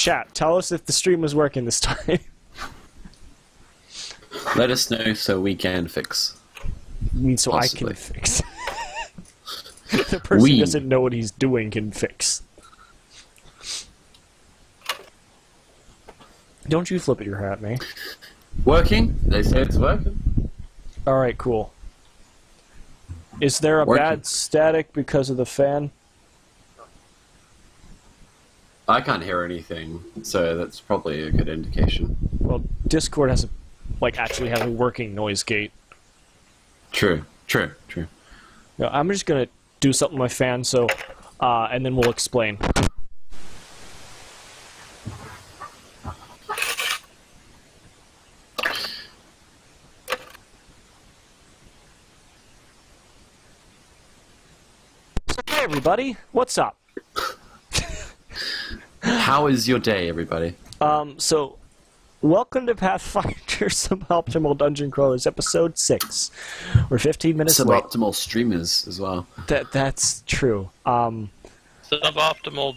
chat, tell us if the stream was working this time. Let us know so we can fix. I mean, so Possibly. I can fix. The person who doesn't know what he's doing can fix. Don't you flip at your hat, man. Working? They say it's working. Alright, cool. Is there a Working. bad static because of the fan? I can't hear anything, so that's probably a good indication. Well, Discord has a, actually has a working noise gate. True. No, I'm just gonna do something with my fan, so, and then we'll explain. Hey everybody, what's up? How is your day, everybody? So, welcome to Pathfinder Suboptimal Dungeon Crawlers, episode 6. We're 15 minutes late. Suboptimal streamers as well. That's true. Suboptimal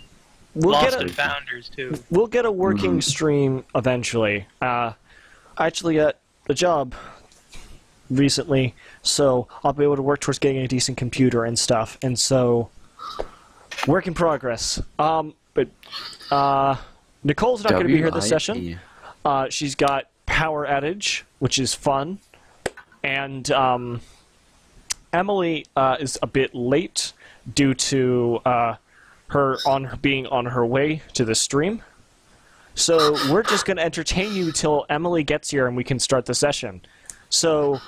We'll Lost get and a Founders, too. we'll get a working stream eventually. I actually got a job recently, so I'll be able to work towards getting a decent computer and stuff. And so, work in progress. But Nicole's not going to be here this session. She's got power outage, which is fun, and Emily is a bit late due to her being on her way to the stream. So we're just going to entertain you till Emily gets here and we can start the session. So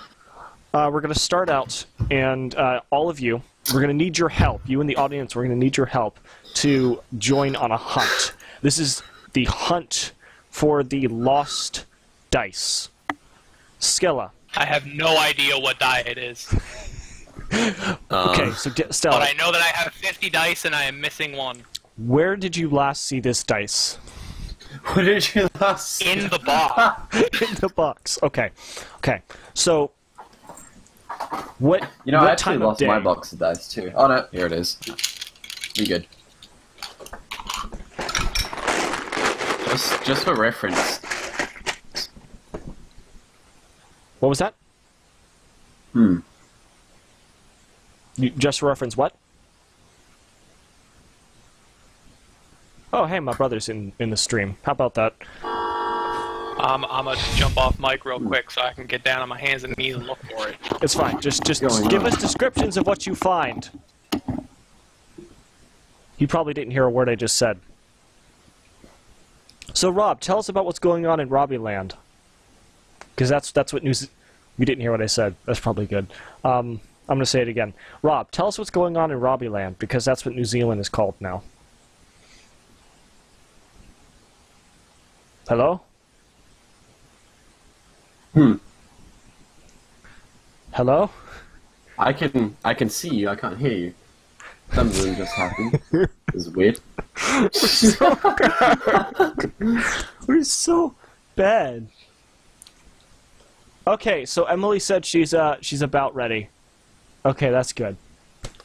we're going to start out, and all of you, we're going to need your help. You in the audience, we're going to need your help to join on a hunt. This is the hunt for the lost dice. Skella. I have no idea what die it is. Okay, so Stella, But I know that I have 50 dice and I am missing one. where did you last see this dice? What did you last? In the box. In the box. Okay. Okay. So, what? You know, what I actually time of lost day? my box of dice too. Oh no, here it is. Be good. Just for reference. What was that? You just reference what? Oh, hey, my brother's in the stream. How about that? I'm gonna jump off mic real quick so I can get down on my hands and knees and look for it. It's fine. Just Going give on? us descriptions of what you find. You probably didn't hear a word I just said. So, Rob, tell us about what's going on in Robbie Land. Because that's what news. You didn't hear what I said. That's probably good. I'm going to say it again. Rob, tell us what's going on in Robbie Land, because that's what New Zealand is called now. Hello? Hello? I can see you. I can't hear you. Something just happened. It's weird. We're so bad. Okay, so Emily said she's about ready. Okay, that's good.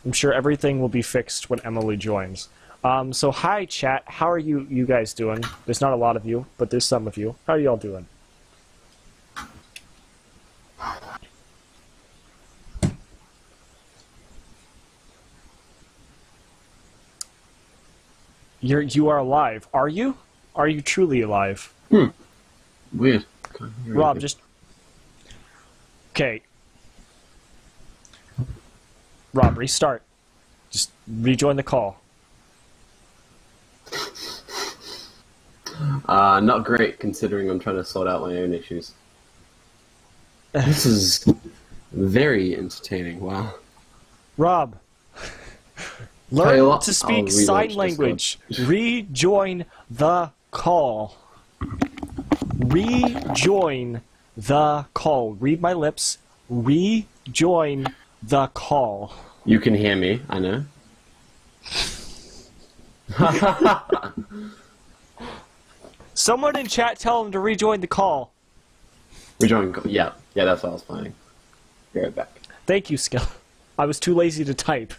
I'm sure everything will be fixed when Emily joins. So hi chat, how are you guys doing? There's not a lot of you, but there's some of you. How are y'all doing? You are alive. Are you? Are you truly alive? Weird. Can't hear Rob, anything. just... Okay. Rob, restart. Just rejoin the call. Not great considering I'm trying to sort out my own issues. This is very entertaining. Wow. Rob, Tell you learn what, to I'll speak relaunch sign Discord. language. Rejoin the call. Rejoin the call. Read my lips. Rejoin the call. You can hear me, I know. Someone in chat tell him to rejoin the call. Rejoin. Yeah, that's what I was planning. Be right back. Thank you, Skella. I was too lazy to type.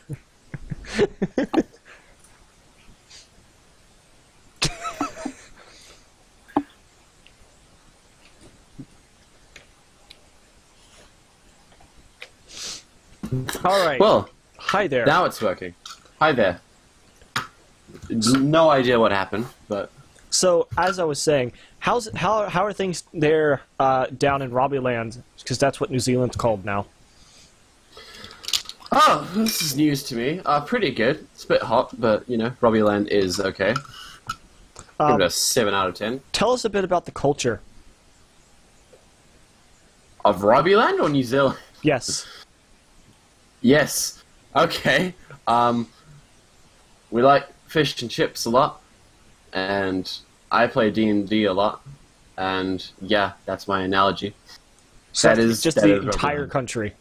All right. Well, Hi there. now it's working. Hi there. No idea what happened, but So, as I was saying, how are things there down in Robbieland? Because that's what New Zealand's called now. oh, this is news to me. Pretty good. It's a bit hot, but you know, Robbie Land is okay. Give it a 7 out of 10. Tell us a bit about the culture. Of Robbie Land or New Zealand? Yes. Yes. Okay. We like fish and chips a lot, and I play D&D a lot, and yeah, that's my analogy. So That it's is just that the is Robbie entire Land. country.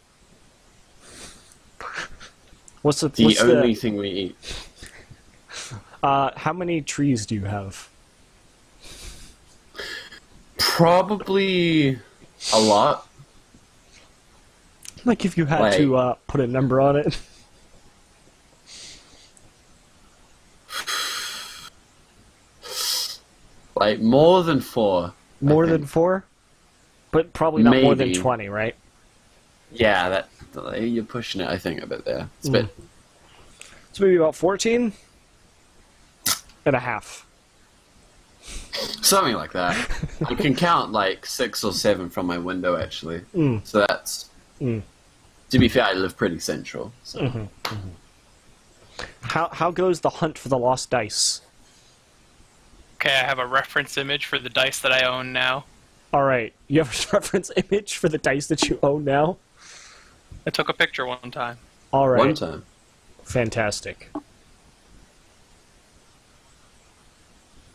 What's The what's only thing we eat. how many trees do you have? Probably a lot. Like if you had to put a number on it. Like more than 4. More than 4? But probably not more than Maybe. 20, right? Yeah, that you're pushing it. I think a bit there. It's a bit. So maybe about 14 and a half. Something like that. I can count like 6 or 7 from my window actually. So that's. To be fair, I live pretty central. So. How goes the hunt for the lost dice? Okay, I have a reference image for the dice that I own now. All right, you have a reference image for the dice that you own now? I took a picture one time. All right. One time. Fantastic.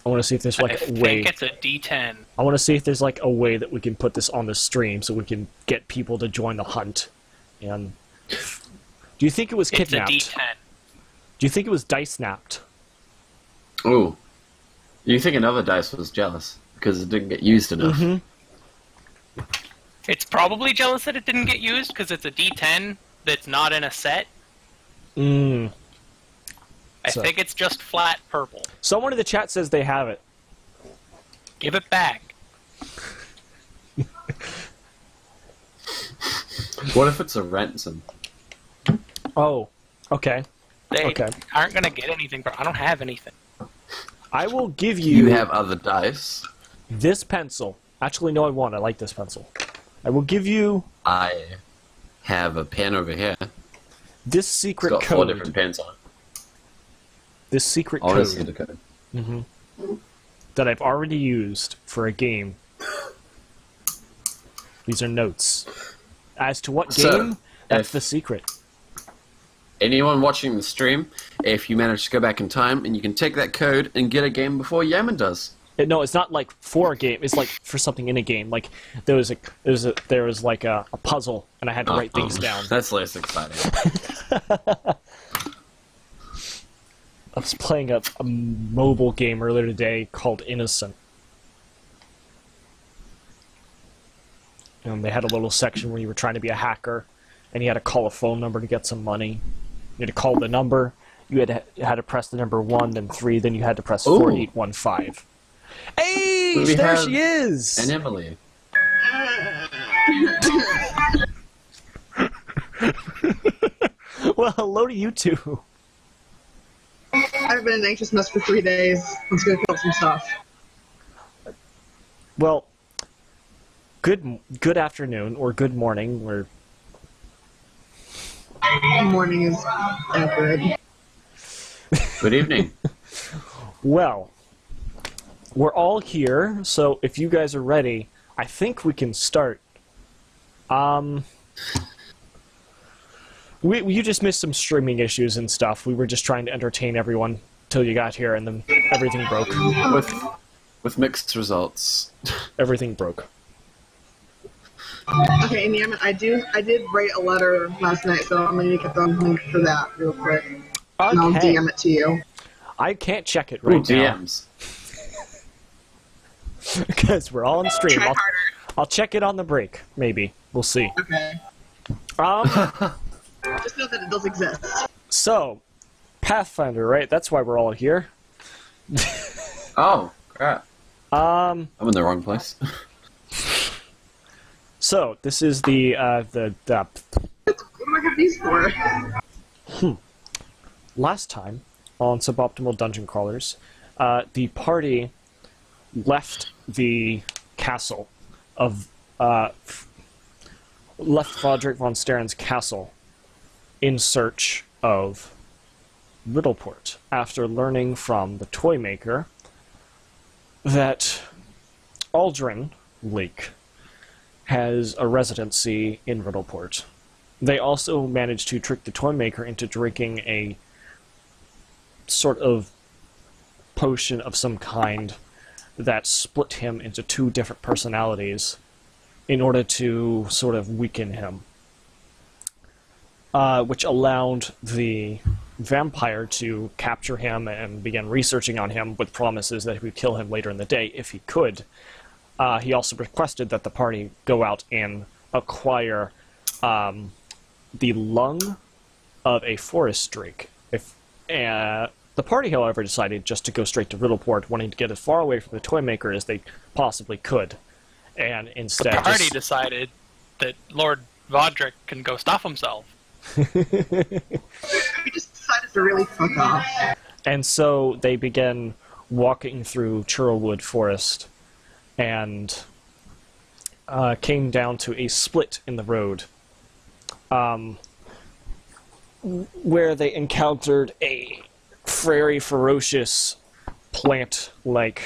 I want to see if there's like I a way. think it's a D10. I want to see if there's like a way that we can put this on the stream so we can get people to join the hunt. And do you think it was kidnapped? It's a D10. Do you think it was dice snapped? Ooh. You think another dice was jealous because it didn't get used enough? It's probably jealous that it didn't get used because it's a D10 that's not in a set. I think it's just flat purple. Someone in the chat says they have it. Give it back. What if it's a ransom? Oh, okay. They Okay. aren't going to get anything, but I don't have anything. I will give you You have other dice. this pencil. Actually, no, I won't. I like this pencil. I will give you I have a pen over here. this It's secret got 4 code. different pens on it. This secret I want to see code the code. that I've already used for a game. These are notes. As to what So, game, that's if- the secret. Anyone watching the stream, if you manage to go back in time, and you can take that code and get a game before Yaman does. No, it's not like for a game. It's like for something in a game. Like there was like a puzzle, and I had to write things down. That's less exciting. I was playing a mobile game earlier today called Innocent. And they had a little section where you were trying to be a hacker, and you had to call a phone number to get some money. You had to call the number. You had to press the number 1, then 3, then you had to press 4815. Hey, We there have she is! And Emily. Well, hello to you two. I've been an anxious mess for 3 days. I'm just gonna fill some stuff. Well, good afternoon or good morning. Or Morning is accurate. Good evening. well, we're all here, so if you guys are ready, I think we can start. You just missed some streaming issues and stuff. We were just trying to entertain everyone till you got here, and then everything broke. With mixed results. Everything broke. Okay, and yeah, I did write a letter last night, so I'm gonna get the link for that real quick. And I'll Okay. DM it to you. I can't check it Ooh, right now DMs. because we're all on stream. Try harder. I'll check it on the break. Maybe we'll see. Okay. Just know that it does exist. So, Pathfinder, right? That's why we're all here. Oh, crap. Um. I'm in the wrong place. So this is the What am I I have these for? Last time, on Suboptimal Dungeon Crawlers, the party left the castle of... left Frederick von Steren's castle in search of Riddleport, after learning from the toy maker that Aldrin Lake has a residency in Riddleport. They also managed to trick the toy maker into drinking a sort of potion of some kind that split him into two different personalities in order to sort of weaken him, which allowed the vampire to capture him and begin researching on him with promises that he would kill him later in the day if he could. He also requested that the party go out and acquire the lung of a forest drake. The party, however, decided just to go straight to Riddleport, wanting to get as far away from the toy maker as they possibly could. And instead, the party decided that Lord Vodrick can go stuff himself. We just decided to really fuck off. And so they began walking through Churlwood Forest and came down to a split in the road where they encountered a very ferocious plant-like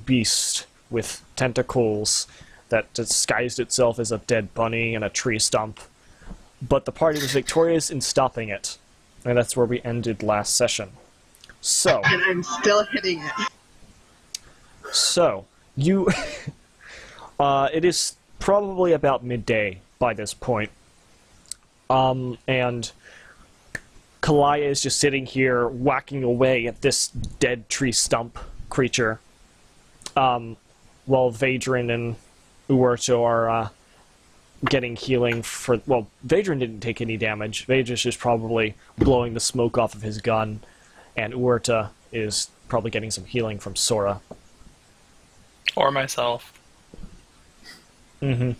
beast with tentacles that disguised itself as a dead bunny and a tree stump. But the party was victorious in stopping it. And that's where we ended last session. So... And I'm still hitting it. So, you... it is probably about midday by this point. And Kalaya is just sitting here whacking away at this dead tree stump creature. While Vadrin and Uerto are getting healing for... Well, Vadrin didn't take any damage. Vadrin's just probably blowing the smoke off of his gun. And Uerta is probably getting some healing from Sora. Or myself. Mm-hmm.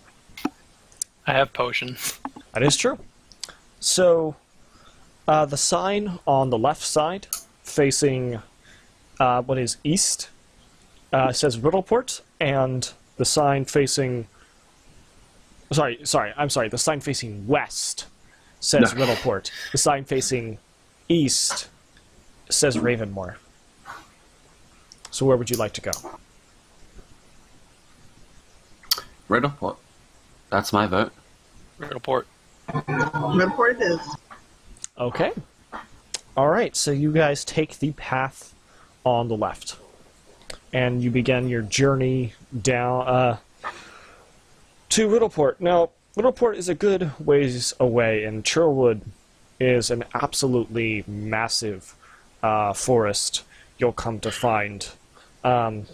I have potions. That is true. So, the sign on the left side, facing what is east, says Riddleport, and the sign facing... the sign facing west says Riddleport. The sign facing east says Ravenmoor. So where would you like to go? Riddleport. That's my vote. Riddleport. Riddleport it is. Okay. Alright, so you guys take the path on the left. And you begin your journey down to Riddleport. Now, Riddleport is a good ways away, and Churlwood is an absolutely massive forest you'll come to find. And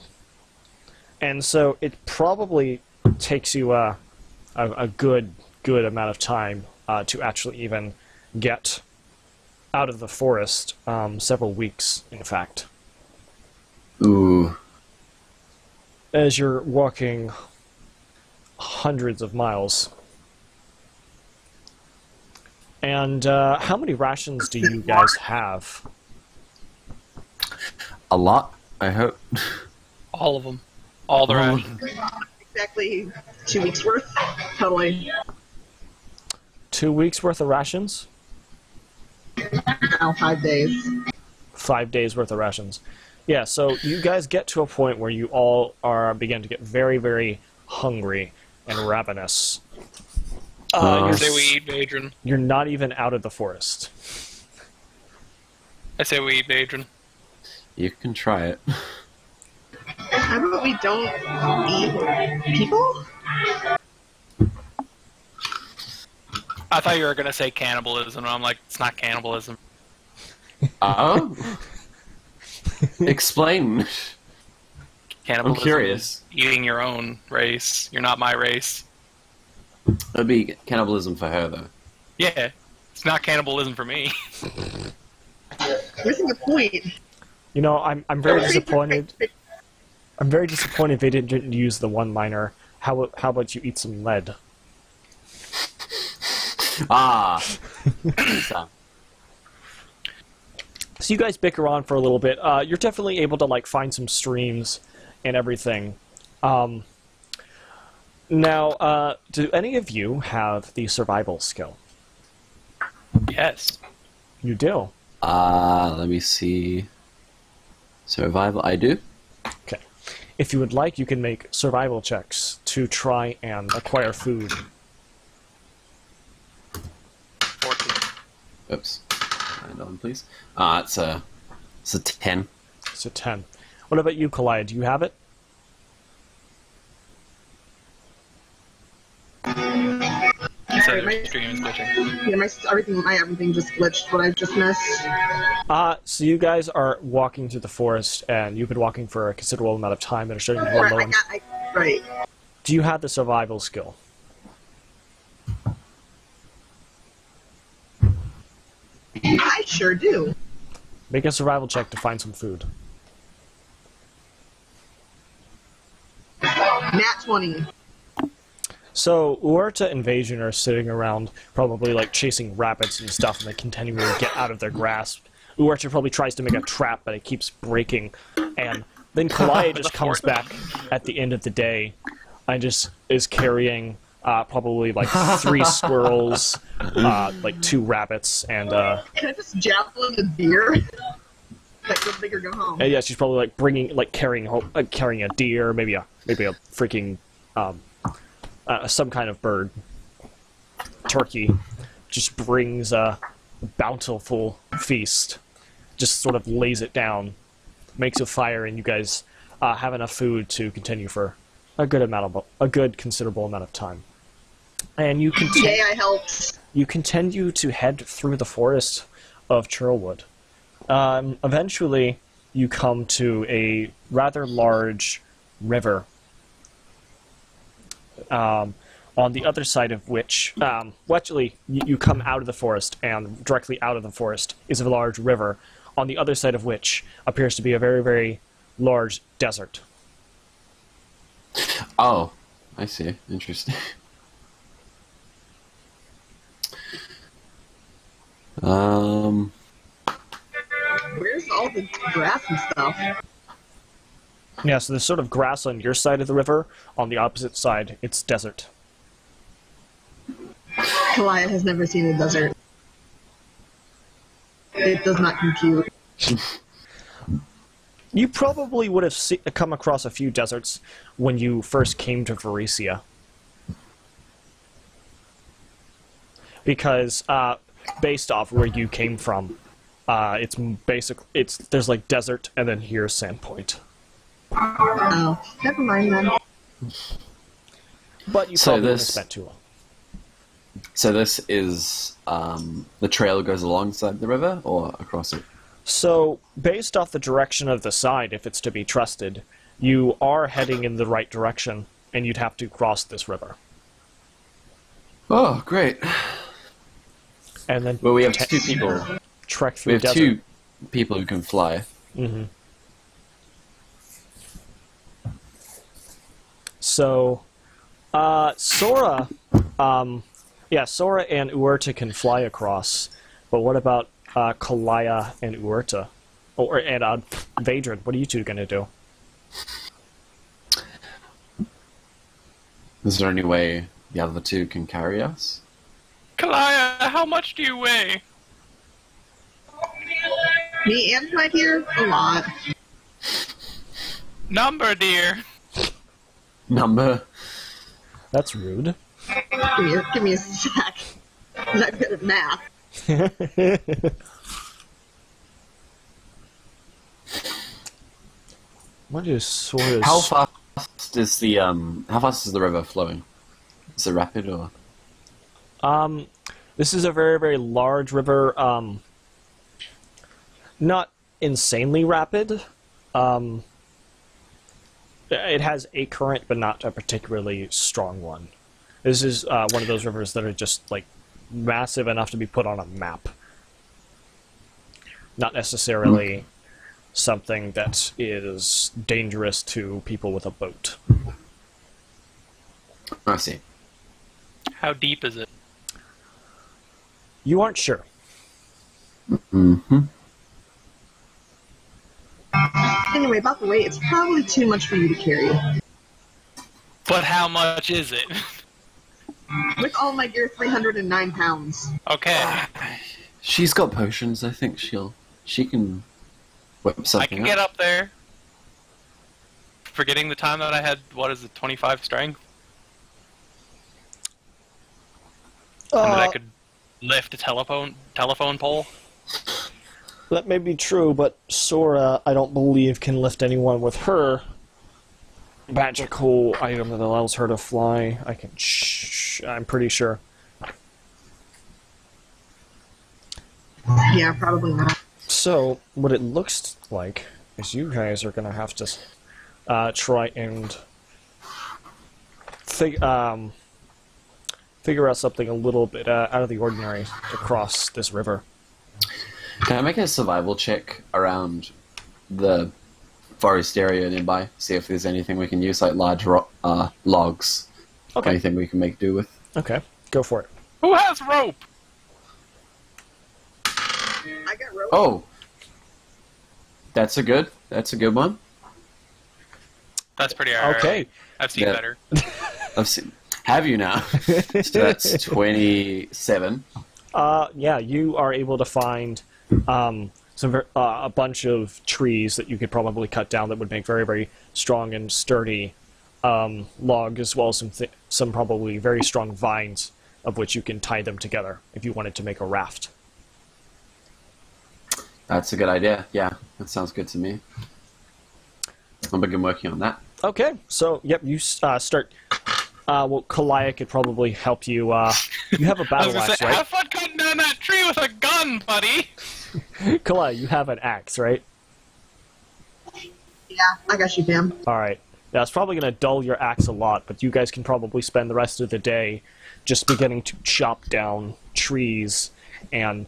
so it probably takes you a good amount of time to actually even get out of the forest. Several weeks, in fact. Ooh. As you're walking hundreds of miles. And how many rations do you guys have? A lot, I hope. All of them. All the rations. Exactly 2 weeks worth. Totally. 2 weeks worth of rations? Now 5 days. 5 days worth of rations. Yeah, so you guys get to a point where you all begin to get very, very hungry and ravenous. I say we eat Vadrin. You're not even out of the forest. I say we eat Vadrin. You can try it. How about we don't eat people? I thought you were going to say cannibalism, and I'm like, it's not cannibalism. Oh? Explain. Cannibalism I'm curious. is eating your own race. You're not my race. That'd be cannibalism for her, though. Yeah, it's not cannibalism for me. Missing the point. You know, I'm very disappointed. I'm very disappointed they didn't use the one-liner. How about you eat some lead? Ah. So you guys bicker on for a little bit. You're definitely able to like find some streams and everything. Now, do any of you have the survival skill? Yes. You do. Let me see. Survival, I do. Okay. If you would like, you can make survival checks to try and acquire food. 14. Oops. Hold on, please. It's a 10. It's a 10. What about you, Kalaya? Do you have it? You said your stream is glitching. Yeah, everything just glitched. What I just missed. So you guys are walking through the forest, and you've been walking for a considerable amount of time and are starting to run low. Right. Do you have the survival skill? I sure do. Make a survival check to find some food. Nat 20. So, Uerta and Vasion are sitting around, probably like chasing rabbits and stuff, and they continually get out of their grasp. Uerta probably tries to make a trap, but it keeps breaking. And then Kalaya just comes back at the end of the day and just is carrying probably like 3 squirrels, like 2 rabbits, and Can I just javelin a deer? Like, go big or go home. yeah, she's probably like carrying a deer, maybe a freaking some kind of bird, turkey. Just brings a bountiful feast. Just sort of lays it down, makes a fire, and you guys have enough food to continue for a good considerable amount of time. And you continue. Yay, I helped. You continue to head through the forest of Churlwood. Eventually, you come to a rather large river. On the other side of which, actually, you come out of the forest, and directly out of the forest is a large river, on the other side of which appears to be a very, very large desert. Oh, I see. Interesting. Where's all the grass and stuff? Yeah, so there's sort of grass on your side of the river. On the opposite side, it's desert. Kalaya has never seen a desert. It does not compute. You probably would have come across a few deserts when you first came to Varesia. Because, based off where you came from, there's like desert, and then here's Sandpoint. Oh, never mind then. But you probably wouldn't have spent too long. So this is, the trail goes alongside the river, or across it? So, based off the direction of the side, if it's to be trusted, you are heading in the right direction, and you'd have to cross this river. Oh, great. And then Well, we have 2 people. Trek through We have desert. 2 people who can fly. Mm-hmm. So, Sora, Sora and Uerta can fly across, but what about Kalaya and Uerta? And Vadrid, what are you 2 going to do? Is there any way the other 2 can carry us? Kalaya, how much do you weigh? Me and my dear? A lot. Number, dear. Number? That's rude. Give me a sec. I'm not good at math. What is Sora's... How fast is the river flowing? Is it rapid or? This is a very, very large river. Not insanely rapid. It has a current, but not a particularly strong one. This is one of those rivers that are just, like, massive enough to be put on a map. Not necessarily something that is dangerous to people with a boat. I see. How deep is it? You aren't sure. Mm-hmm. Anyway, about the weight, it's probably too much for you to carry. But how much is it? With all my gear, 309 pounds. Okay. She's got potions. I think she can whip something I can get up there. Forgetting the time that I had, what is it, 25 strength? And that I could lift a telephone pole. That may be true, but Sora, I don't believe, can lift anyone with her magical item that allows her to fly. I can. I'm pretty sure. Yeah, probably not. So, what it looks like is you guys are going to have to try and figure out something a little bit out of the ordinary to cross this river. Can I make a survival check around the forest area nearby? See if there's anything we can use, like large logs. Okay. Anything we can make do with. Okay, go for it. Who has rope? I got rope. Oh, that's a good one. That's pretty alright. Okay. I've seen better. Have you now? So that's 27. Yeah, you are able to find a bunch of trees that you could probably cut down that would make very, very strong and sturdy log, as well as some probably very strong vines, of which you can tie them together if you wanted to make a raft. That's a good idea. Yeah, that sounds good to me. I'll begin working on that. Okay, so yep, you start. Well, Kalaya could probably help you. You have a battle axe, right? Have fun cutting down that tree with a gun, buddy. Kalaya, you have an axe, right? Yeah, I guess you can. All right. Now, it's probably going to dull your axe a lot, but you guys can probably spend the rest of the day just beginning to chop down trees and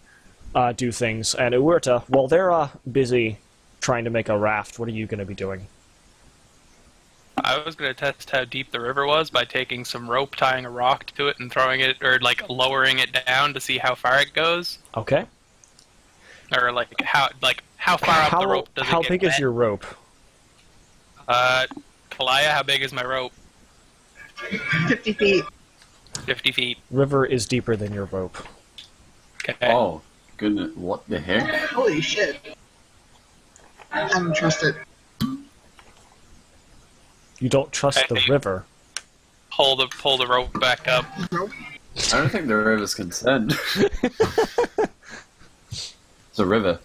do things. And Uerta, while they're busy trying to make a raft, what are you going to be doing? I was going to test how deep the river was by taking some rope, tying a rock to it, and throwing it, or like lowering it down to see how far it goes. Okay. Or like how far up the rope does it get? How big is your rope? Kalaya, how big is my rope? 50 feet. 50 feet. River is deeper than your rope. Okay. Oh, goodness. What the heck? Holy shit. I don't trust it. You don't trust the river. Pull the rope back up. Nope. I don't think the river's concerned. It's a river.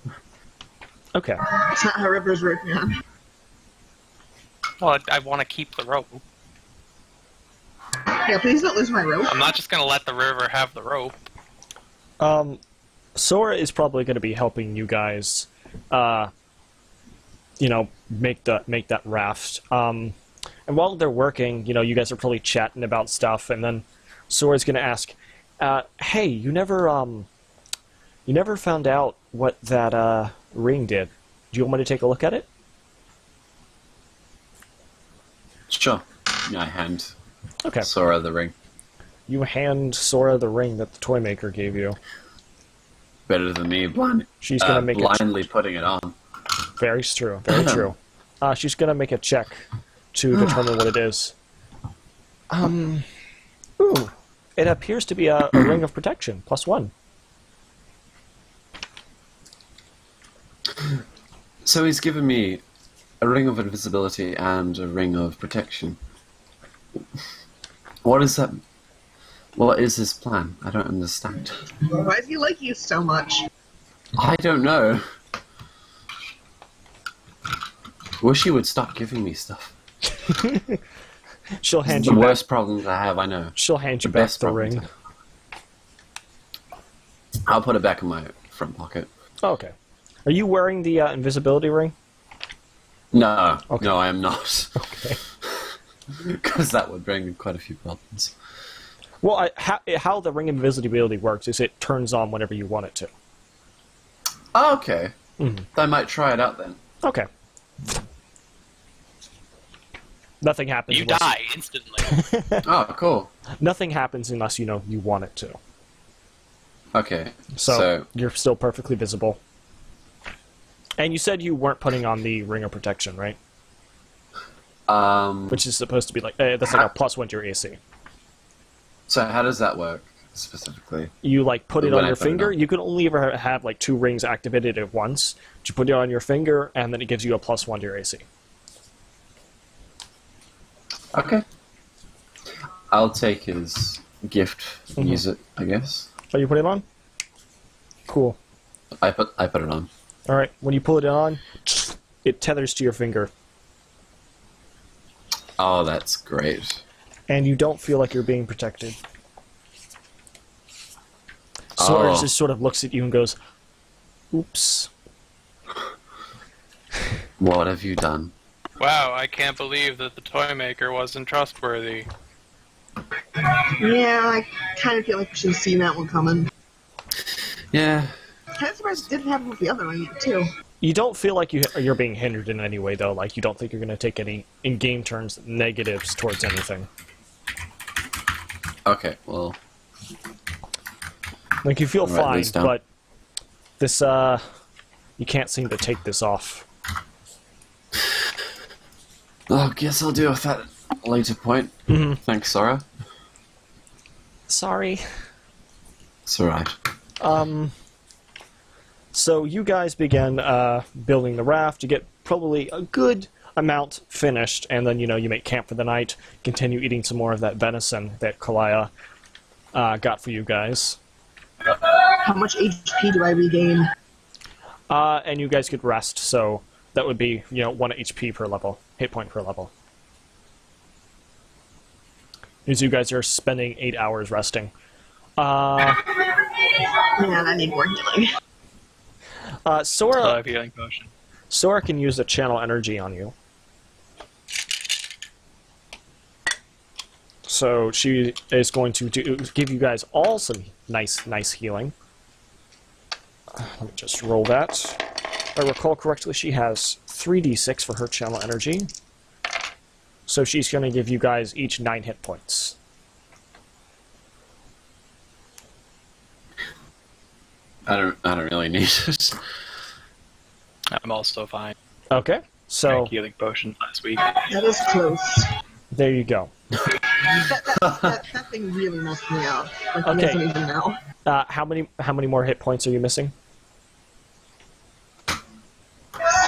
Okay. That's not how rivers work, man. Well, I want to keep the rope. Yeah, please don't lose my rope. I'm not just going to let the river have the rope. Sora is probably going to be helping you guys, make that raft. And while they're working, you guys are probably chatting about stuff, and then Sora's going to ask, "Hey, you never found out what that ring did. Do you want me to take a look at it?" Sure. Yeah, I hand Okay. Sora the ring. You hand Sora the ring that the toy maker gave you. Better than me She's going to make blindly putting it on. Very true. Very true. She's going to make a check to determine what it is. Ooh. It appears to be a ring of protection, +1. So he's given me a ring of invisibility and a ring of protection. What is that? What is his plan? I don't understand. Why does he like you so much? I don't know. Wish he would stop giving me stuff. She'll hand The you worst problems I have, I know. She'll hand you The back best the problems ring. I'll put it back in my front pocket. Oh, okay. Are you wearing the invisibility ring? No, Okay. no, I am not. Okay. Because that would bring quite a few problems. Well, how the ring invisibility works is it turns on whenever you want it to. Oh, okay. Mhm. I might try it out then. Okay. Nothing happens. You unless die instantly. Oh, cool. Nothing happens unless you want it to. Okay. So you're still perfectly visible. And you said you weren't putting on the ring of protection, right? Which is supposed to be like that's like a +1 to your AC. So how does that work specifically? You like put it When on I your put it finger. on. You can only ever have like 2 rings activated at once. You put it on your finger, and then it gives you a +1 to your AC. Okay. I'll take his gift and use it, I guess. Oh, you put it on? Cool. I put it on. All right. When you pull it on, it tethers to your finger, Oh, that's great. and you don't feel like you're being protected. Sora Oh. just sort of looks at you and goes, "Oops." What have you done? Wow, I can't believe that the toy maker wasn't trustworthy. Yeah, I kind of feel like we should have seen that one coming. Yeah. Kind of surprised it didn't happen with the other one, too. You don't feel like you're being hindered in any way, though. Like, you don't think you're going to take any, in game terms, negatives towards anything. Okay, well. Like, you feel Write fine, these down. but this, you can't seem to take this off. Oh, guess I'll deal with that at a later point. Mm-hmm. Thanks, Sora. Sorry. It's alright. So you guys begin building the raft. You get probably a good amount finished, and then, you make camp for the night, continue eating some more of that venison that Kalaya got for you guys. How much HP do I regain? And you guys could rest, so that would be, 1 HP per level, hit point per level. As you guys are spending 8 hours resting. Man, I need more healing. Sora, Healing potion. Sora can use the channel energy on you. So she is going to give you guys all some nice healing. Let me just roll that. If I recall correctly, she has 3d6 for her channel energy. So she's going to give you guys each 9 hit points. I don't really need it. I'm also fine. Okay, so Drank healing potions last week. That is close. there you go. That thing really messed me up. Like, he Okay. doesn't even know. How many more hit points are you missing?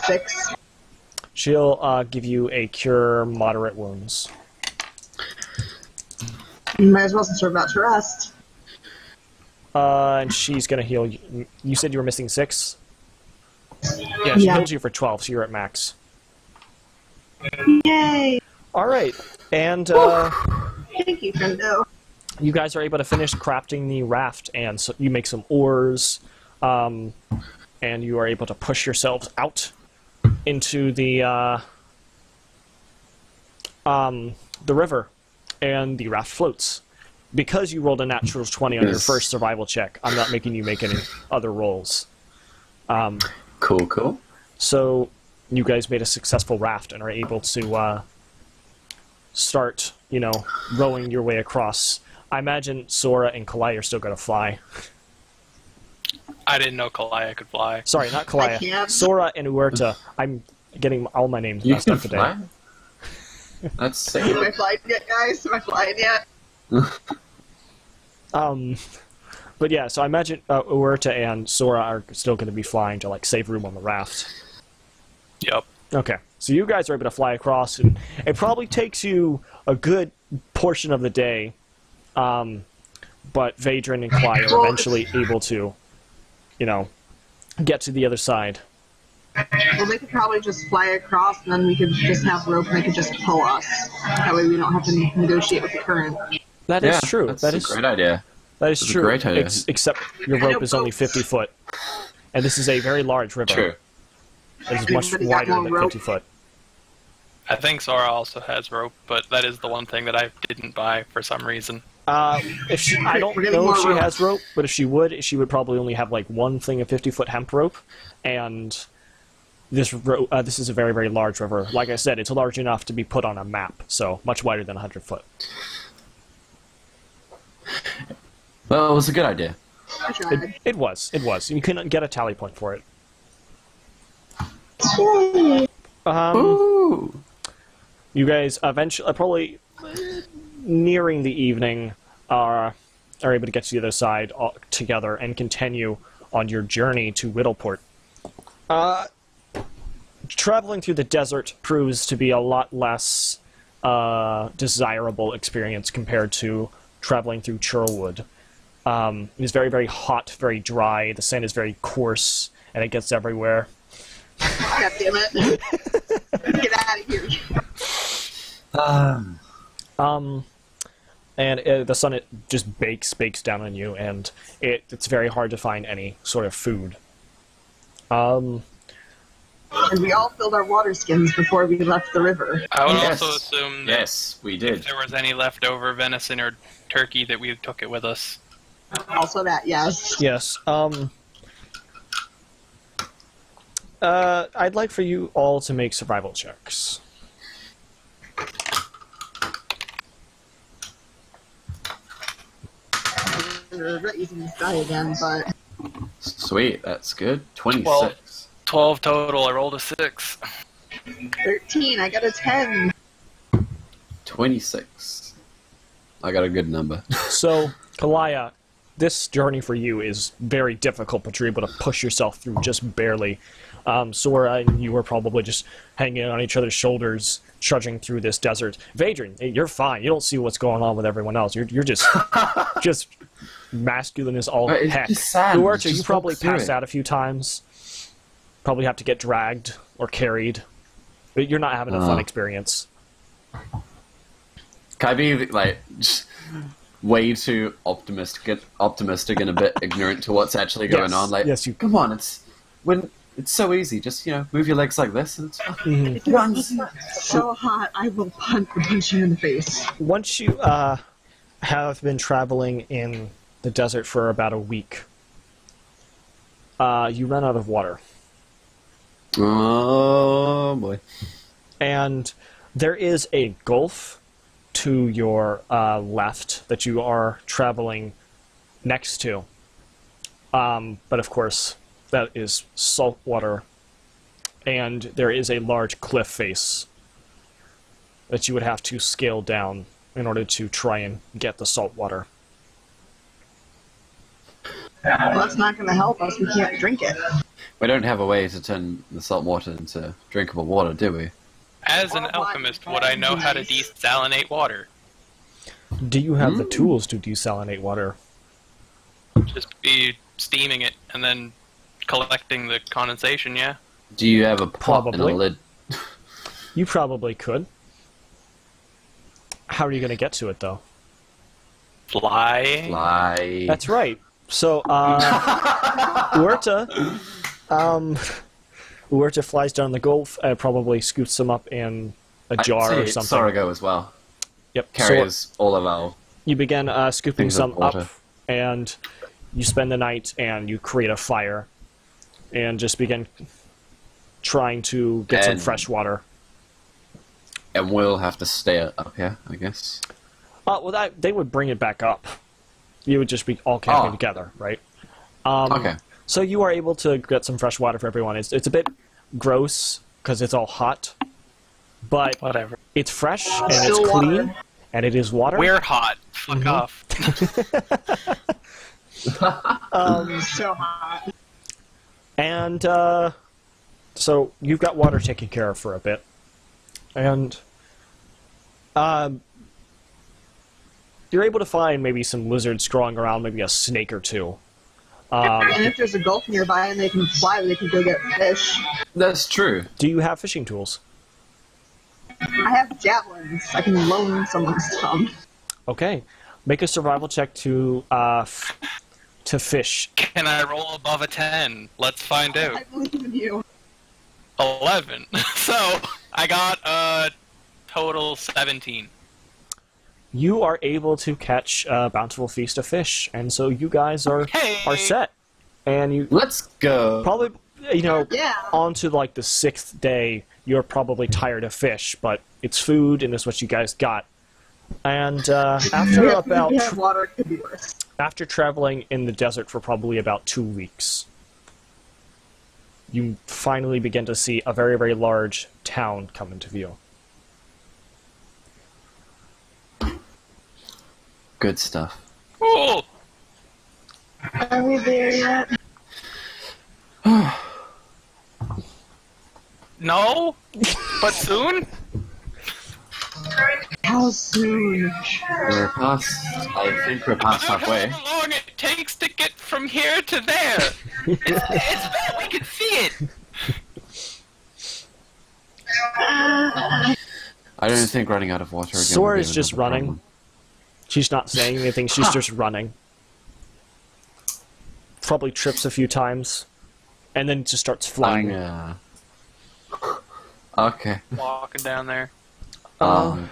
6. She'll give you a cure moderate wounds. You might as well since we're about to rest. And she's gonna heal you. You said you were missing 6? Yeah, she Yeah. healed you for 12, so you're at max. Yay! Alright, and Thank you, Friendo. you guys are able to finish crafting the raft, and so you make some oars, and you are able to push yourselves out into the river, and the raft floats. Because you rolled a natural 20 on your Yes. first survival check, I'm not making you make any other rolls. Cool. So you guys made a successful raft and are able to start, rowing your way across. I imagine Sora and Kalaya are still going to fly. I didn't know Kalaya could fly. Sorry, not I Kalaya. can't. Sora and Uerta. I'm getting all my names You messed can up today. fly? That's sick. Am I flying yet, guys? Am I flying yet? But yeah, so I imagine Uerta and Sora are still going to be flying to save room on the raft. Yep. Okay, so you guys are able to fly across, and it probably takes you a good portion of the day, but Vadrin and Kalaya are eventually able to, get to the other side. Well, they could probably just fly across, and then we could just have rope, and they could just pull us. That way we don't have to negotiate with the current. That is true. That's That a is great idea. That is That's a true. great idea. Except your rope is only 50 foot, and this is a very large river. True. It is much Everybody got wider more than rope? 50 foot. I think Sora also has rope, but that is the one thing that I didn't buy for some reason. I don't We're getting know more if she rope. has rope, but if she would probably only have one thing of 50-foot hemp rope, and this is a very, very large river. Like I said, it's large enough to be put on a map, so much wider than 100 foot. Well, it was a good idea. I tried. It was. You couldn't get a tally point for it. Ooh. You guys eventually, probably nearing the evening, are able to get to the other side together and continue on your journey to Whittleport. Traveling through the desert proves to be a lot less desirable experience compared to traveling through Churlwood. It is very, very hot, very dry. The sand is very coarse, and it gets everywhere. God damn it. Get out of here. And the sun, it just bakes down on you, and it's very hard to find any sort of food. And we all filled our water skins before we left the river. I would Yes. also assume that Yes, we did. if there was any leftover venison or turkey that we took it with us. Also that, yes. Yes. I'd like for you all to make survival checks. I regret using this die again, but... Sweet, that's good. 26. 12 total, I rolled a 6. 13, I got a 10. 26. I got a good number. So, Kalaya, this journey for you is very difficult, but you're able to push yourself through just barely. Sora and you were probably just hanging on each other's shoulders, trudging through this desert. Vadrian, hey, you're fine. You don't see what's going on with everyone else. You're just just masculine as all It's heck. just sand. Duarte, Just you probably walk through passed it. out a few times. Probably have to get dragged or carried. But you're not having a fun experience. Can I be, like, just way too optimistic and a bit ignorant to what's actually going Yes. on? Like, Yes, you- come on, it's so easy. Just, move your legs like this and it's fine. It's so hot, I will punch you in the face. Once you have been traveling in the desert for about a week, you run out of water. Oh, boy. And there is a gulf to your left that you are traveling next to. But of course, that is salt water. And there is a large cliff face that you would have to scale down in order to try and get the salt water. Well, that's not going to help us. We can't drink it. We don't have a way to turn the salt water into drinkable water, do we? As an Or alchemist, wine. would I know how to Nice. desalinate water? Do you have the tools to desalinate water? Just be steaming it and then collecting the condensation, yeah? Do you have a pot and a Probably. lid? You probably could. How are you going to get to it, though? Fly. Fly. That's right. So, Uerta flies down the gulf, probably scoots them up in a jar or something. Sora go as well. Yep. Carries all of our... You begin scooping Things some of water. up, and you spend the night, and you create a fire, and just begin trying to get some And- fresh water. And we'll have to stay up here, I guess. Well, they would bring it back up. You would just be all camping Oh. together, right? Okay. So you are able to get some fresh water for everyone. It's a bit gross because it's all hot, but Whatever. it's fresh and Still it's clean, water. and it is water. We're hot. Fuck off. So hot. And so you've got water taken care of for a bit, and you're able to find maybe some lizards crawling around, maybe a snake or two. And if there's a gulf nearby and they can fly, they can go get fish. That's true. Do you have fishing tools? I have javelins. I can loan someone some. Okay, make a survival check to fish. Can I roll above a 10? Let's find I out. believe in you. 11. So, I got a total 17. You are able to catch a bountiful feast of fish, and so you guys are Hey! set. And you Let's go. probably, Yeah. on to like the 6th day, you're probably tired of fish, but it's food, and it's what you guys got. And after about we have water, it could be worse. after traveling in the desert for probably about 2 weeks, you finally begin to see a very, very large town come into view. Good stuff. Cool. Are we there yet? No, but soon. How soon? We're past. I think we're past halfway. How long it takes to get from here to there? It's bad we can see it. I don't think running out of water again. Sora will be is just another running. problem. She's not saying anything, she's just running. Probably trips a few times, and then just starts flying. Yeah. Okay. Walking down there. I'll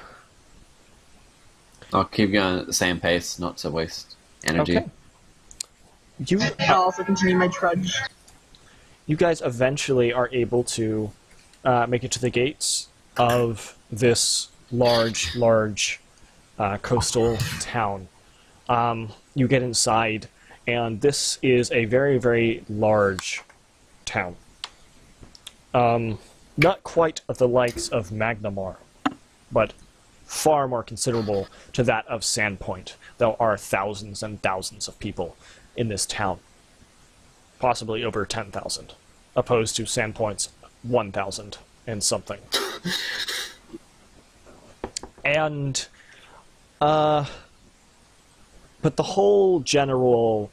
keep going at the same pace, not to waste energy. Okay. You I'll also continue my trudge. you guys eventually are able to make it to the gates of this large coastal town. You get inside, and this is a very, very large town. Not quite of the likes of Magnamar, but far more considerable to that of Sandpoint. There are thousands and thousands of people in this town. Possibly over 10,000, opposed to Sandpoint's 1,000 and something. And, but the whole general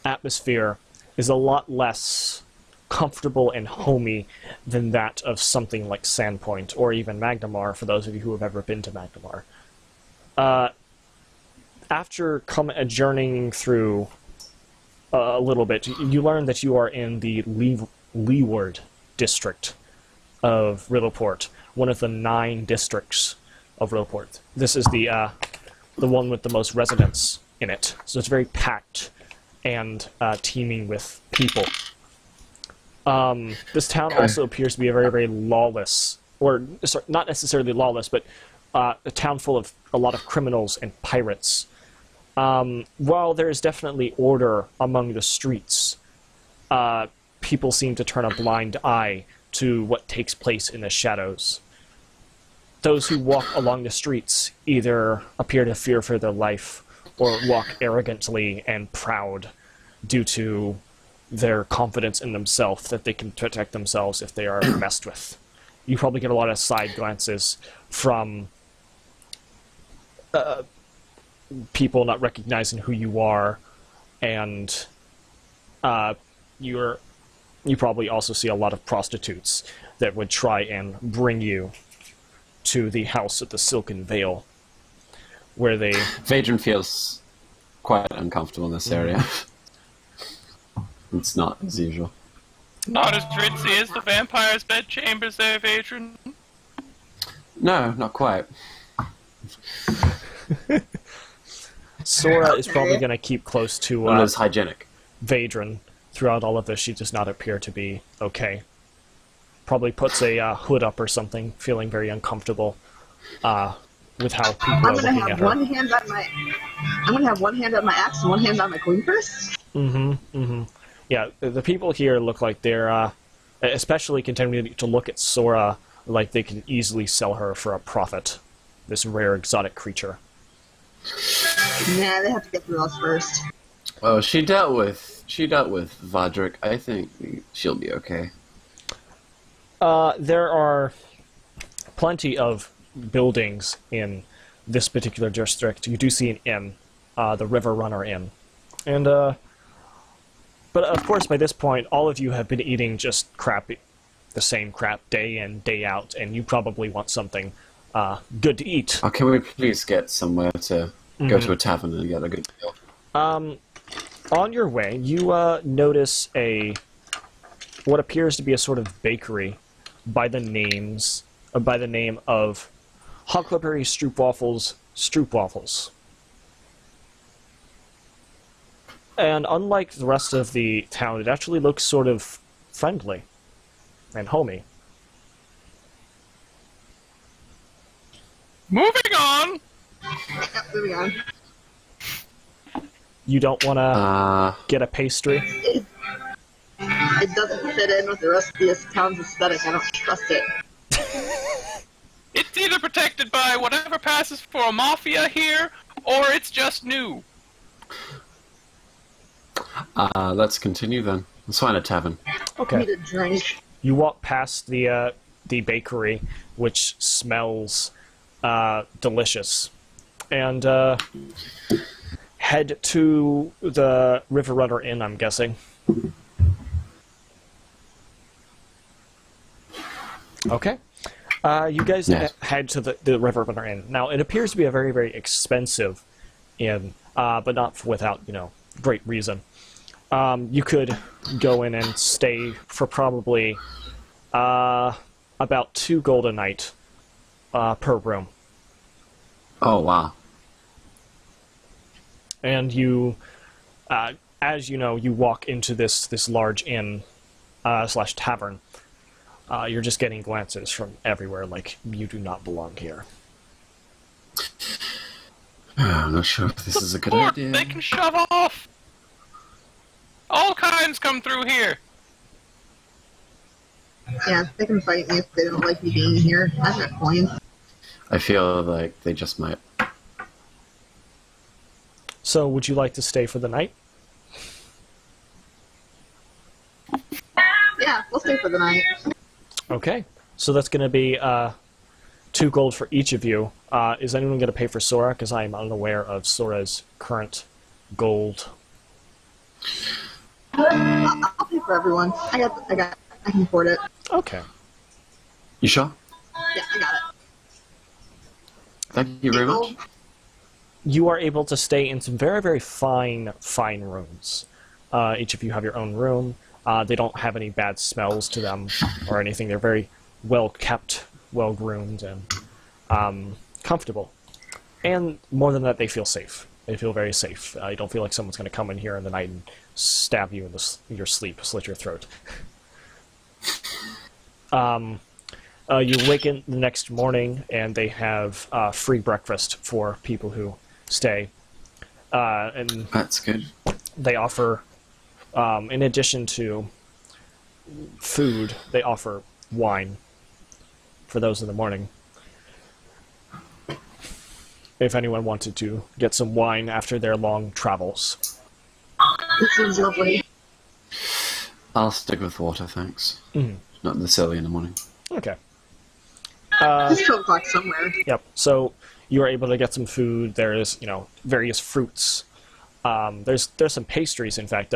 atmosphere is a lot less comfortable and homey than that of something like Sandpoint or even Magnamar, for those of you who have ever been to Magnamar. After journeying through a little bit, you learn that you are in the Leeward district of Riddleport, one of the 9 districts of Riddleport. This is the one with the most residents in it, so it's very packed and teeming with people. This town also appears to be a very, very lawless, or sorry, not necessarily lawless, but a town full of a lot of criminals and pirates. While there is definitely order among the streets, people seem to turn a blind eye to what takes place in the shadows. Those who walk along the streets either appear to fear for their life or walk arrogantly and proud due to their confidence in themselves that they can protect themselves if they are messed with. You probably get a lot of side glances from people not recognizing who you are, and you probably also see a lot of prostitutes that would try and bring you to the House of the Silken Veil, where they... Vadron feels quite uncomfortable in this area. It's not as usual. Not as ritzy as the vampire's bedchambers there, Vadron. No, not quite. Sora is probably going to keep close to Not as hygienic. Vadron throughout all of this. She does not appear to be okay. Probably puts a hood up or something, feeling very uncomfortable with how people are I'm looking gonna at have her. one hand on my. I'm gonna have one hand on my axe and one hand on my coin purse. Yeah, the people here look like they're, especially continuing to look at Sora like they can easily sell her for a profit. This rare exotic creature. Nah, they have to get through us first. Oh, she dealt with Vadric. I think she'll be okay. There are plenty of buildings in this particular district. You do see an inn, the River Runner Inn. And, but of course by this point, all of you have been eating just the same crap day in, day out, and you probably want something good to eat. Oh, can we please get somewhere to go to a tavern and get a good meal? On your way, you notice what appears to be a sort of bakery by the name of Huckleberry Stroopwafels. And unlike the rest of the town, it actually looks sort of friendly and homey. Moving on! Moving on. You don't want to get a pastry? It doesn't fit in with the rest of this town's aesthetic. I don't trust it. It's either protected by whatever passes for a mafia here, or it's just new. Let's continue then. Let's find a tavern. Okay. Need a drink. You walk past the bakery, which smells delicious, and head to the River Runner Inn, I'm guessing. Okay. You guys head to the River Runner Inn. Now, it appears to be a very, very expensive inn, but not without, great reason. You could go in and stay for probably about 2 gold a night per room. Oh, wow. And you, as you know, you walk into this large inn / tavern. You're just getting glances from everywhere, like, you do not belong here. I'm not sure if this is a good Support! idea. They can shove off! All kinds come through here! Yeah, they can fight me if they don't like me being here. That's that point. I feel like they just might. So, would you like to stay for the night? Yeah, we'll stay for the night. Okay. So that's going to be 2 gold for each of you. Is anyone going to pay for Sora? Because I am unaware of Sora's current gold. I'll pay for everyone. I can afford it. Okay. You sure? Yeah, I got it. Thank you very much. You are able to stay in some very, very fine rooms. Each of you have your own room. They don't have any bad smells to them or anything. They're very well kept, well groomed, and comfortable. And more than that, they feel safe. They feel very safe. You don't feel like someone's going to come in here in the night and stab you in your sleep, slit your throat. You awaken the next morning, and they have free breakfast for people who stay. And That's good. they offer, in addition to food, they offer wine for those in the morning. If anyone wanted to get some wine after their long travels. This is lovely. I'll stick with water, thanks. Mhm. Not necessarily in the morning. Okay. It's 12 o'clock somewhere. Yep. So you are able to get some food. There's, various fruits. There's some pastries. In fact,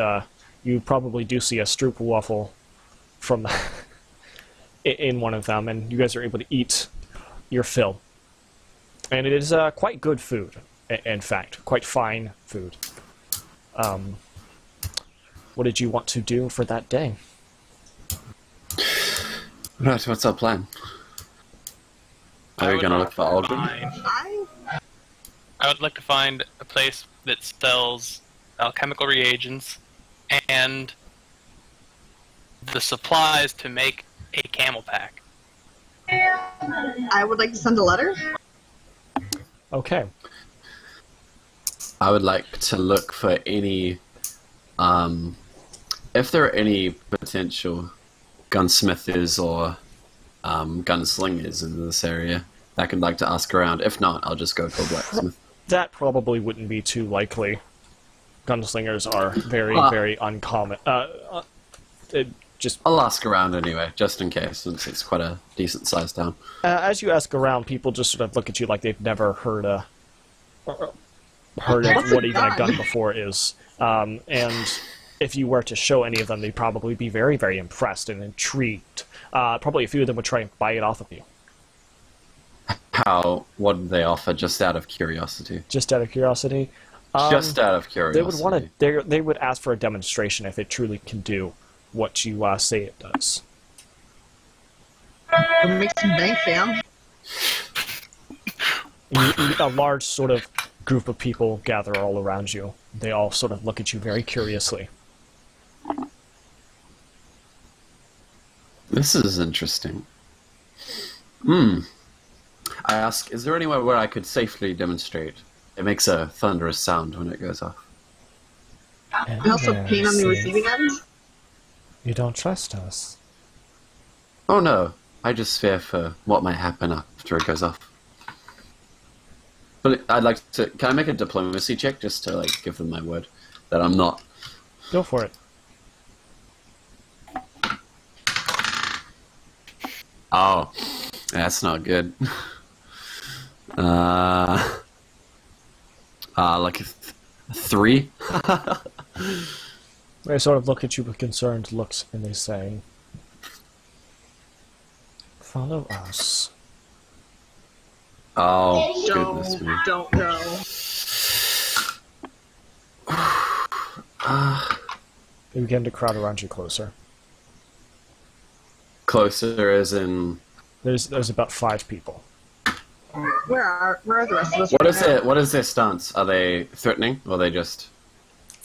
you probably do see a stroopwafel from in one of them, and you guys are able to eat your fill. And it is quite good food. In fact, quite fine food. What did you want to do for that day? Right, what's our plan? Are we going to look for Aldrin? I would like to find a place that sells alchemical reagents and the supplies to make a camel pack. I would like to send a letter. Okay. I would like to look for any, if there are any potential gunsmithers or gunslingers in this area, I could like to ask around. If not, I'll just go to a blacksmith. That probably wouldn't be too likely. Gunslingers are very, very uncommon. I'll ask around anyway, just in case, since it's quite a decent-sized town. As you ask around, people just sort of look at you like they've never heard of what even a gun before is. And if you were to show any of them, they'd probably be very, very impressed and intrigued. Probably a few of them would try and buy it off of you. What did they offer, just out of curiosity? Just out of curiosity? Just out of curiosity. They would want to. They would ask for a demonstration if it truly can do what you say it does. We'll make some bank, fam. A large sort of group of people gather all around you. They all sort of look at you very curiously. This is interesting. I ask, is there anywhere where I could safely demonstrate? It makes a thunderous sound when it goes off. And also pain on the receiving end. You don't trust us. Oh no, I just fear for what might happen after it goes off. But I'd like to... Can I make a diplomacy check just to like give them my word that I'm not... Go for it. Oh, that's not good. Like a 3? They sort of look at you with concerned looks and they say, "Follow us." Oh, goodness me. Don't go. They begin to crowd around you closer. Closer as in... There's about 5 people. Where are the rest of us? What right is now? it? What is their stance? Are they threatening, or are they just...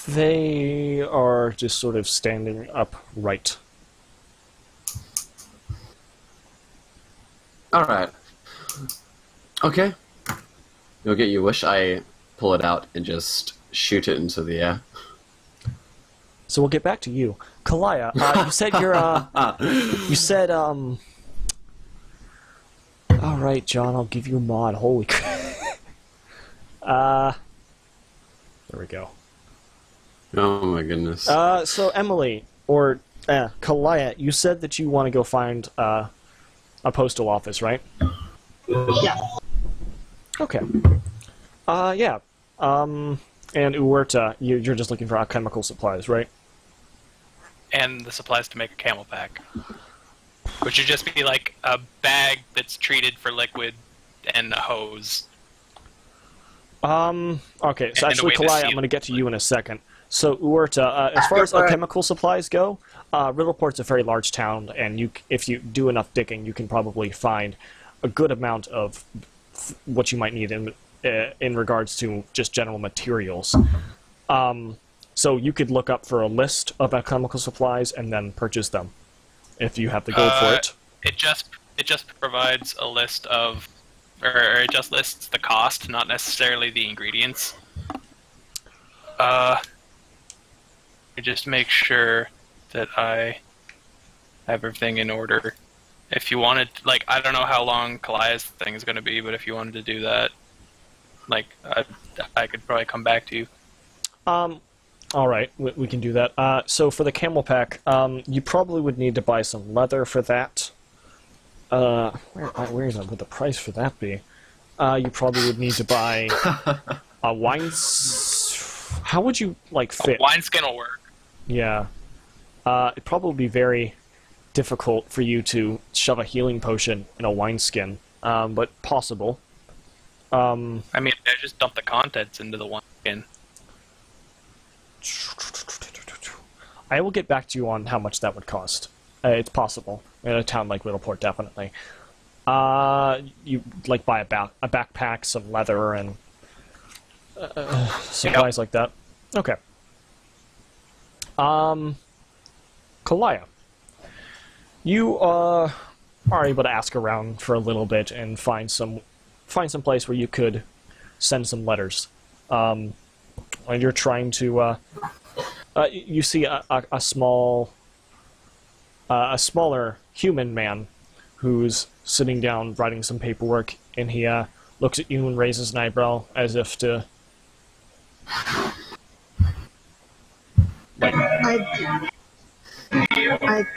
They are just sort of standing upright. Alright. Okay. You'll get your wish. I pull it out and just shoot it into the air. So we'll get back to you. Kalaya, you said you're, you said, alright, John, I'll give you a mod. Holy crap. There we go. Oh my goodness. So Emily, or, Kalaya, you said that you want to go find, a postal office, right? Yeah. Okay. Yeah. And Uerta, you're just looking for alchemical supplies, right? And the supplies to make a camel pack. Which would just be like a bag that's treated for liquid and a hose. Okay, so And actually, a way to Kalaya, seal I'm going to get to you in a second. So, Uerta, as far as alchemical supplies go, Riddleport's a very large town, and if you do enough digging, you can probably find a good amount of what you might need in regards to just general materials. So you could look up for a list of alchemical supplies and then purchase them, if you have the gold for it. It just provides a list of, or it just lists the cost, not necessarily the ingredients. Just make sure that I have everything in order. If you wanted, like, I don't know how long Kalaya's thing is going to be, but if you wanted to do that, like, I could probably come back to you. Alright, we can do that. So for the camel pack, you probably would need to buy some leather for that. Where would the price for that be? You probably would need to buy a wine... How would you, like, fit? A wineskin will work. Yeah. It'd probably be very difficult for you to shove a healing potion in a wineskin, but possible. I mean, I just dump the contents into the wineskin. I will get back to you on how much that would cost. It's possible. In a town like Riddleport, definitely. You, like, buy a backpack, some leather, and supplies like that. Okay. Kalaya, you are able to ask around for a little bit and find some place where you could send some letters. And you're trying to you see a smaller human man who's sitting down writing some paperwork, and he looks at you and raises an eyebrow as if to... I'd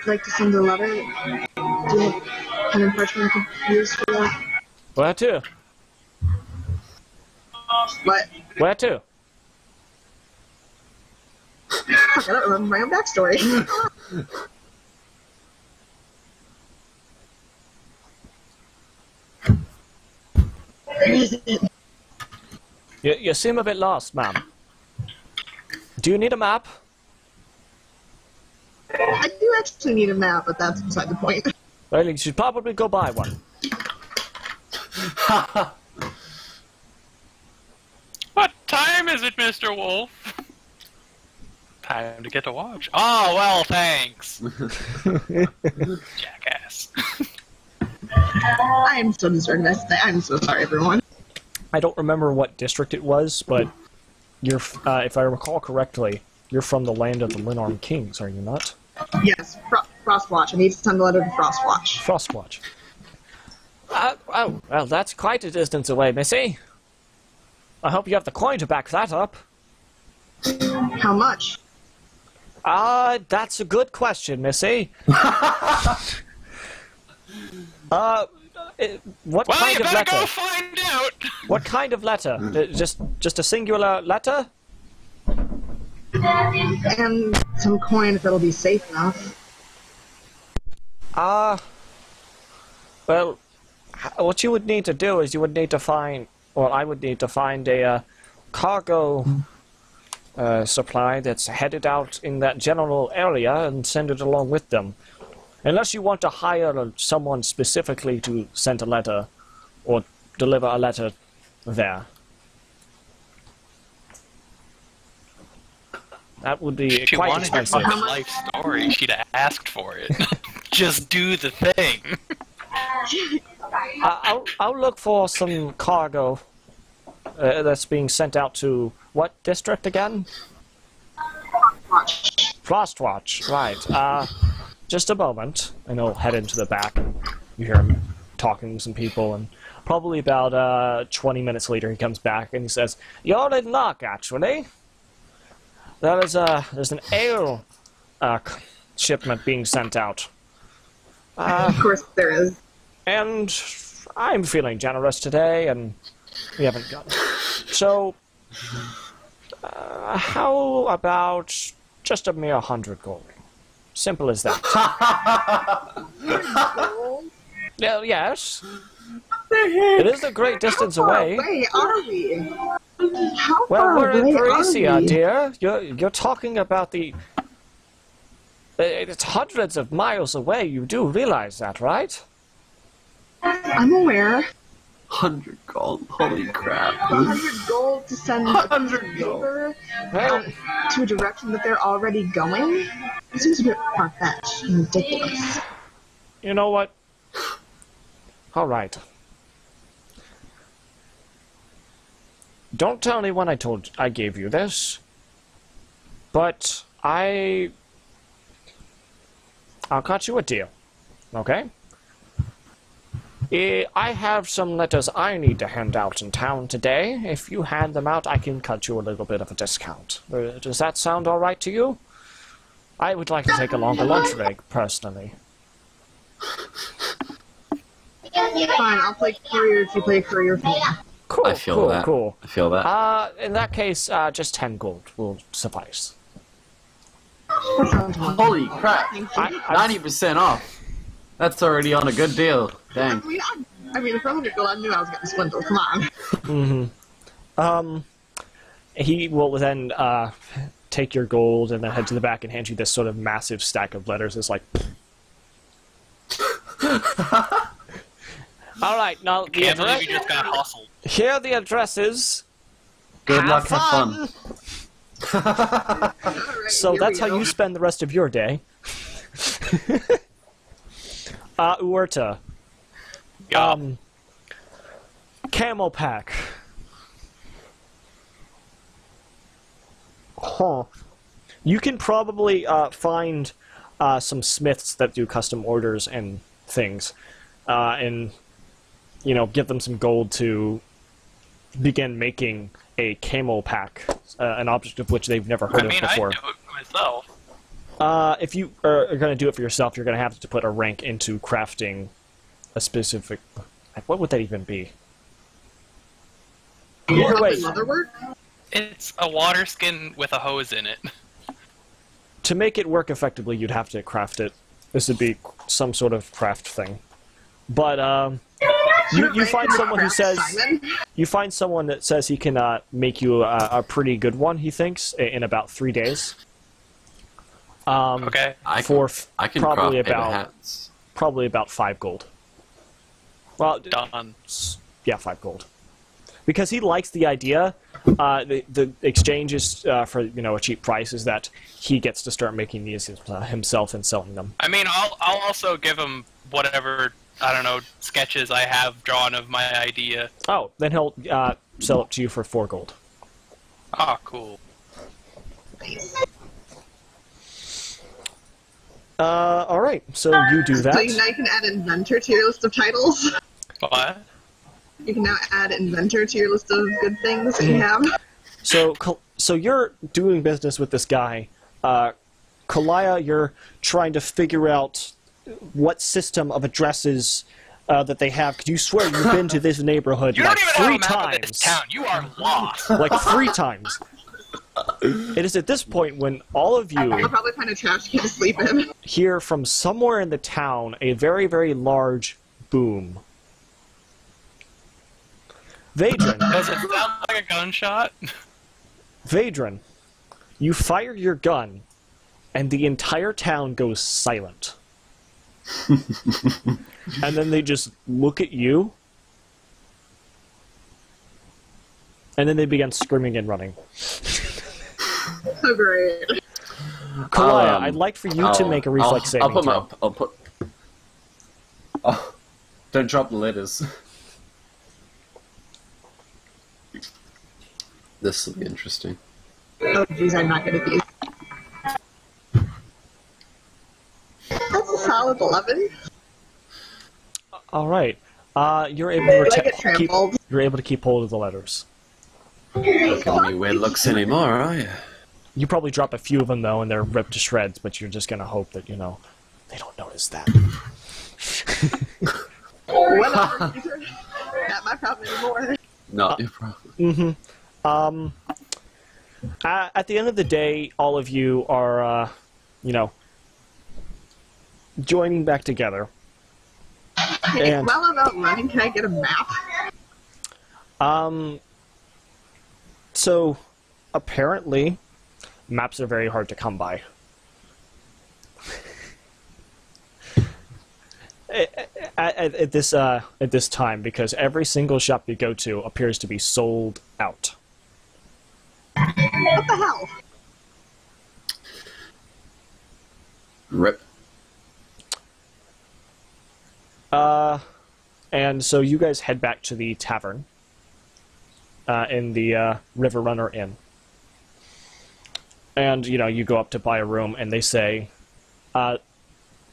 like to send a letter. Do you have pen and parchment I could use for that? Where to? What? Where to? Fuck, I don't remember my own backstory. You seem a bit lost, ma'am. Do you need a map? I do actually need a map, but that's beside the point. Well, you should probably go buy one. What time is it, Mr. Wolf? Time to get to watch. Oh, well, thanks. Jackass. I am so disorganized today. I'm so sorry, everyone. I don't remember what district it was, but you're, if I recall correctly, you're from the land of the Linarm Kings, are you not? Yes, Frostwatch. I need to send a letter to Frostwatch. Frostwatch. Oh, well, that's quite a distance away, Missy. I hope you have the coin to back that up. How much? That's a good question, Missy. What Well, kind you of better letter? go find out. What kind of letter? Just a singular letter? And some coin if it'll be safe enough. Well, what you would need to do is you would need to find, well, I would need to find a cargo supply that's headed out in that general area and send it along with them. Unless you want to hire someone specifically to send a letter or deliver a letter there. That would be If she quite wanted your expensive. fucking life story, she'd have asked for it. Just do the thing. I'll look for some cargo that's being sent out to what district again? Frostwatch, right. Just a moment, and he'll head into the back, and you hear him talking to some people, and probably about 20 minutes later he comes back, and he says, "You're in luck, actually. There's an ale shipment being sent out. Of course there is. And I'm feeling generous today, and we haven't got... So, how about just a mere 100 gold? Simple as that. Well, yes. It is a great distance away. How far away are we? How Well, far we're in away are Parisia, we? dear. You're talking about the... It's hundreds of miles away. You do realize that, right? I'm aware. 100 gold. Holy crap. 100 gold to send 100 gold. paper Well, to a direction that they're already going? It seems a bit far-fetched and ridiculous. you know what? All right. Don't tell anyone I gave you this. But I'll cut you a deal. Okay? I have some letters I need to hand out in town today. If you hand them out, I can cut you a little bit of a discount. Does that sound all right to you? I would like to take a longer lunch break, personally. Fine, I'll play courier if you play courier for me. Cool, I feel cool, that. cool. I feel that. In that case, just 10 gold will suffice. That sounds wonderful. Holy crap. Thank you. I- 90% off. That's already on a good deal. Dang. I mean, for 100 gold, I knew I was getting swindled. Come on. He will then take your gold and then head to the back and hand you this sort of massive stack of letters. It's like... All right, now the Can't believe address. you just got hustled. Here are the addresses. Good Have luck, have fun. Alright, So here that's we how go. you spend the rest of your day. Uerta. Yeah. Camel pack. Huh. You can probably find some smiths that do custom orders and things, and give them some gold to begin making a camel pack, an object of which they've never heard I mean, of before. I'd do it myself. If you are going to do it for yourself, you're going to have to put a rank into crafting a specific... What would that even be? Either way, Leatherwork? It's a water skin with a hose in it. to make it work effectively, you'd have to craft it. This would be some sort of craft thing. But, you find someone who says... Simon? You find someone that says he can make you a pretty good one, he thinks, in about 3 days. Okay. I For can probably craft paper about hats. probably about 5 gold. Well, Done. yeah, 5 gold. Because he likes the idea. The exchange is for a cheap price. Is that he gets to start making these himself and selling them. I mean, I'll also give him whatever I don't know, sketches I have drawn of my idea. Oh, then he'll sell it to you for 4 gold. Ah, cool. Alright, so you do that. So now you can add inventor to your list of titles. What? You can now add inventor to your list of good things that you have. So you're doing business with this guy. Kalaya, you're trying to figure out what system of addresses that they have. Because you swear you've been to this neighborhood You like don't even 3 have a map of this times. town. You are lost. Like 3 times. It is at this point when all of I'll you probably find a trash can to sleep in. hear from somewhere in the town a very, very large boom. Vadran, Does it sound like a gunshot? Vadran, you fire your gun, and the entire town goes silent. And then they just look at you, and then they begin screaming and running. So great. Kalaya, I'd like for you to make a reflex saving I'll put throw. I'll put. Oh, don't drop the letters. This will be interesting. Oh jeez, I'm not gonna be. That's a solid 11. All right, you're able to Do I get trampled? you're able to keep hold of the letters. Not giving me weird looks anymore, are you? You probably drop a few of them though, and they're ripped to shreds. But you're just gonna hope that they don't notice that. Whatever. Not my problem anymore. Not your problem. At the end of the day, all of you are, joining back together. And While I'm out running, can I get a map? so apparently, maps are very hard to come by. At this time, because every single shop you go to appears to be sold out. What the hell? Rip. And so you guys head back to the tavern in the River Runner Inn. And, you go up to buy a room, and they say,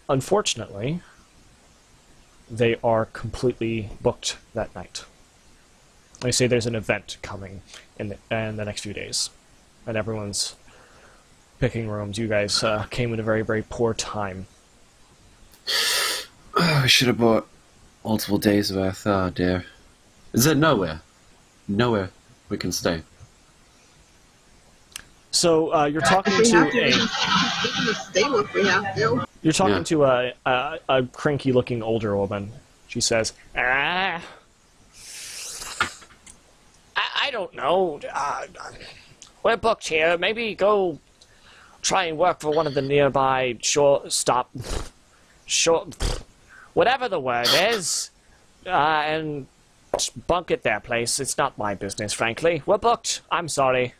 unfortunately, they are completely booked that night. They say there's an event coming in the next few days, and everyone's picking rooms. You guys came at a very, very poor time. Oh, we should have bought multiple days worth. Oh dear. Is there nowhere? Nowhere we can stay. So you're talking If we to have to, we can just stay if we have to. you're talking Yeah. to a cranky-looking older woman. She says, I don't know. We're booked here. Maybe go try and work for one of the nearby whatever the word is, and bunk at their place. It's not my business, frankly. We're booked. I'm sorry.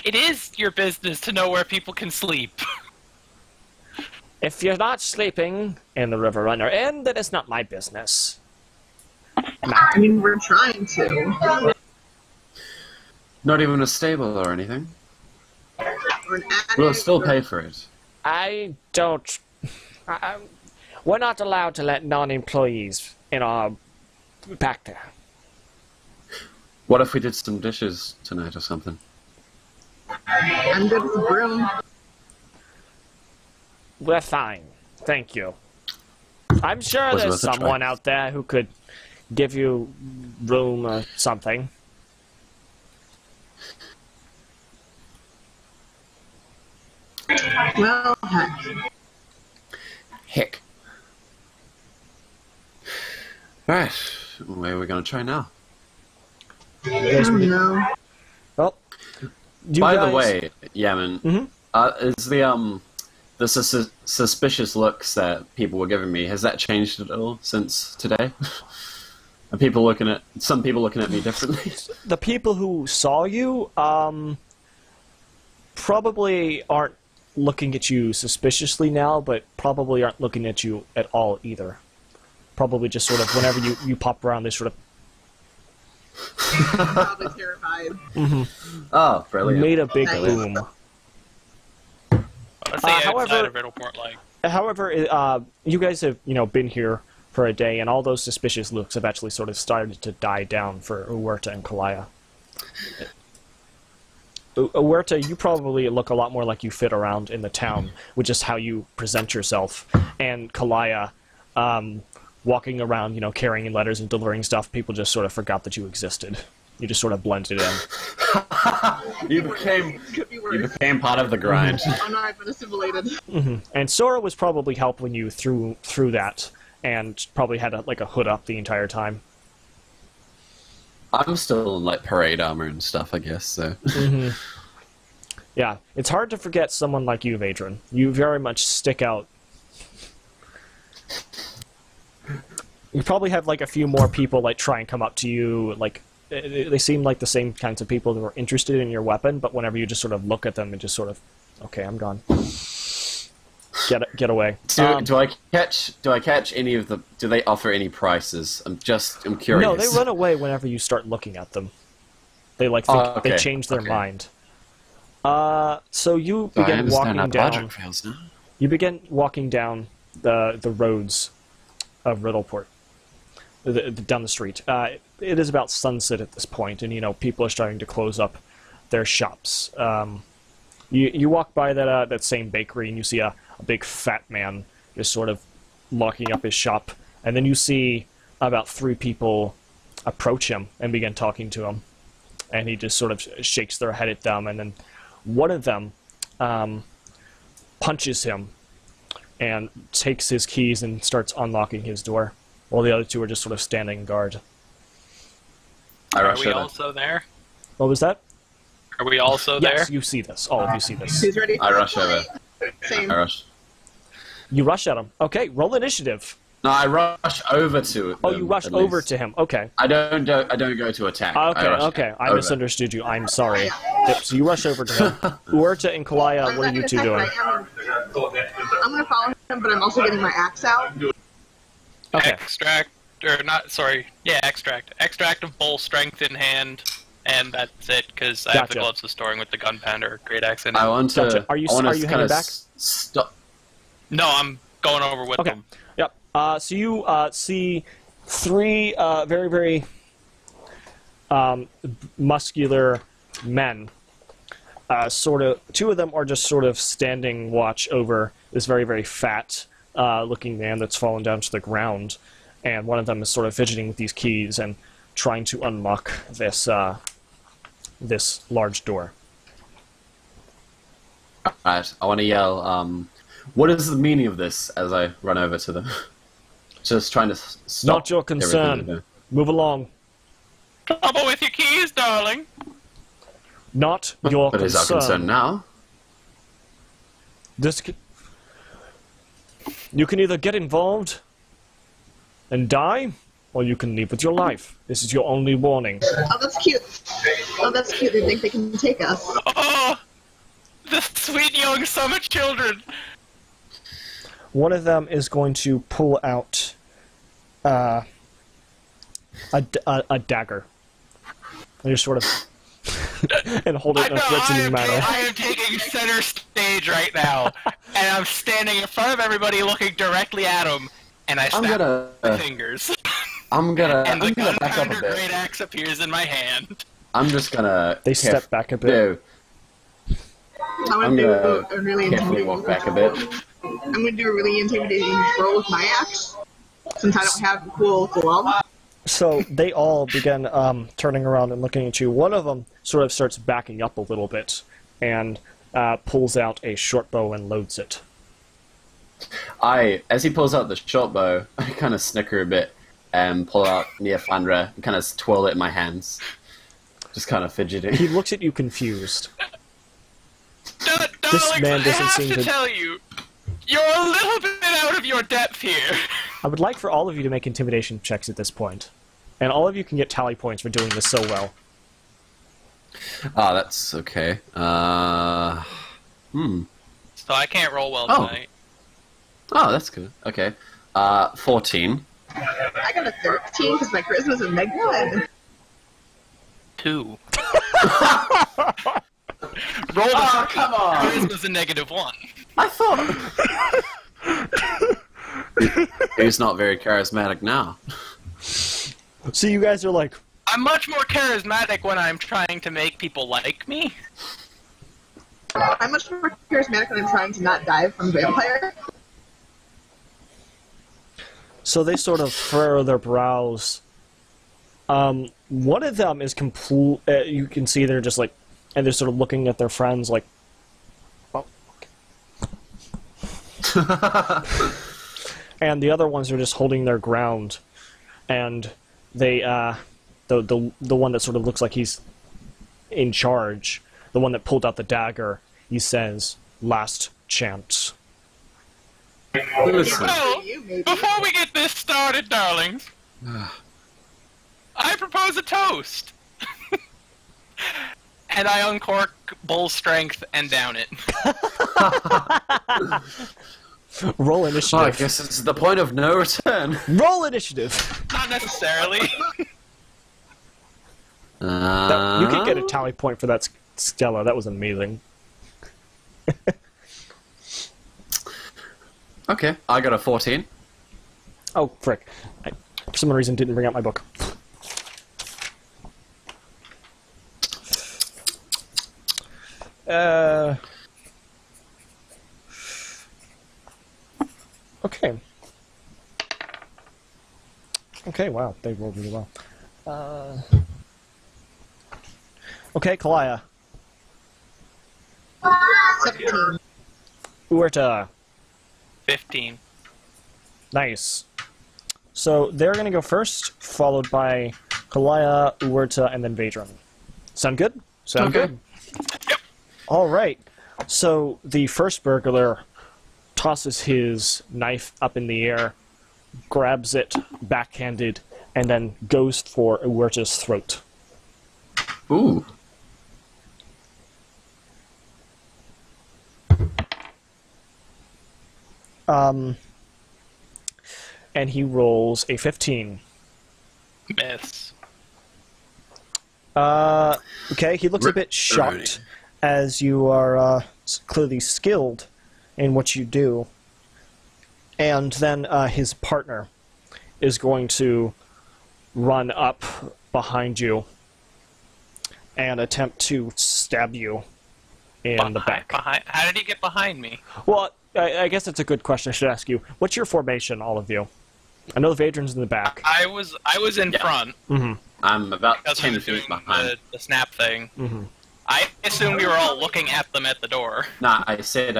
It is your business to know where people can sleep. If you're not sleeping in the River Runner Inn, then it's not my business. I mean, we're trying to. Not even a stable or anything. Or an attic, We'll still or- pay for it. I don't... we're not allowed to let non-employees in our... back there. What if we did some dishes tonight or something? I'm good with the broom. We're fine. Thank you. I'm sure Was there's worth a try. someone out there who could give you room or something. Well, heck. Heck. Alright, where are we going to try now? You I guys don't begin- know. Well, you By guys- the way, Yaman, Mhm. is the suspicious looks that people were giving me, has that changed at all since today? Are some people looking at me differently? the people who saw you probably aren't looking at you suspiciously now, but probably aren't looking at you at all either. probably just sort of, whenever you pop around, they sort of Probably terrified. Oh, brilliant. made a big Nice. boom. Let's say outside however- of Riddleport, like. However, you guys have, been here for a day, and all those suspicious looks have actually sort of started to die down for Uerta and Kalaya. Uerta, you probably look a lot more like you fit around in the town, which is how you present yourself. And Kalaya, walking around, carrying in letters and delivering stuff, people just sort of forgot that you existed. You just sort of blended in. You became Could be worse. part of the grind. Oh no, I've been assimilated. And Sora was probably helping you through that, and probably had a hood up the entire time. I'm still in like parade armor and stuff, I guess. So Yeah, it's hard to forget someone like you, Vadron. You very much stick out. You probably have a few more people try and come up to you. They seem like the same kinds of people who are interested in your weapon, but whenever you just sort of look at them and just sort of, okay, I'm gone. Get away. do I catch any of the? Do they offer any prices? I'm curious. No, they run away whenever you start looking at them. They think okay, they change their okay. mind. So you I begin understand walking how down. logic fails now. You begin walking down the roads of Riddleport, down the street. It is about sunset at this point, and people are starting to close up their shops. You walk by that same bakery, and you see a big fat man just sort of locking up his shop, and then you see about 3 people approach him and begin talking to him, and he just sort of shakes their head at them, and then one of them punches him and takes his keys and starts unlocking his door, while the other 2 are just sort of standing guard. I Are rush we over. also there? What was that? Are we also Yes, there? you see this. All of you see this. Who's ready? I rush over. Same. I rush. You rush at him. Okay, roll initiative. No, I rush over to. Oh, them, you rush at over least. to him. Okay. I don't go to attack. I Okay, rush okay. I over. misunderstood you. I'm sorry. Yep, so you rush over to him. Uerta and Kalaya, what are you 2 doing? I'm gonna follow him, but I'm also getting my axe out. Okay. Extract, or not, sorry, yeah, extract. Extract of bull, strength in hand, and that's it, because I have the Gotcha. gloves of storing with the gunpowder, great axe in it. I want to. Gotcha. Are you kind hanging of back? Stop. No, I'm going over with Okay. them. Yep. So you see 3 very, very muscular men. 2 of them are just sort of standing watch over this very, very fat looking man that's fallen down to the ground, and one of them is sort of fidgeting with these keys and trying to unlock this this large door. Alright, I want to yell. What is the meaning of this? As I run over to them, just trying to stop. Not your everything concern. they're doing. Move along. Trouble with your keys, darling. Not your But is our concern now? This you can either get involved and die, or you can leave with your life. This is your only warning. Oh, that's cute. Oh, that's cute. They think they can take us. Oh, the sweet young summer children. One of them is going to pull out a dagger. And just sort of and hold it in a threatening manner. I am taking center stage right now, and I'm standing in front of everybody looking directly at him, and I I'm snap gonna. my fingers, I'm gonna. and the I'm gonna back up a gunpowder bit. great axe appears in my hand. I'm just gonna. They step back a bit. No, I'm I'm gonna do gonna a really carefully intimidating. walk back a bit. I'm gonna do a really intimidating roll with my axe, since I don't have a cool glove. So they all begin turning around and looking at you. One of them sort of starts backing up a little bit and pulls out a short bow and loads it. As he pulls out the short bow, I kind of snicker a bit and pull out Neophandra and kind of twirl it in my hands. Just kind of fidgeting. He looks at you confused. This man I doesn't have seem to to- tell you, you're a little bit out of your depth here. I would like for all of you to make intimidation checks at this point. And all of you can get tally points for doing this so well. Ah, that's okay. So I can't roll well Oh. tonight. Oh, that's good. Okay. 14. I got a 13 because my charisma's a -1. 2. Roll the Oh, come on! Charisma's a -1. I thought... He's not very charismatic now. So you guys are like, I'm much more charismatic when I'm trying to make people like me. I'm much more charismatic when I'm trying to not die from vampire. so they sort of furrow their brows. One of them is complete. You can see they're just like, and they're sort of looking at their friends like, oh. And the other ones are just holding their ground, and they, the one that sort of looks like he's in charge, the one that pulled out the dagger, he says, "Last chance." Listen. Well, You, maybe. before we get this started, darlings, I propose a toast. And I uncork Bull's strength and down it. Roll Oh, I initiative. guess it's the point of no return. Roll initiative. Not necessarily. You can get a tally point for that, Skella. That was amazing. Okay, I got a 14. Oh, frick. I, for some reason, didn't bring out my book. Okay. Okay, wow, they rolled really well. Okay, Kalaya. 17. Uerta. 15. Nice. So they're going to go first, followed by Kalaya, Uerta, and then Vadron. Sound good? Sound Okay. good. All right. So the first burglar tosses his knife up in the air, grabs it backhanded, and then goes for Uerta's throat. Ooh. And he rolls a 15. Miss. Okay, he looks a bit shocked as you are clearly skilled in what you do. And then his partner is going to run up behind you and attempt to stab you in the back. How did he get behind me? Well, I guess that's a good question. I should ask you. What's your formation, all of you? I know the Vadron's in the back. I was in front I'm about because we 10 were doing feet behind. the snap thing. I assumed we were all looking at them at the door. Nah, I said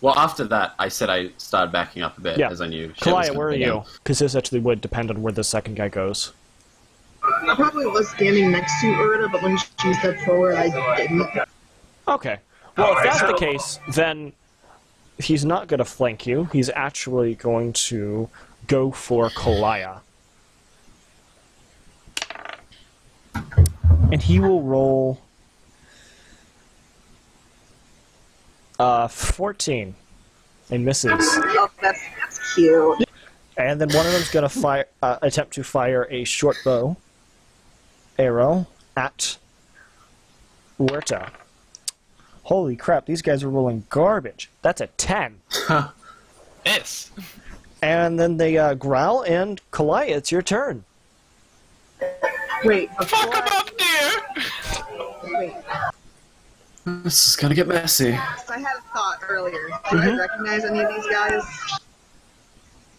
well, after that, I said I started backing up a bit, Yeah. as I knew shit was Kalaya, gonna where are begin. you? Because this actually would depend on where the second guy goes. I probably was standing next to Urda, but when she stepped forward, I didn't. Okay. Well, if that's the case, then he's not going to flank you. He's actually going to go for Kalaya. And he will roll 14 and misses. Oh, that's cute. And then one of them's going to fire, attempt to fire a short bow arrow at Uerta. Holy crap, these guys are rolling garbage. That's a 10. Miss. And then they growl, and Kalaya, it's your turn. Wait, Fuck before him up, dear! wait. This is gonna get messy. So I had a thought earlier. Do I recognize any of these guys?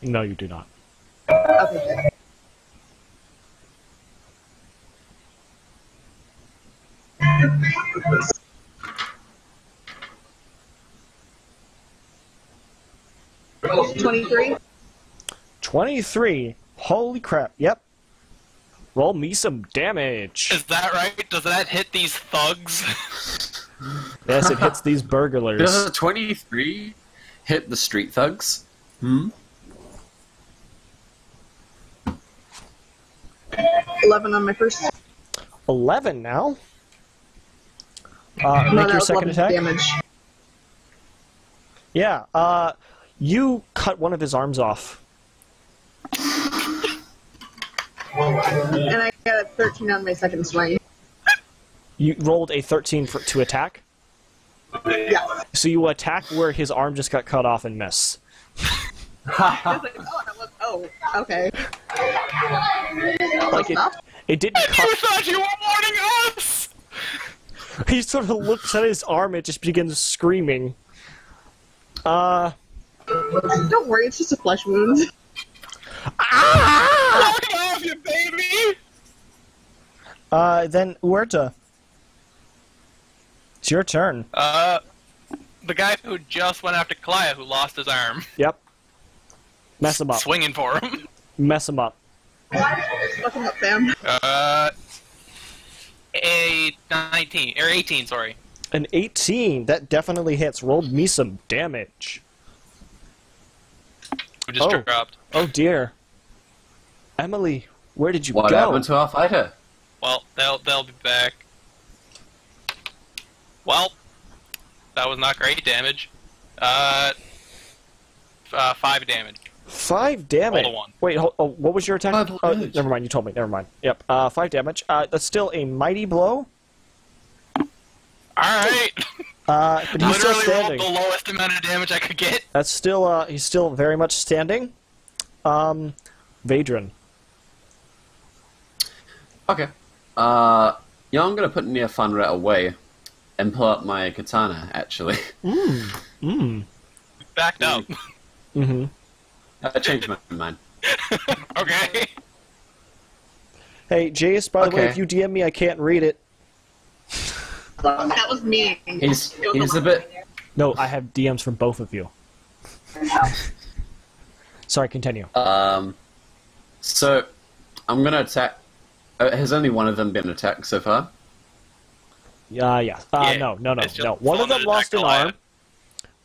No, you do not. Okay, good. Oh, 23? 23. Holy crap, yep. Roll me some damage. Is that right? Does that hit these thugs? Yes, it hits these burglars. Does a 23 hit the street thugs? 11 on my first. 11 now. No, Make that your was second 11 attack. damage. Yeah, you cut one of his arms off. And I got a 13 on my second swing. You rolled a 13 to attack? Yeah. So you attack where his arm just got cut off and miss. I was like, oh, okay. Like it didn't You cut. thought you were warning us! He sort of looks at his arm and just begins screaming. Don't worry, it's just a flesh wound. Walk off, you baby! Then Huerta. It's your turn. The guy who just went after Kalaya, who lost his arm. Yep. Mess him up. Swinging for him. Mess him up. Fuck him up, fam. A 19, or 18, sorry. An 18. That definitely hits. Rolled me some damage. Who just dropped. Oh dear. Emily, where did you What go? happened to our fighter? Well, they'll be back. Well, that was not great damage. 5 damage. 5 damage. Roll a 1. Wait, what was your attack? 5 Oh, damage. never mind, you told me. Never mind. Yep, 5 damage. That's still a mighty blow. Alright! But he's still Literally standing. rolled the lowest amount of damage I could get. That's still, he's still very much standing. Vadron. Okay. Yeah, I'm gonna put Neofunra away and pull up my katana, actually. Backed up. Mm-hmm. I changed my mind. Okay. Hey, Jace, by the way, Okay. if you DM me, I can't read it. That was me. He's a bit... No, I have DMs from both of you. Sorry, continue. So, I'm gonna attack... has only one of them been attacked so far? Yeah. Yeah, No. it's just One of them someone lost an attacked arm.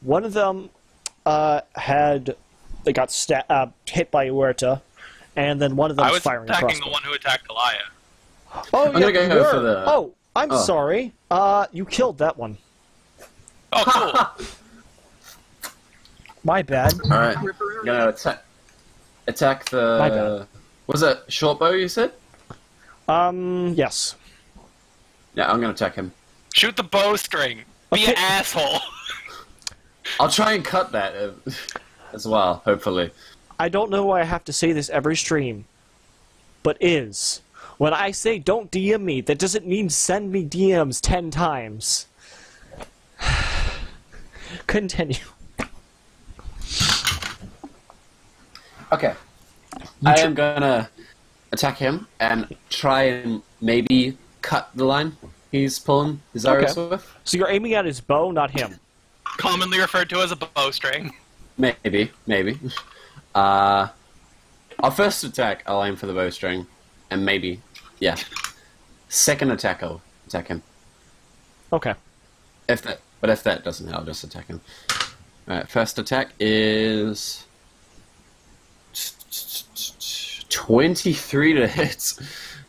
One of them they got hit by Huerta, and then one of them I was was firing a attacking crossbow. the one who attacked Kalaya. Oh, I'm gonna yeah, go you were. for the- Oh, I'm Oh. sorry. You killed that one. Oh, cool. My bad. Alright. Gonna attack the... My bad. Was it short bow, you said? Yes. Yeah, I'm gonna attack him. Shoot the bowstring. Be Okay. an asshole. I'll try and cut that as well, hopefully. I don't know why I have to say this every stream, but when I say don't DM me, that doesn't mean send me DMs 10 times. Continue. Okay. I am gonna attack him and try and maybe cut the line he's pulling his arrows Okay. with. So you're aiming at his bow, not him. Commonly referred to as a bowstring. Maybe. Our first attack, I'll aim for the bowstring, and maybe, yeah. Second attack, I'll attack him. Okay. If that doesn't, I'll just attack him. Alright, first attack is 23 to hit.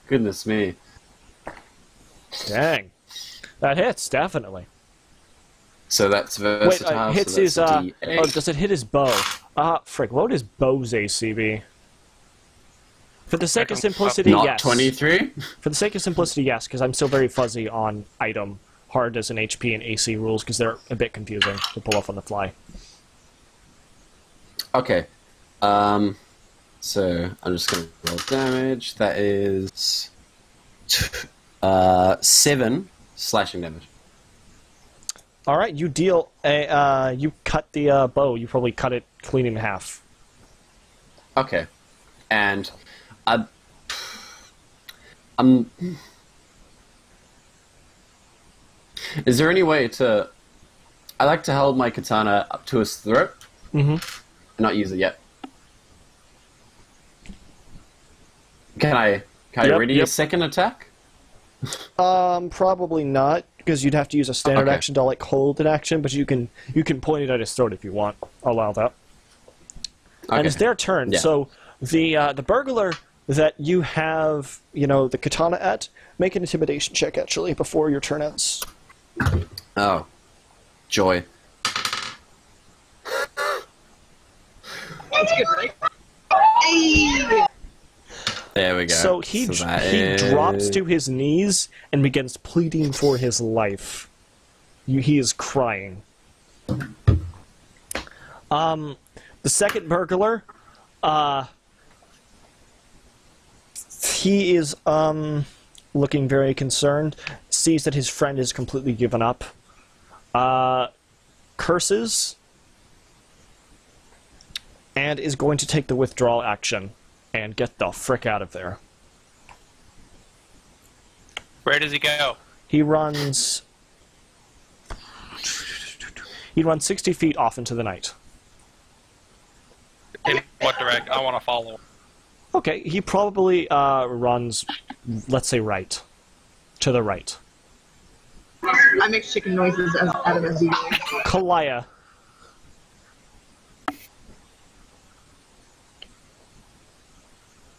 Goodness me. Dang. That hits, definitely. So that's Wait, versatile. hits so that's his, a D8. oh, does it hit his bow? Frick, what would his bow's AC be? For the sake of simplicity, Not yes. 23? For the sake of simplicity, yes, because I'm still very fuzzy on item, hardness, and HP and AC rules, because they're a bit confusing to pull off on the fly. Okay. So I'm just going to roll damage. That is 7 slashing damage. Alright, you deal a, you cut the bow, you probably cut it clean in half. Okay. And I'm is there any way to... I like to hold my katana up to his throat Mm-hmm. and not use it yet. Can I Yep, ready yep. a second attack? Probably not, because you'd have to use a standard Okay. action to, like, hold an action, but you can point it at his throat if you want. I'll allow that. And it's their turn, Yeah. so the burglar that you have, the katana at, make an intimidation check, actually, before your turn ends. Oh. Joy. That's good, right? Hey! There we go. So he that drops to his knees and begins pleading for his life. He is crying. The second burglar, he is looking very concerned. Sees that his friend is completely given up. Curses, and is going to take the withdrawal action and get the frick out of there. Where does he go? He runs 60 feet off into the night. In what direction? I want to follow. Okay, he probably runs, let's say, right. To the right. I make chicken noises out of as you go. Kalaya.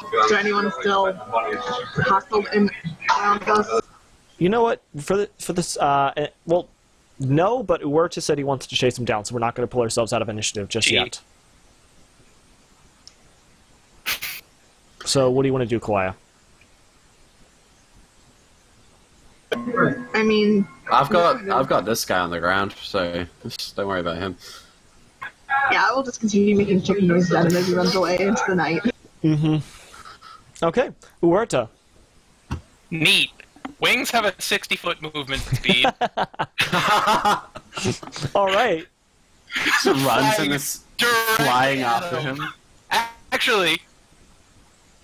Is there anyone still hostile around us? You know what? For this, well, no, but Uerta said he wants to chase him down, so we're not going to pull ourselves out of initiative just yet. So, what do you want to do, Kalaya? I mean, I've got this guy on the ground, so just don't worry about him. yeah, I will just continue making chicken noises at him as he runs away into the night. Mm-hmm. Okay, Uerta. Neat. Wings have a 60-foot movement speed. All right. Just runs and is flying after him. Actually,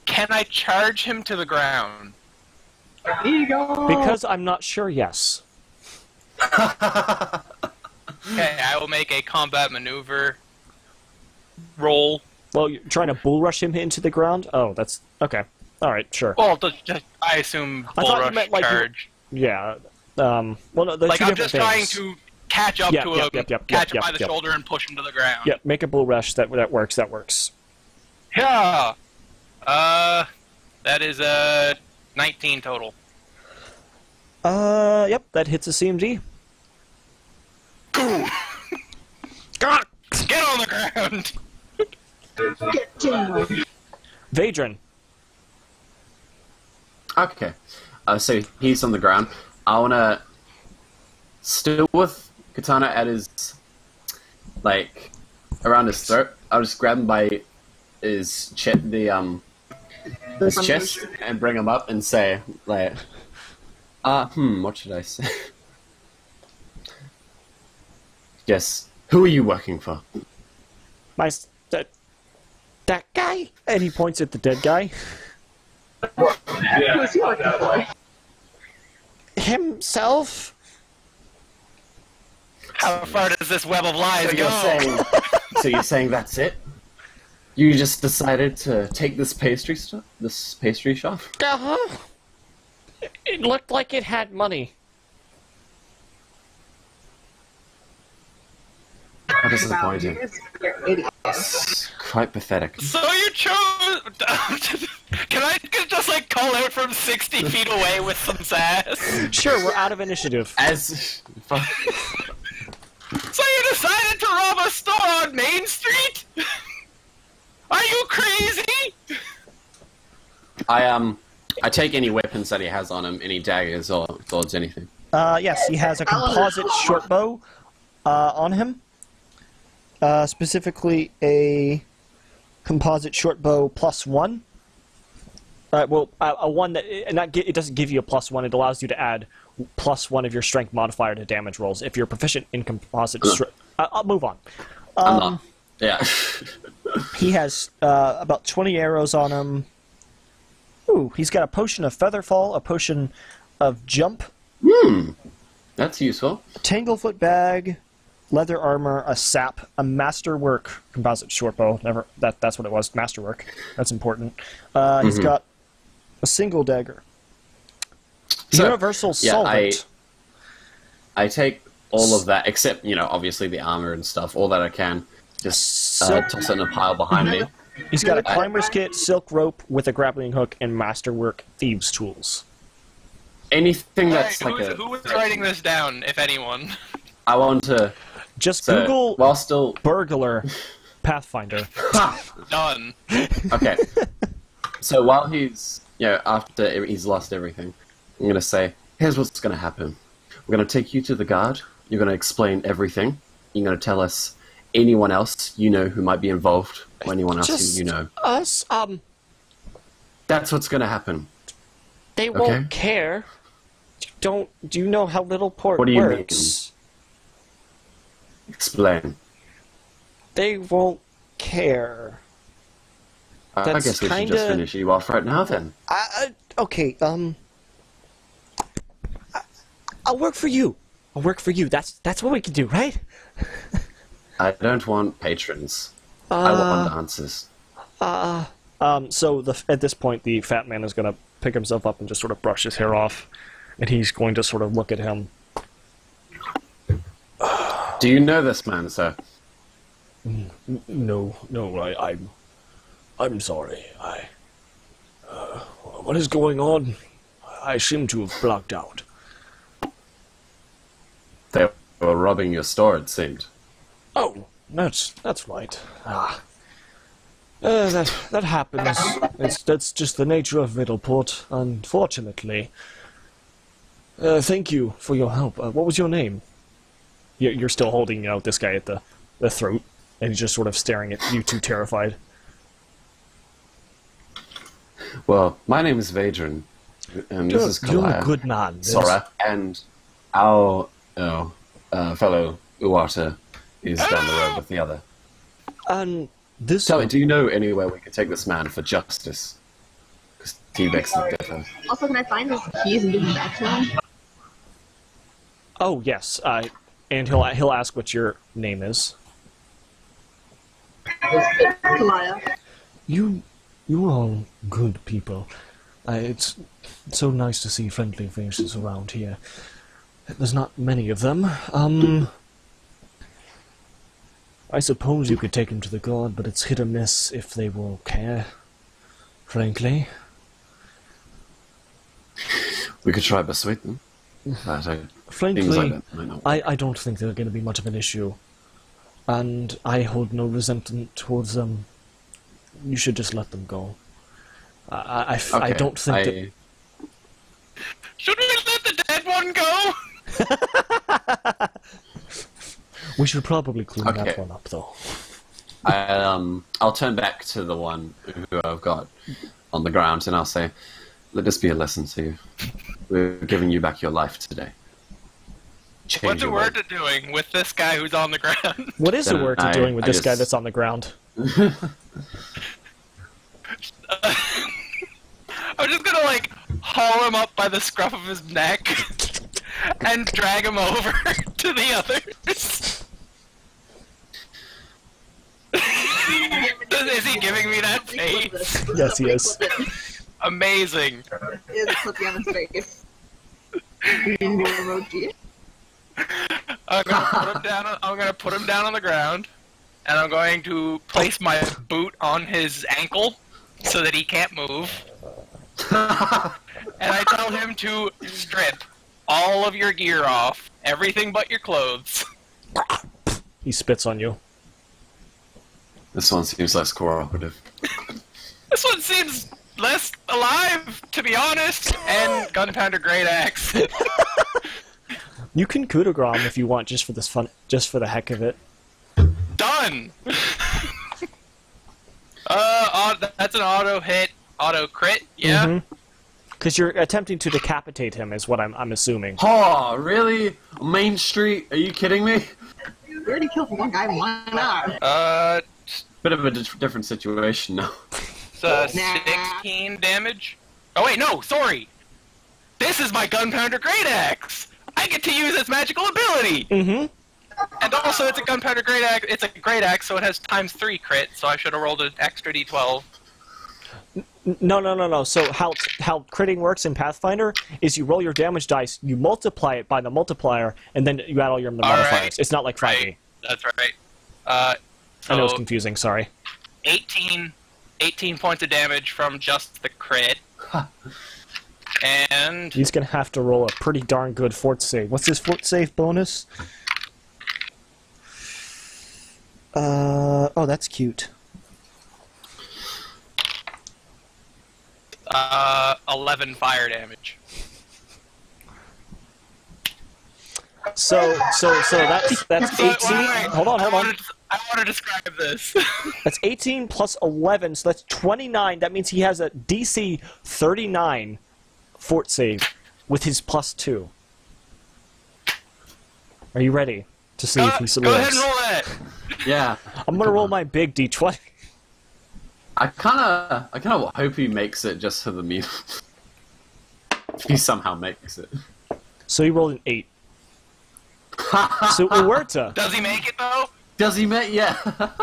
can I charge him to the ground? There you go. Because I'm not sure, yes. Okay, I will make a combat maneuver roll. Well, you're trying to bull rush him into the ground? Oh, that's... Okay. Alright, sure. Well, I assume I bull thought you rush meant, like, charge. Yeah. Well, no, they're Like, two I'm different just trying things. to catch up to him, catch him by the shoulder, and push him to the ground. Yep, make a bull rush. That works. That works. Yeah. That is 19 total. Yep, that hits a CMG. Get on the ground! Get down. Vadron. Okay, so he's on the ground. I wanna, still with Katana at his, like, around his throat. I'll just grab him by his chest, his chest, and bring him up and say, like, what should I say? Yes. Who are you working for? That guy? And he points at the dead guy. Who is he looking for? Himself? How far does this web of lies So go? you're saying that's it? You just decided to take this pastry shop? Uh-huh. It looked like it had money. How disappointing. Idiot. Quite pathetic. So you chose... Can I just, like, call out from 60 feet away with some sass? Sure, we're out of initiative. As... So you decided to rob a store on Main Street? Are you crazy? I take any weapons that he has on him, any daggers or swords, anything. Yes, he has a composite short bow on him. Specifically a composite short bow +1. Well, a one that it doesn't give you a +1. It allows you to add +1 of your strength modifier to damage rolls if you're proficient in composite. I'll move on. I'm not. Yeah. He has about 20 arrows on him. Ooh, he's got a potion of Featherfall, a potion of Jump, That's useful. Tanglefoot bag, leather armor, a sap, a masterwork composite shortbow. That's what it was. Masterwork. That's important. He's got a single dagger. So, Universal solvent. I take all of that, except, obviously the armor and stuff, all that I can. Just toss it in a pile behind me. He's got a climber's kit, silk rope with a grappling hook, and masterwork thieves' tools. Anything that's Hey, like who is writing this down, if anyone? I want to... Just Google while still... burglar Pathfinder. Done. Okay. So while he's, after he's lost everything, I'm going to say, here's what's going to happen. We're going to take you to the guard. You're going to explain everything. You're going to tell us anyone else you know who might be involved, or anyone else Just who you know. us. That's what's going to happen. They won't care. Do you know how little port What do you works? mean? Explain. They won't care. I That's guess we should just finish you off right now, then. Okay, I'll work for you. I'll work for you. That's what we can do, right? I don't want patrons. I want answers. So at this point, the fat man is going to pick himself up and just sort of brush his hair off, and he's going to sort of look at him. Do you know this man, sir? No, I'm sorry. What is going on? I seem to have blacked out. They were robbing your store, it seemed. Oh, that's right. That happens. That's just the nature of Middleport, unfortunately. Thank you for your help. What was your name? You're still holding, this guy at the throat, and he's just sort of staring at you two, terrified. Well, my name is Vadran, and this is You're Skella, a good man. Sora, and our fellow Uwata is down the road with the other. And this... Tell me, do you know anywhere we could take this man for justice? Because he begs to differ. Also, can I find his keys and give them back to him? Oh, yes. And he'll ask what your name is. Kalaya. You are all good people. It's so nice to see friendly faces around here. There's not many of them. I suppose you could take him to the guard, but it's hit or miss if they will care, frankly. We could try persuade them. Frankly, I don't think they're going to be much of an issue. And I hold no resentment towards them. You should just let them go. I don't think that... Should we let the dead one go? We should probably clean that one up, though. I'll turn back to the one who I've got on the ground, and I'll say, let this be a lesson to you. We're giving you back your life today. What's a word to doing with this guy who's on the ground? What is a word to doing with this guy that's on the ground? I'm just gonna, haul him up by the scruff of his neck and drag him over to the others. Is he giving me that face? Yes, he is. Amazing. It is clipping on his face. You can do emoji. I'm gonna put him down on the ground, and I'm going to place my boot on his ankle so that he can't move. And I tell him to strip all of your gear off, everything but your clothes. He spits on you. This one seems less cooperative. This one seems less alive, to be honest, and Gunpowder Great Axe. You can coup de grace if you want, just for this fun, just for the heck of it. Done. That's an auto hit, auto crit. Yeah. Because you're attempting to decapitate him, is what I'm assuming. Oh, really? Main Street? Are you kidding me? We already killed one guy. Why not? Bit of a different situation now. It's 16 damage. Oh wait, no, sorry. This is my Gunpowder Great Axe. I get to use its magical ability! And also, it's a Gunpowder Great Axe. It's a Great Axe, so it has ×3 crit, so I should have rolled an extra d12. No. So how critting works in Pathfinder is you roll your damage dice, you multiply it by the multiplier, and then you add all your modifiers. Right. It's not like 5e. Right. That's right. So I know it's confusing, sorry. 18 points of damage from just the crit. And He's gonna have to roll a pretty darn good fort save. What's his fort save bonus? Oh, that's cute. 11 fire damage. So that's 18. Hold on. I want to describe this. That's 18 plus 11, so that's 29. That means he has a DC 39 fort save with his +2. Are you ready to see if he lives? Go ahead and roll that. Yeah. I'm gonna roll my big D20. I kind of hope he makes it just for the meme. If he somehow makes it. So he rolled an 8. So Uerta, Does he make it though? Does he make? Yeah.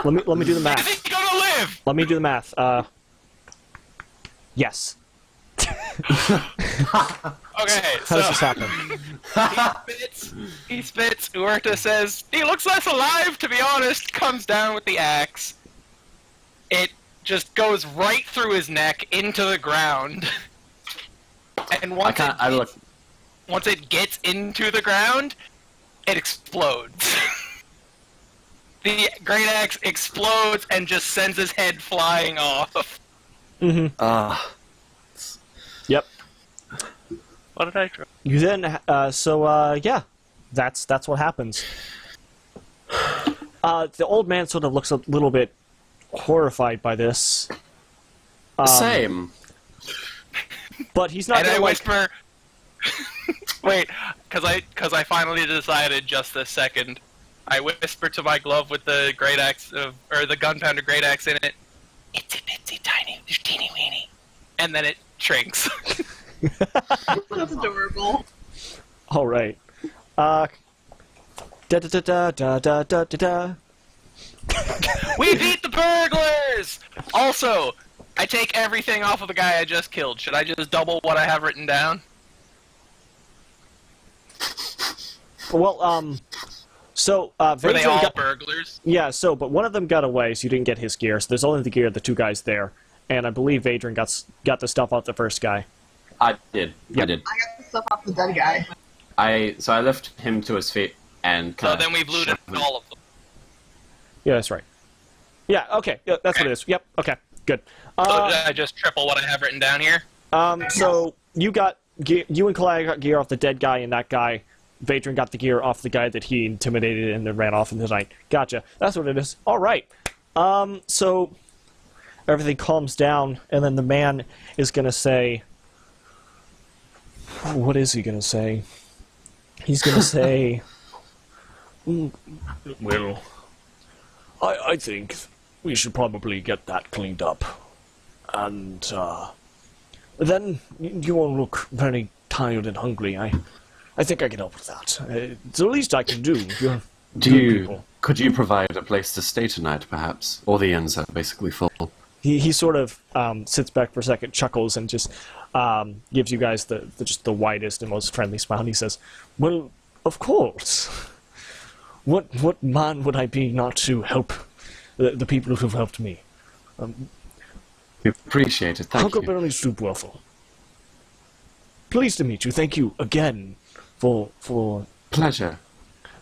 let me do the Is math. he gonna live? Let me do the math. Yes. Okay, How does this happen? he spits. Uerta says, "He looks less alive, to be honest." Comes down with the axe. It just goes right through his neck into the ground. And once it gets into the ground, it explodes. The great axe explodes and just sends his head flying off. Mm-hmm. Yep. What did I draw? You then, yeah, that's what happens. The old man sort of looks a little bit horrified by this. Same. But he's not And gonna, I like... whisper, wait, because I finally decided just this second. I whisper to my glove with the great axe, or the gunpowder great axe in it. Itsy bitsy tiny, teeny weeny, and then it shrinks. That's adorable. All right. Da da da da da da da da. We beat the burglars! Also, I take everything off of the guy I just killed. Should I just double what I have written down? Well, so, Were they Vadrian all got... burglars? Yeah, so, but one of them got away, so you didn't get his gear, so there's only the gear of the two guys there. And I believe Vadrian got the stuff off the first guy. I did. Yep. I did. I got the stuff off the dead guy. So I lift him to his feet and. So then we've looted all of them. Yeah, that's right. Yeah, okay, yeah, that's what it is. Yep, okay, good. So did I just triple what I have written down here? So you got gear, you and Kalaya got gear off the dead guy, and that guy, Vadrian, got the gear off the guy that he intimidated and then ran off in the night. Gotcha. That's what it is. All right. So everything calms down, and then the man is gonna say, what is he gonna say? He's gonna say, well, I think we should probably get that cleaned up. And, then you all look very tired and hungry. I think I can help with that. It's the least I can do. You're good people. Could you provide a place to stay tonight, perhaps? All the inns are basically full. He sort of sits back for a second, chuckles, and just gives you guys just the widest and most friendly smile. And he says, "Well, of course. What man would I be not to help the people who've helped me? We appreciate it. Thank you. Huckleberry Soup Waffle. Pleased to meet you. Thank you again for." Pleasure.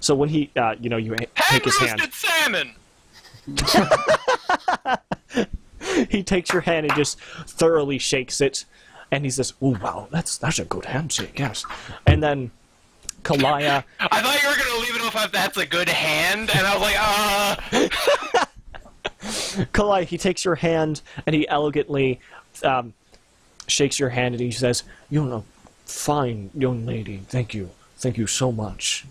So when he, you take his hand. Hand-roasted salmon! He takes your hand and just thoroughly shakes it, and he says, "Oh wow, that's a good handshake, yes." And then Kalaya. I thought you were gonna leave it off as "that's a good hand," and I was like, Kalaya, he takes your hand and he elegantly shakes your hand and he says, "You're a fine young lady. Thank you so much.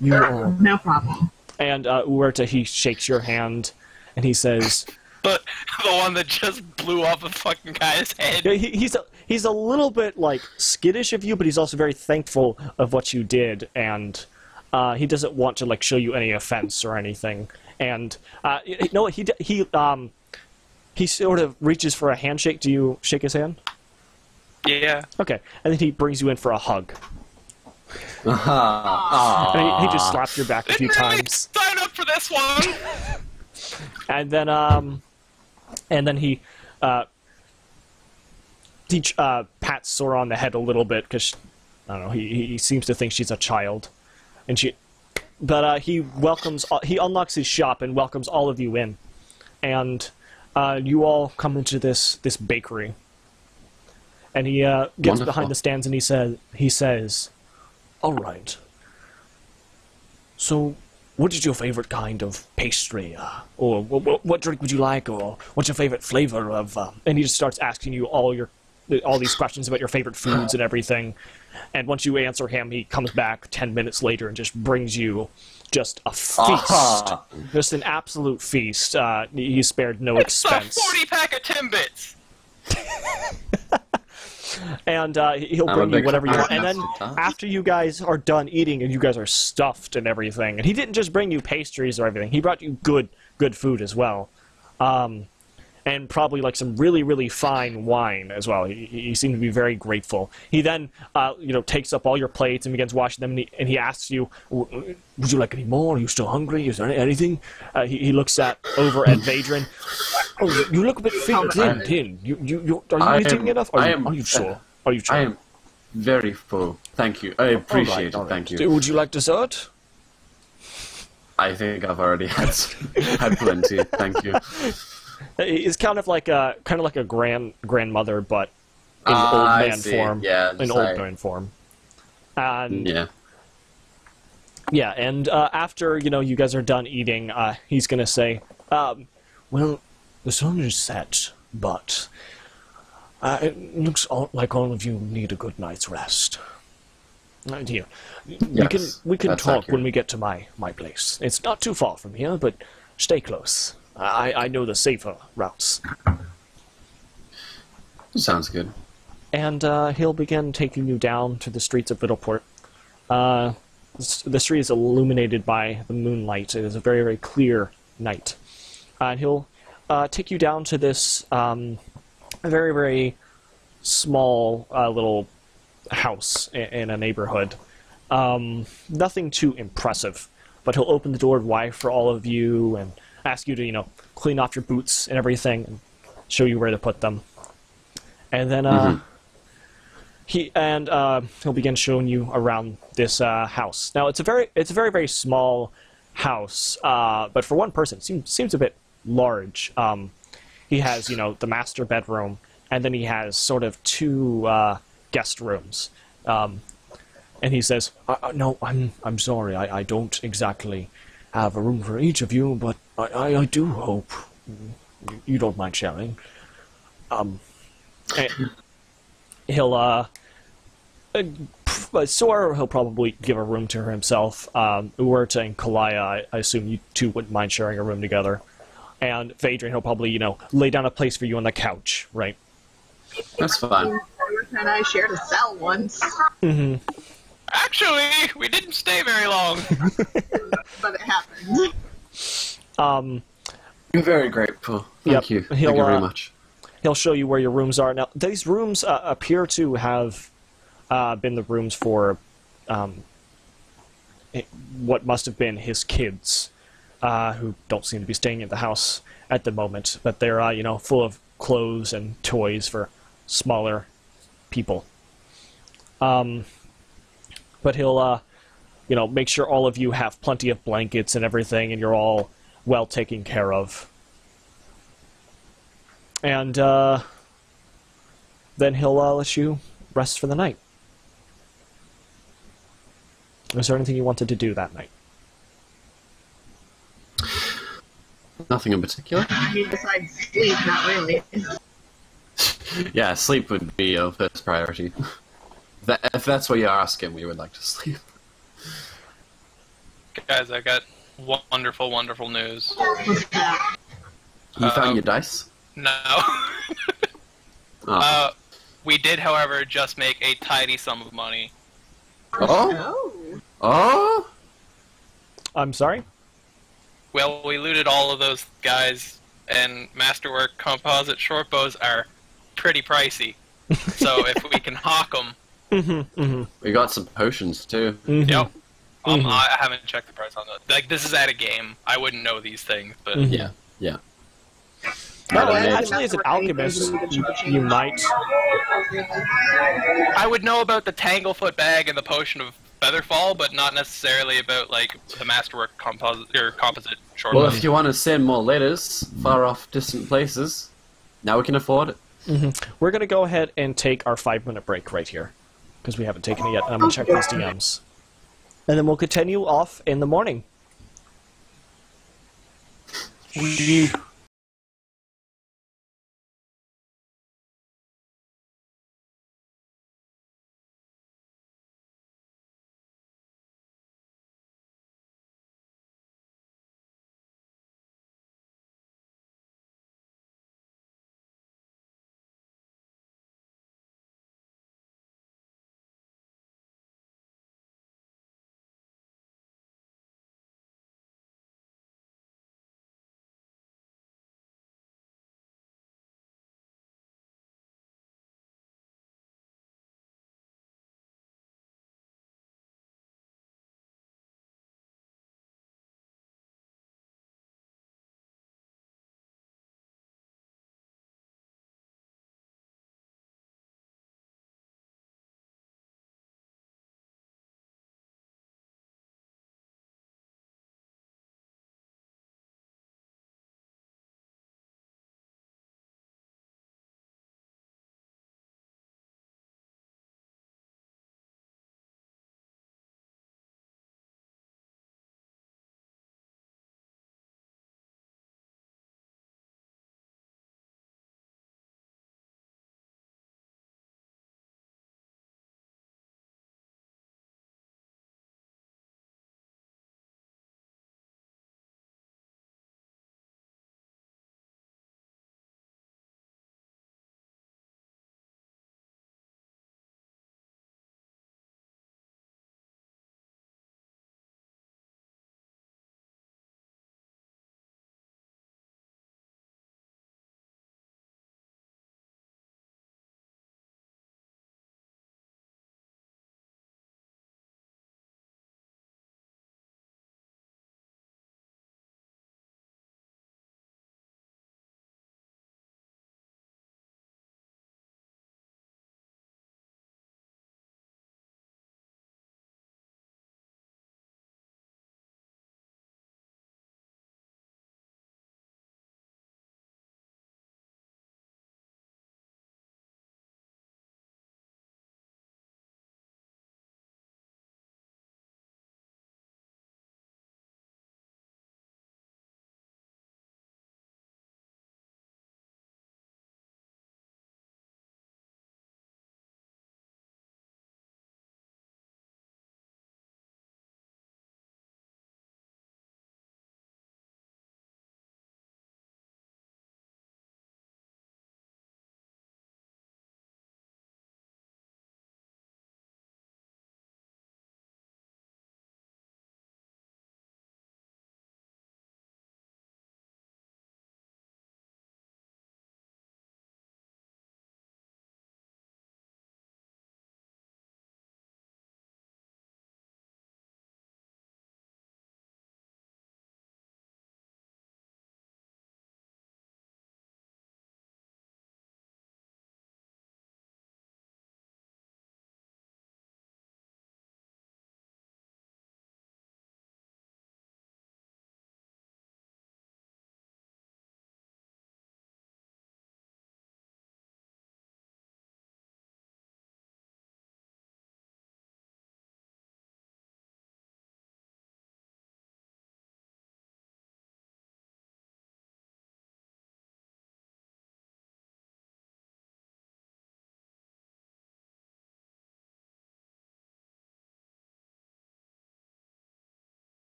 You are." No problem. And Uerta, he shakes your hand and he says, But the one that just blew off a fucking guy's head. Yeah, he's a little bit like skittish of you, but he's also very thankful of what you did, and he doesn't want to like show you any offense or anything. And no, he sort of reaches for a handshake. Do you shake his hand? Yeah. Okay, and then he brings you in for a hug. Aww. And he just slaps your back a few Didn't really times. sign up for this one. And then he pats Sora on the head a little bit because I don't know. He seems to think she's a child, and he unlocks his shop and welcomes all of you in, and you all come into this bakery, And he gets Wonderful. behind the stands and he says, "All right. So, what is your favorite kind of pastry? Or what drink would you like? Or what's your favorite flavor of?" And he just starts asking you all these questions about your favorite foods and everything. And once you answer him, he comes back 10 minutes later and just brings you just a feast. Just an absolute feast. He spared no expense. It's a 40-pack of Timbits! And he'll I'm a bring you big whatever you fan want. of And then Timbits. after you guys are done eating and you guys are stuffed and everything, and he didn't just bring you pastries or everything, he brought you good food as well. And probably like some really, really fine wine as well. He seemed to be very grateful. He then, takes up all your plates and begins washing them, and he asks you, "Would you like any more? Are you still hungry? Is there anything?" He looks over at Vadrin. "Oh, you look a bit thin. Are you eating enough? Are you sure? Are you sure?" I am very full. Thank you. I appreciate it. Thank you. Would you like dessert? I think I've already had plenty. Thank you. He's kind of like a grandmother, but in old I man see. form. Yeah, in just old like- man form. And Yeah. and after you guys are done eating, he's gonna say, "Well, the sun is set, but it looks like all of you need a good night's rest. Here, Yes, we can that's talk accurate. when we get to my place. It's not too far from here, but stay close. I know the safer routes." Sounds good. And he'll begin taking you down to the streets of Vittleport. The street is illuminated by the moonlight. It is a very, very clear night. And he'll take you down to this very, very small little house in a neighborhood. Nothing too impressive, but he'll open the door wide for all of you and ask you to, clean off your boots and everything, and show you where to put them. And then he'll begin showing you around this house. Now it's a very, very small house, but for one person, it seems a bit large. He has, the master bedroom, and then he has sort of two guest rooms. And he says, "No, I'm sorry, I don't exactly have a room for each of you, but I do hope you don't mind sharing." He'll Sora, he'll probably give a room to himself. Uerta and Kalaya, I assume you two wouldn't mind sharing a room together. And Vadrin, he'll probably, lay down a place for you on the couch, right? That's fine. And I shared a cell once, Actually, we didn't stay very long. but it happened. I'm very grateful. Yep. Thank you. Thank He'll, you very much. He'll show you where your rooms are. Now, these rooms appear to have been the rooms for what must have been his kids, who don't seem to be staying at the house at the moment. But they're, full of clothes and toys for smaller people. But he'll, make sure all of you have plenty of blankets and everything, and you're all well taken care of. And then he'll let you rest for the night. Was there anything you wanted to do that night? Nothing in particular. I mean, besides sleep, not really. Yeah, sleep would be your first priority. If that's what you're asking, we would like to sleep. Guys, I got wonderful, wonderful news. What's that? You found your dice? No. Oh. We did, however, just make a tidy sum of money. Oh? Oh. Oh? I'm sorry? Well, we looted all of those guys, and Masterwork composite short bows are pretty pricey. So if we can hawk them, We got some potions too. yep. I haven't checked the price on that. Like, this is at a game. I wouldn't know these things, but Yeah, yeah. No, don't know. actually, as an alchemist, you might. I would know about the Tanglefoot bag and the potion of Featherfall, but not necessarily about like the Masterwork composite short Well, bows. if you want to send more letters far off distant places, now we can afford it. We're going to go ahead and take our 5-minute break right here, because we haven't taken it yet, and I'm going to check those DMs. And then we'll continue off in the morning.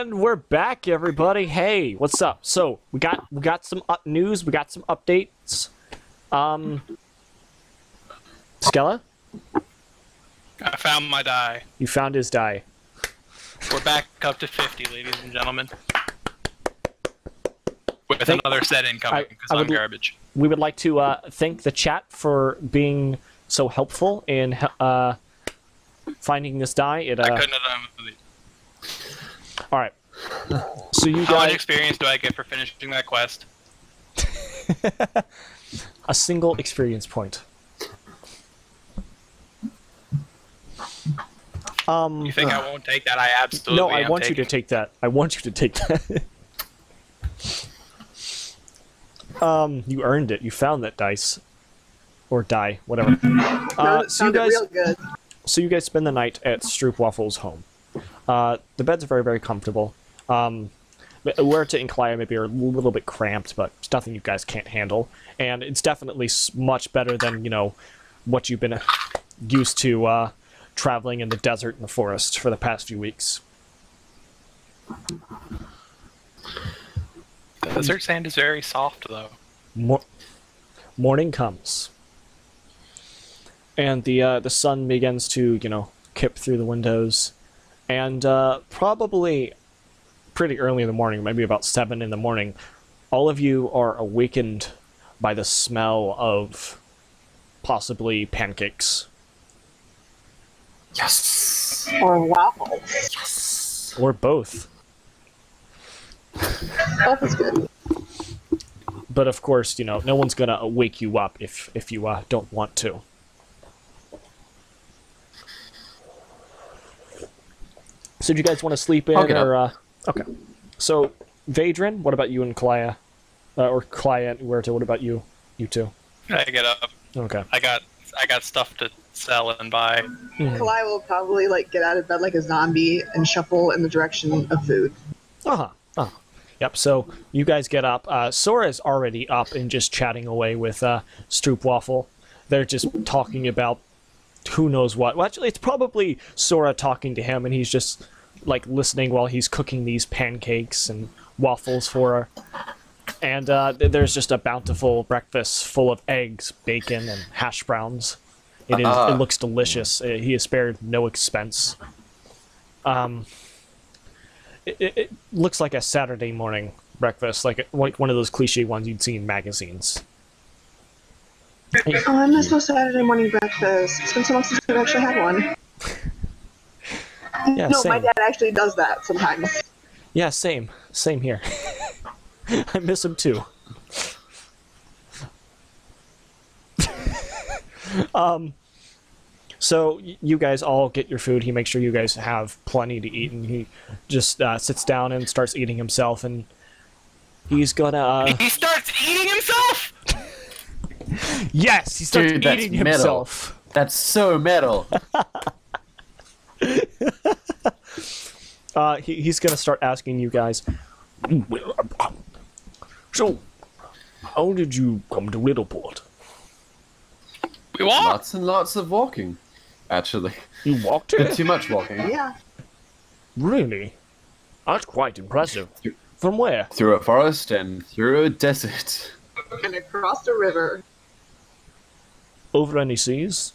And we're back, everybody. Hey, what's up? So we got some news. We got some updates. Skella, I found my die. you found his die. We're back up to 50, ladies and gentlemen. With another set incoming, because I'm garbage. We would like to thank the chat for being so helpful in finding this die. I couldn't have done with it. All right. So you How much guys, experience do I get for finishing that quest? a single experience point. You think I won't take that? I absolutely No, I am want you taking to take that. I want you to take that. You earned it. You found that dice. Or die, whatever. Sounded real good. So you guys spend the night at Stroopwaffle's home. The beds are very, very comfortable. Uerta and Klaya maybe are a little bit cramped, but it's nothing you guys can't handle. And it's definitely much better than, you know, what you've been used to traveling in the desert and the forest for the past few weeks. Desert sand is very soft, though. Morning comes. And the sun begins to, you know, kip through the windows. And probably pretty early in the morning, maybe about 7 in the morning, all of you are awakened by the smell of possibly pancakes. Yes. Or waffles. Yes. Or both. That was good. But of course, you know, no one's gonna wake you up if you don't want to. So do you guys want to sleep in, or okay? So Vadrin, what about you and Klaya, or Klaya and Uerta? What about you? You two? I get up. Okay. I got stuff to sell and buy. Kalai will probably like get out of bed like a zombie and shuffle in the direction of food. Yep. So you guys get up. Sora's already up and just chatting away with Stroopwaffle. They're just talking about who knows what. Well, actually, it's probably Sora talking to him, and he's just like listening while he's cooking these pancakes and waffles for her. And there's just a bountiful breakfast full of eggs, bacon, and hash browns. It looks delicious. He has spared no expense. It looks like a Saturday morning breakfast, like one of those cliche ones you'd see in magazines. Oh, I miss those Saturday morning breakfasts. It's been so long since I've actually had one. Yeah, no, same. my dad actually does that sometimes. Yeah, same. Same here. I miss him too. So you guys all get your food. He makes sure you guys have plenty to eat, and he just sits down and starts eating himself, and he's gonna... He starts eating himself? Yes, he starts Dude, that's eating metal. himself. That's so metal. He's gonna start asking you guys, so, how did you come to Riddleport? We walk. Lots and lots of walking, actually. You walked Bit it? too much walking. Yeah. Really? That's quite impressive. From where? Through a forest and through a desert. And across the river. Over any seas?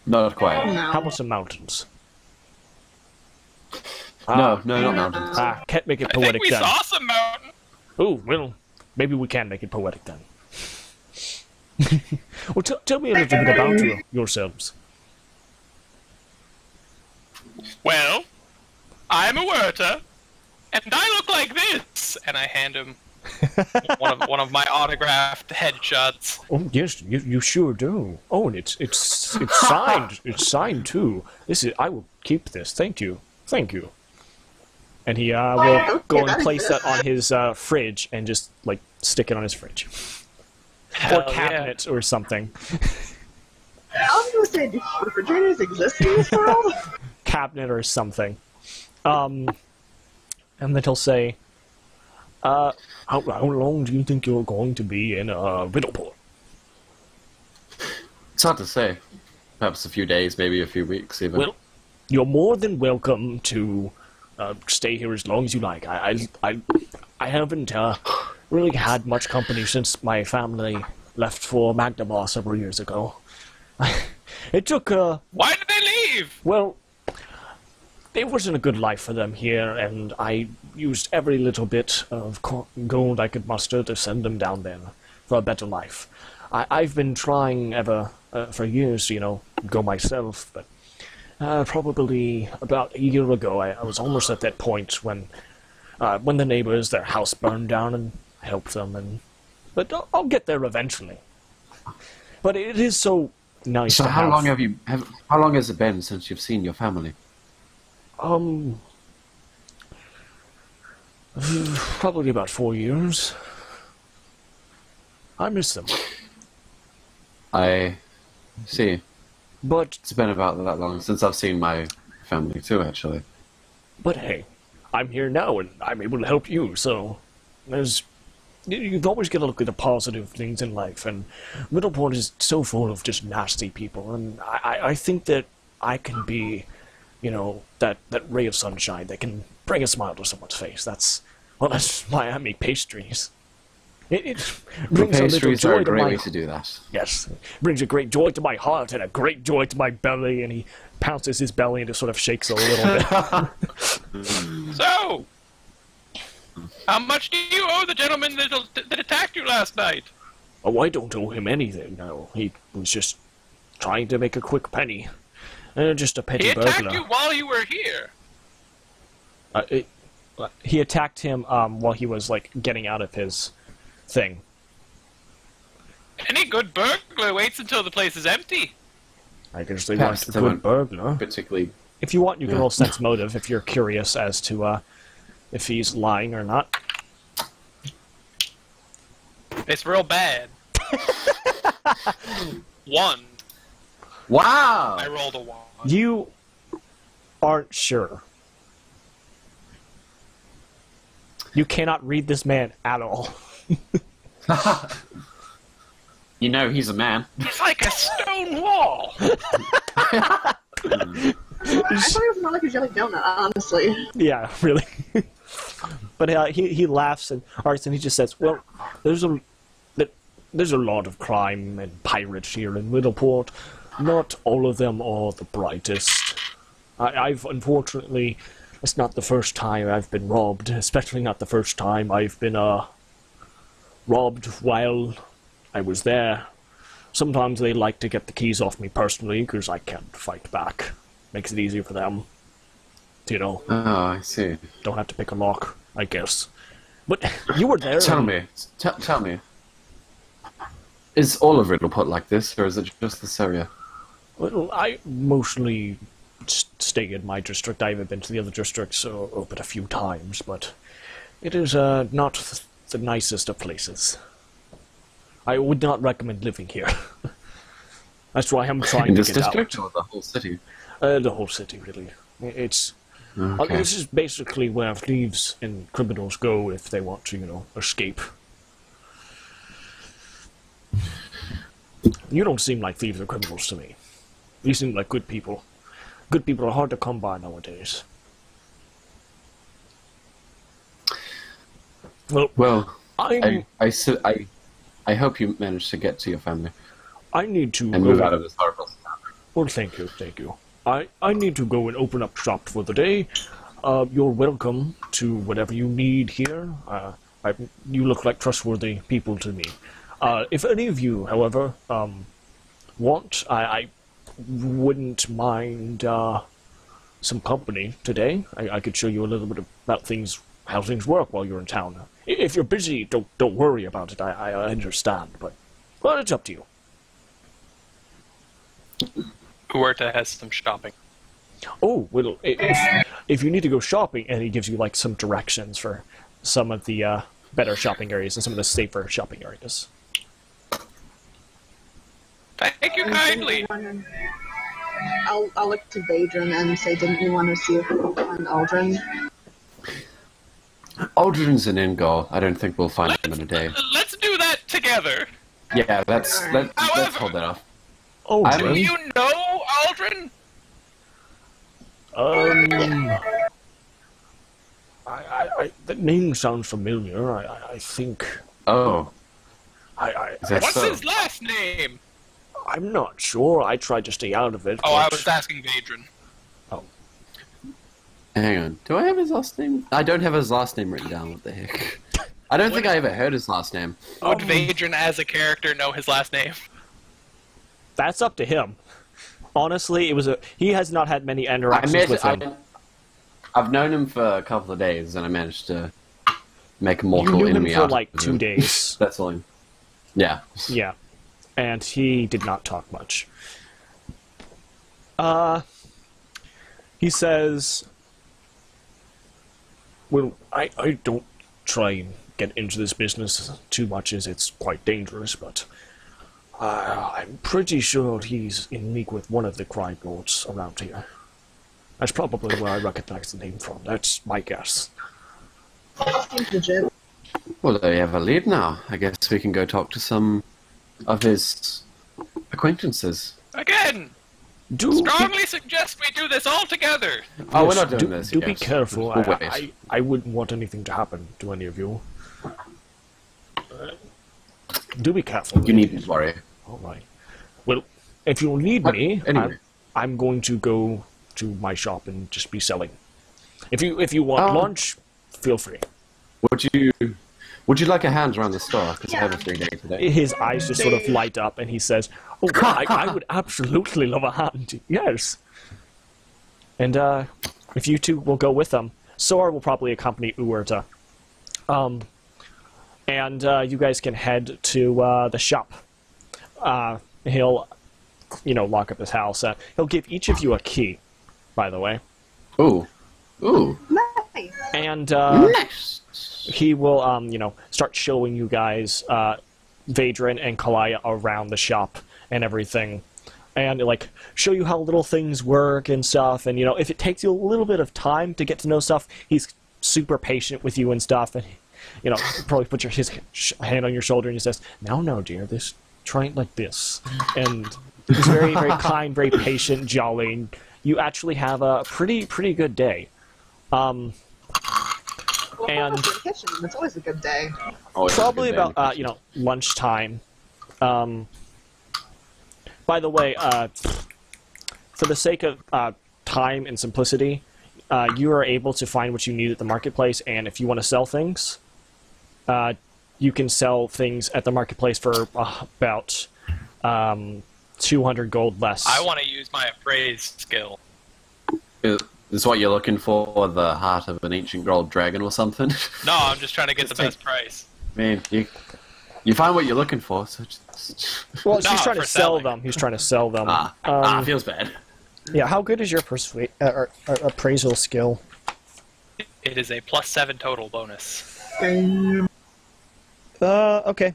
Not quite. No. How about some mountains? No, not mountains. Can't make it I think poetic we then. saw some mountain. Oh, well, maybe we can make it poetic then. Well, tell me a little bit about yourselves. Well, I'm a Uerta, and I look like this. And I hand him one of my autographed headshots. Oh yes, you sure do. Oh, and it's signed. It's signed too. I will keep this. Thank you. And he will go and place that on his fridge and just like stick it on his fridge or cabinet or something. I was going to say, do refrigerators exist in this world? Cabinet or something. And then he'll say, how long do you think you're going to be in Riddleport? It's hard to say. Perhaps a few days, maybe a few weeks even. Well, you're more than welcome to stay here as long as you like. I haven't really had much company since my family left for Magdebar several years ago. It took, Why did they leave? well, it wasn't a good life for them here, and I used every little bit of gold I could muster to send them down there for a better life. I've been trying for years to, go myself, but probably about a year ago, I was almost at that point when the neighbors, their house burned down, and I helped them, but I'll get there eventually. But it is so nice So to how have. long how long has it been since you've seen your family? Probably about 4 years. I miss them. I see. But It's been about that long since I've seen my family too, actually. hey, I'm here now and I'm able to help you, so you've always got to look at the positive things in life, and Middleport is so full of just nasty people, and I think that I can be, that ray of sunshine that can bring a smile to someone's face. That's why I make pastries. It brings a little Pastries are joy a to great my way to do that. Yes, it brings a great joy to my heart and a great joy to my belly, and he pounces his belly and just sort of shakes a little bit. So, how much do you owe the gentleman that attacked you last night? Oh, I don't owe him anything, no. He was just trying to make a quick penny. Just a petty He attacked burglar. you while you were here. He attacked him while he was, getting out of his thing. Any good burglar waits until the place is empty. I guess they Perhaps want a someone good burglar. particularly. If you want, you can Yeah. roll sense motive if you're curious as to if he's lying or not. It's real bad. 1. Wow! I rolled a 1. You aren't sure. You cannot read this man at all. You know he's a man. It's like a stone wall. I thought it was more like a jelly donut, honestly. Yeah, really. But he laughs and arcs and he just says, "Well, there's a lot of crime and pirates here in Middleport. Not all of them are the brightest. I've unfortunately, it's not the first time I've been robbed. Especially not the first time I've been robbed while I was there. Sometimes they like to get the keys off me personally because I can't fight back. Makes it easier for them. Oh, I see. Don't have to pick a lock, I guess. But you were there. Tell and- me. Tell me. Is all of Riddleport like this, or is it just this area? Well, I mostly stay in my district. I haven't been to the other districts but a few times, but it is not the nicest of places. I would not recommend living here. That's why I'm trying In to this get district, out. or the whole city? The whole city, really. It's Okay. this is basically where thieves and criminals go if they want to, escape. You don't seem like thieves or criminals to me. You seem like good people. Good people are hard to come by nowadays. Well, I I hope you managed to get to your family need to and go. move out of this horrible scenario. Well, thank you. I need to go and open up shop for the day. You're welcome to whatever you need here. You look like trustworthy people to me. If any of you, however, want, I wouldn't mind some company today. I could show you a little bit about how things work while you're in town. If you're busy, don't worry about it. I understand, but it's up to you. Huerta has some shopping. Oh, well, if you need to go shopping, and he gives you some directions for some of the better shopping areas and some of the safer shopping areas. Thank you kindly. I'll look to Vadron and say, didn't you want to see if we could find Aldrin? Aldrin's an Ingol. I don't think we'll find him in a day. Let's do that together. Yeah, let's However- hold that off. Oh, I Do don't- you know Aldrin? That name sounds familiar. I think... Oh. Is that What's so? his last name? I'm not sure. I tried to stay out of it. Oh, I but- was asking Vadron. Oh. Hang on. Do I have his last name? I don't have his last name written down. What the heck? I don't think I ever heard his last name. Would Vadron as a character know his last name? That's up to him. Honestly, he has not had many interactions with him. I've known him for a couple of days, and I managed to make a You mortal knew him enemy for out like of 2 him. days. That's all. Yeah. Yeah. And he did not talk much. He says, well, I don't try and get into this business too much as it's quite dangerous, but I'm pretty sure he's in league with one of the crime lords around here. That's probably where I recognize the name from. That's my guess. Seems legit. Well, they have a lead now. I guess we can go talk to some of his acquaintances. Again, strongly suggest we do this all together. Oh, we're Yes, not doing this. Do be yes. careful. We'll wait. I wouldn't want anything to happen to any of you. Do be careful. You needn't worry. All right. Well, if you need me, Anyway. I'm going to go to my shop and just be selling. If you want lunch, feel free. Would you like a hand around the store? Because I have a free day today. His eyes just sort of light up, and he says, "Oh, I would absolutely love a hand. Yes." And if you two will go with them, Sora will probably accompany Uerta. And you guys can head to the shop. He'll, lock up his house. He'll give each of you a key, by the way. Ooh. Nice. And Nice. he will, start showing you guys Vadron and Kalaya around the shop and everything. And, show you how little things work and stuff. And, if it takes you a little bit of time to get to know stuff, he's super patient with you and stuff. And, probably put his hand on your shoulder and he says, no, dear, try it like this. And he's very, very kind, very patient, jolly. And you actually have a pretty good day. Well, And- in the kitchen, it's always a good day. Always a Probably good day in the about kitchen. lunchtime. By the way, for the sake of time and simplicity, you are able to find what you need at the marketplace, and if you want to sell things, you can sell things at the marketplace for about 200 gold less. I want to use my appraise skill. Is this what you're looking for? The heart of an ancient gold dragon or something? No, I'm just trying to get the best price. Man, you find what you're looking for. So just... Well, No, he's trying to for sell selling. them. He's trying to sell them. Feels bad. Yeah, how good is your appraisal skill? It is a +7 total bonus. Okay.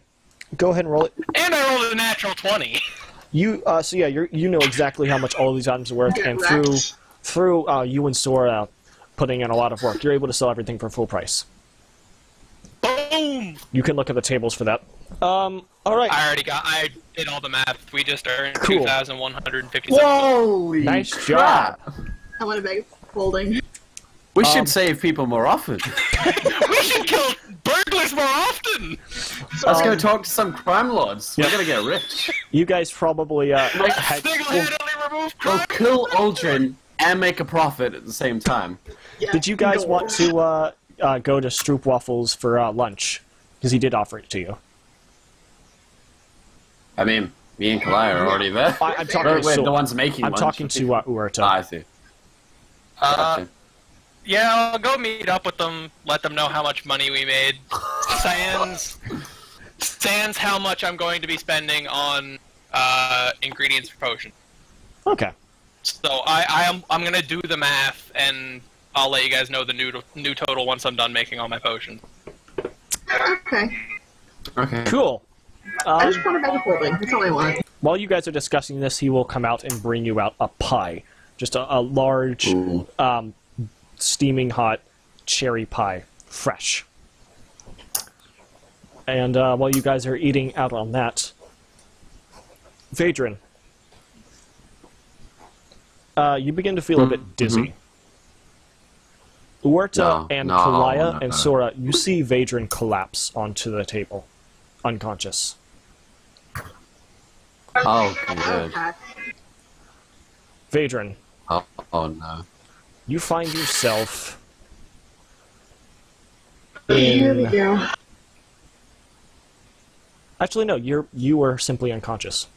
Go ahead and roll it. And I rolled a natural 20. You you know exactly how much all of these items are worth, and through you and Sora putting in a lot of work, you're able to sell everything for full price. Boom! You can look at the tables for that. All right. I did all the math. We just earned Cool. 2,157. Holy Nice crap. job. I want to beg folding. We should save people more often. We should kill burglars more often! Let's go talk to some crime lords. Yeah. We're gonna get rich. You guys probably had. Single-handedly remove We'll crime! kill Aldrin and make a profit at the same time. Did you guys want to go to Stroop Waffles for lunch? Because he did offer it to you. I mean, me and Kalaya are already there. I'm talking to We're Sol- the ones making I'm lunch. talking to Uerta. I see. Gotcha. Yeah, I'll go meet up with them, let them know how much money we made. Sans how much I'm going to be spending on ingredients for potion. Okay. So I'm gonna do the math, and I'll let you guys know the new total once I'm done making all my potions. Okay. Okay. Cool. I just want a bag of folding. That's all I want. While you guys are discussing this, he will come out and bring you out a pie. Just a large, Ooh. steaming hot cherry pie. Fresh. And while you guys are eating out on that, Vadron, you begin to feel a bit dizzy. Uerta No, and no, Kalaya no, and no. Sora, you see Vadrin collapse onto the table, unconscious. Oh, good. Okay. Vadrin, Oh no. you find yourself Here we in... go. Actually, no, you were simply unconscious.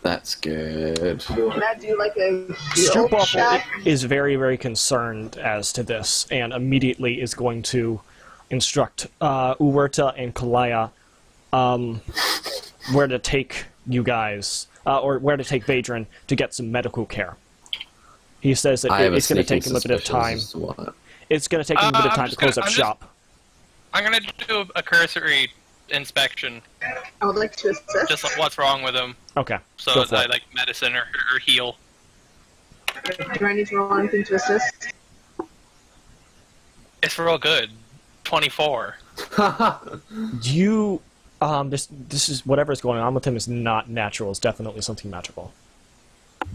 That's good. Can I do like a heal Stroopwafel check? is very, very concerned as to this, and immediately is going to instruct Uerta and Kalaya where to take you guys, or where to take Vadrin to get some medical care. He says that I have it's going to sneaking take him a bit of time. suspicion as to what- It's going to take him a bit of I'm time to just close gonna- up I'm shop. I'm gonna do a cursory inspection, I would like to assist. just like what's wrong with him, Okay, so go as for I it. like medicine or heal. Do I need to roll anything to assist? It's real good. 24. You, this is whatever's going on with him is not natural. It's definitely something magical.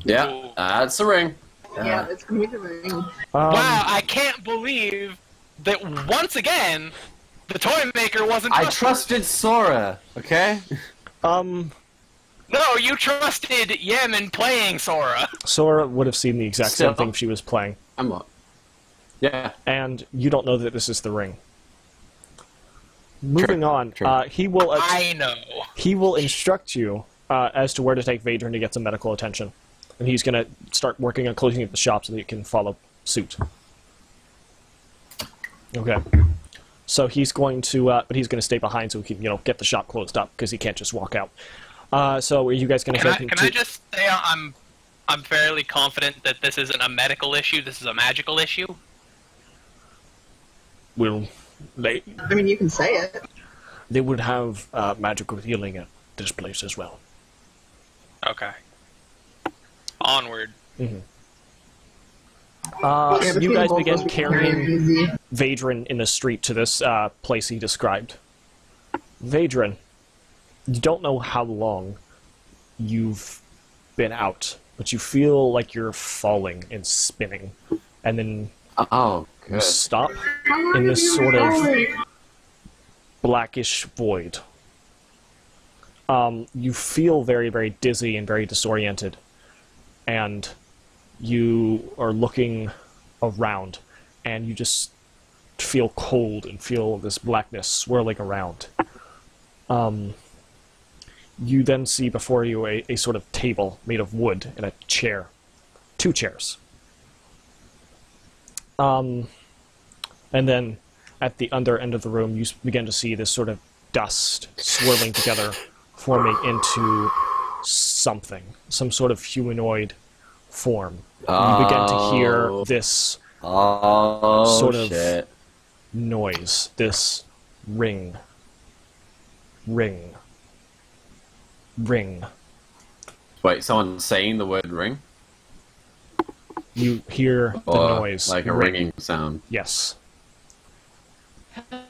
Yeah, that's a ring. Yeah, it's gonna be the ring. Wow, I can't believe that once again the toy maker wasn't. I trusted. trusted Sora, okay? No, you trusted Yemen playing Sora. Sora would have seen the exact same Still. thing she was playing, I'm not. Yeah. and you don't know that this is the ring. Moving True, on, true. he will I know. he will instruct you as to where to take Vadrin to get some medical attention, and he's going to start working on closing up the shop so that you can follow suit. Okay. So he's going to, but he's going to stay behind so he can, get the shop closed up because he can't just walk out. So are you guys going to Can take I, him can to? I just say I'm fairly confident that this isn't a medical issue. This is a magical issue. Will they? I mean, you can say it. They would have magical healing at this place as well. Okay. Onward. Mm-hmm. Yeah, You between guys both of begin us, we can carrying very easy. Vadrin in the street to this place he described. Vadrin, you don't know how long you've been out, but you feel like you're falling and spinning, and then Oh, you good. stop How long in have this you sort been of going? blackish void. You feel very, very dizzy and very disoriented, and you are looking around, and you just feel cold and feel this blackness swirling around. You then see before you a sort of table made of wood and a chair. 2 chairs. And then at the other end of the room, you begin to see this sort of dust swirling together, forming into something, some sort of humanoid form. And you begin to hear Oh. this Oh, sort of- shit. noise, this ring, ring, ring. Wait, someone's saying the word ring? You hear the Or noise. like a ring. ringing sound? Yes.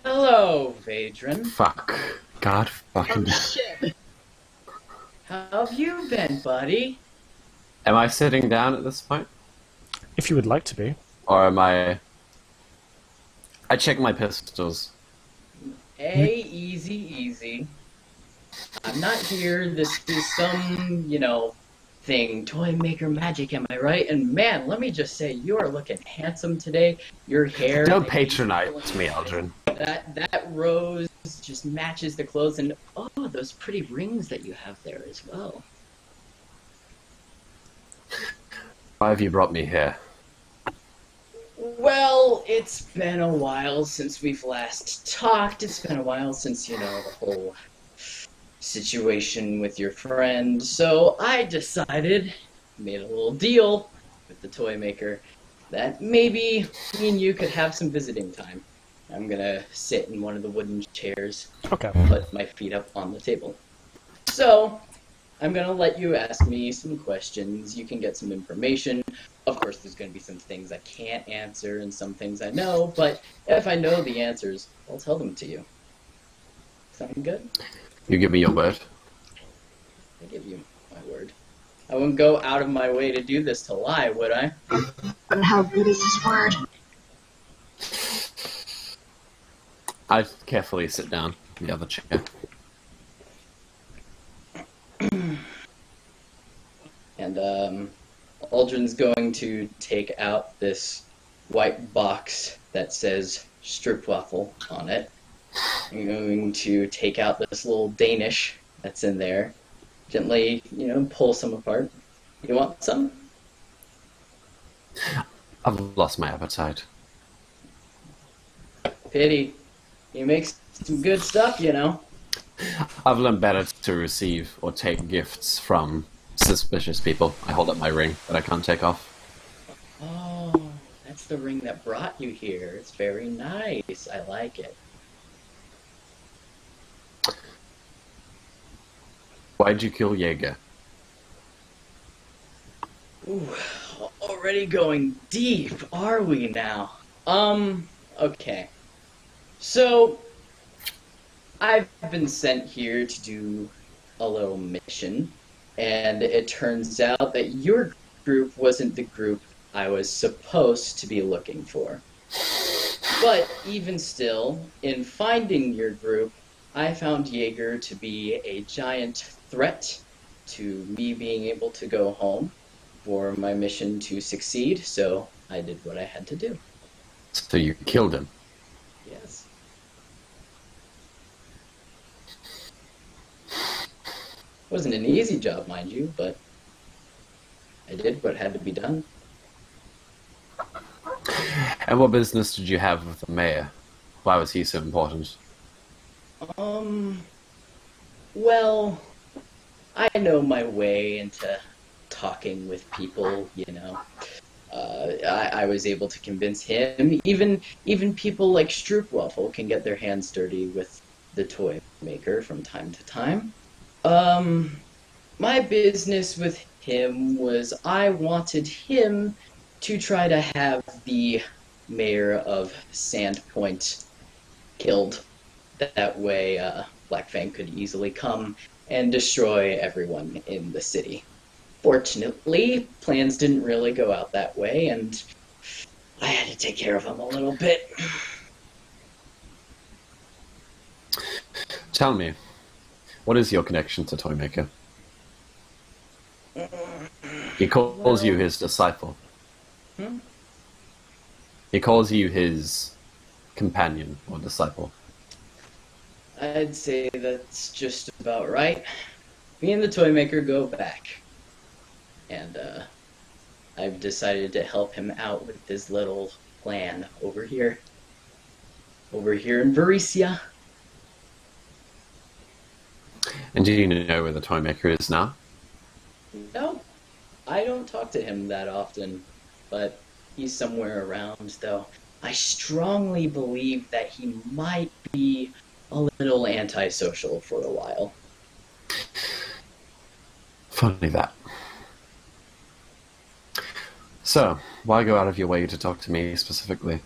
Hello, Vadrin. Fuck. God fucking... Oh, shit. How have you been, buddy? Am I sitting down at this point? If you would like to be. Or am I... I check my pistols. Hey, easy, easy. I'm not here. This is some, thing. Toy maker magic, am I right? And man, let me just say, you are looking handsome today. Your hair... Don't patronize me, Aldrin. That rose just matches the clothes, and oh, those pretty rings that you have there as well. Why have you brought me here? Well, it's been a while since we've last talked. It's been a while since, the whole situation with your friend. So I decided, made a little deal with the toy maker, that maybe me and you could have some visiting time. I'm gonna sit in one of the wooden chairs, Okay. put my feet up on the table. So, I'm gonna let you ask me some questions. You can get some information. Of course, there's gonna be some things I can't answer and some things I know, but if I know the answers, I'll tell them to you. Sound good? You give me your word. I give you my word. I wouldn't go out of my way to do this to lie, would I? And how good is this word? I carefully sit down in the other chair. And Aldrin's going to take out this white box that says Stroopwafel on it. I'm going to take out this little Danish that's in there. Gently, pull some apart. You want some? I've lost my appetite. Pity. You make some good stuff, I've learned better to receive or take gifts from suspicious people. I hold up my ring that I can't take off. Oh, that's the ring that brought you here. It's very nice. I like it. Why'd you kill Jaeger? Ooh, already going deep, are we now? Okay. So, I've been sent here to do a little mission, and it turns out that your group wasn't the group I was supposed to be looking for. But even still, in finding your group, I found Jaeger to be a giant threat to me being able to go home for my mission to succeed, so I did what I had to do. So you killed him? Yes. Wasn't an easy job, mind you, but I did what had to be done. And what business did you have with the mayor? Why was he so important? Well, I know my way into talking with people, I was able to convince him. Even people like Stroopwafel can get their hands dirty with the toy maker from time to time. My business with him was I wanted him to try to have the mayor of Sandpoint killed. That way, Black Fang could easily come and destroy everyone in the city. Fortunately, plans didn't really go out that way, and I had to take care of him a little bit. Tell me, what is your connection to Toymaker? He calls you his disciple. He calls you his companion or disciple. I'd say that's just about right. Me and the Toymaker go back. And, I've decided to help him out with this little plan over here. Over here in Varesia. And do you know where the Toymaker is now? No, I don't talk to him that often, but he's somewhere around, though. I strongly believe that he might be a little antisocial for a while. Funny that. So, why go out of your way to talk to me specifically?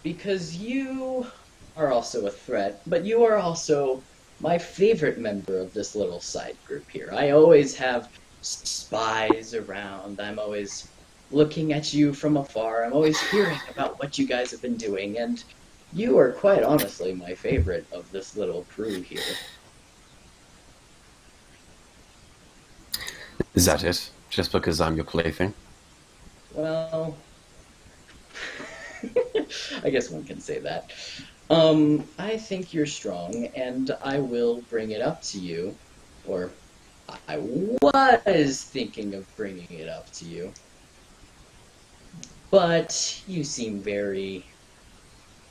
Because you are also a threat, but you are also my favorite member of this little side group here. I always have spies around. I'm always looking at you from afar. I'm always hearing about what you guys have been doing, and you are quite honestly my favorite of this little crew here. Is that it? Just because I'm your plaything? Well, I guess one can say that. I think you're strong, and I will bring it up to you. Or, I was thinking of bringing it up to you. But you seem very,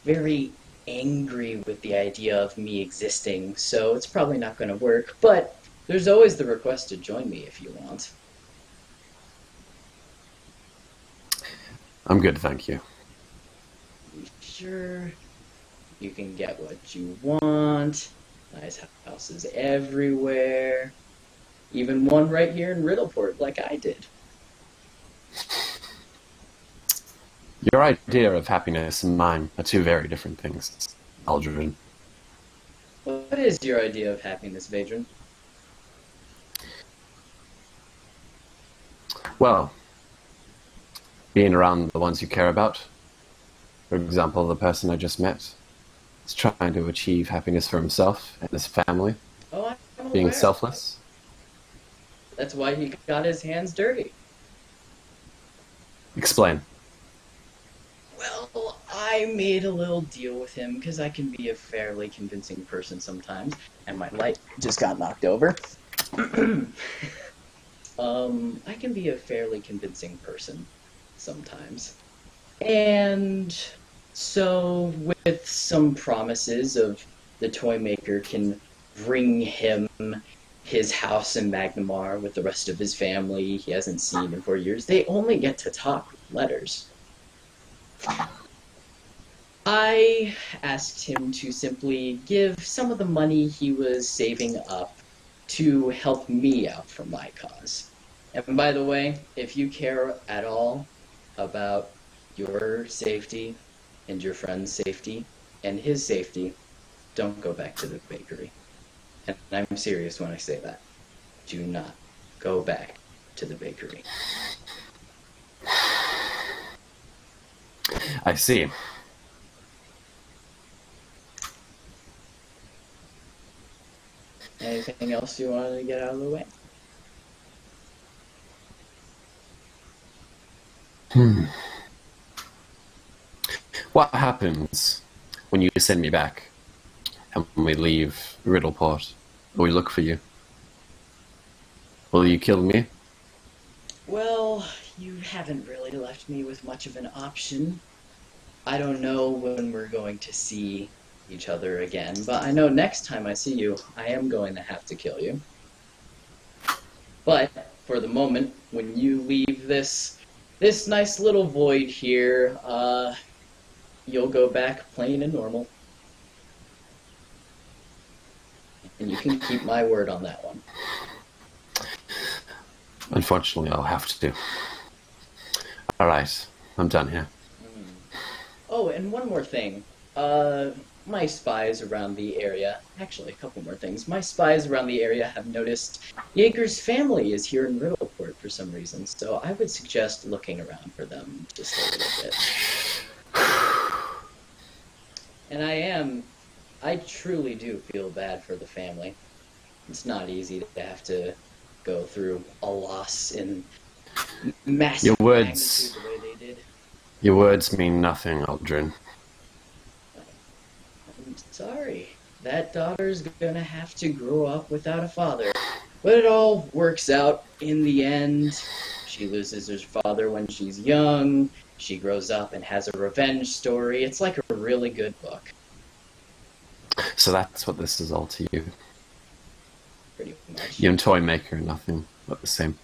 very angry with the idea of me existing, so it's probably not going to work. But there's always the request to join me if you want. I'm good, thank you. Sure, you can get what you want. Nice houses everywhere. Even one right here in Riddleport, like I did. Your idea of happiness and mine are two very different things, Aldrin. What is your idea of happiness, Vadron? Well, being around the ones you care about. For example, the person I just met is trying to achieve happiness for himself and his family, Oh, I'm being aware. selfless. That's why he got his hands dirty. Explain. Well, I made a little deal with him because I can be a fairly convincing person sometimes, and my light just got knocked over. I can be a fairly convincing person sometimes. And so, with some promises of the toy maker can bring him his house in Magnamar with the rest of his family he hasn't seen in 4 years, they only get to talk with letters. I asked him to simply give some of the money he was saving up to help me out for my cause. And by the way, if you care at all about your safety and your friend's safety and his safety, don't go back to the bakery. And I'm serious when I say that. Do not go back to the bakery. I see. Anything else you wanted to get out of the way? What happens when you send me back and when we leave Riddleport? We look for you. Will you kill me? Well, you haven't really left me with much of an option. I don't know when we're going to see each other again, but I know next time I see you, I am going to have to kill you. But for the moment, when you leave this nice little void here, you'll go back plain and normal. And you can keep my word on that one. Unfortunately, I'll have to. Alright, I'm done here. Oh, and one more thing. My spies around the area, actually a couple more things. My spies around the area have noticed Jaeger's family is here in Riddleport for some reason, so I would suggest looking around for them just a little bit. And I truly do feel bad for the family. It's not easy to have to go through a loss in massive Your words. magnitude the way they did. Your words mean nothing, Aldrin. I'm sorry. That daughter's gonna have to grow up without a father. But it all works out in the end. She loses her father when she's young. She grows up and has a revenge story. It's like a really good book. So that's what this is all to you. Pretty much. You and Toy Maker are nothing but the same.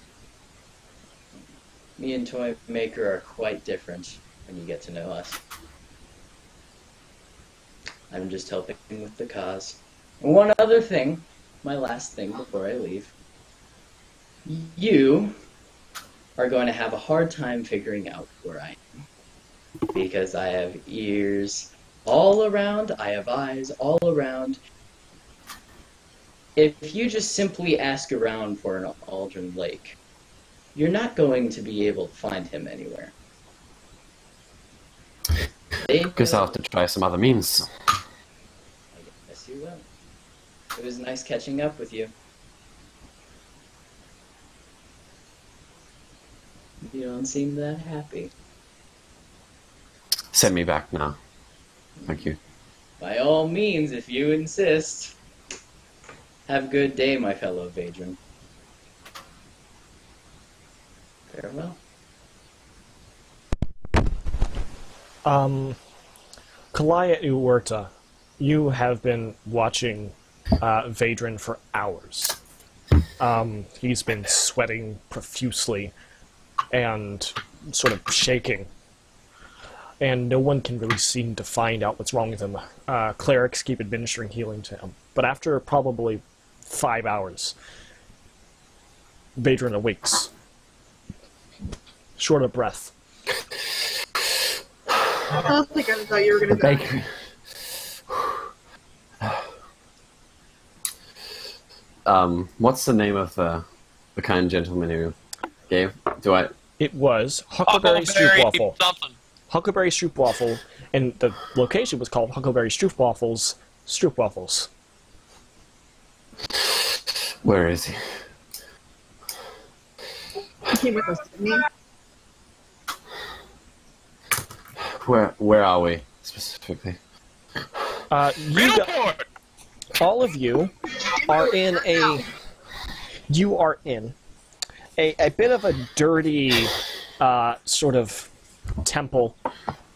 Me and Toy Maker are quite different when you get to know us. I'm just helping with the cause. And one other thing, my last thing before I leave. You are going to have a hard time figuring out where I am. Because I have ears all around, I have eyes all around. If you just simply ask around for an Aldrin Lake, you're not going to be able to find him anywhere. Guess I'll have to try some other means. I guess you will. It was nice catching up with you. You don't seem that happy. Send me back now. Thank you. By all means, if you insist. Have a good day, my fellow Vadran. Farewell. Kalaya Uerta, you have been watching Vadran for hours. He's been sweating profusely and sort of shaking. And no one can really seem to find out what's wrong with him. Clerics keep administering healing to him. But after probably 5 hours, Vadran awakes. Short of breath. I don't think I thought you were gonna die. What's the name of the kind gentleman who Okay, do I... It was Huckleberry Stroopwafel. something. Huckleberry Stroopwafel, and the location was called Huckleberry Stroopwafels. Stroopwafels. Where is he? He came with us, didn't he? Where are we, specifically? Riddleport! All of you are in a... You are in a bit of a dirty sort of temple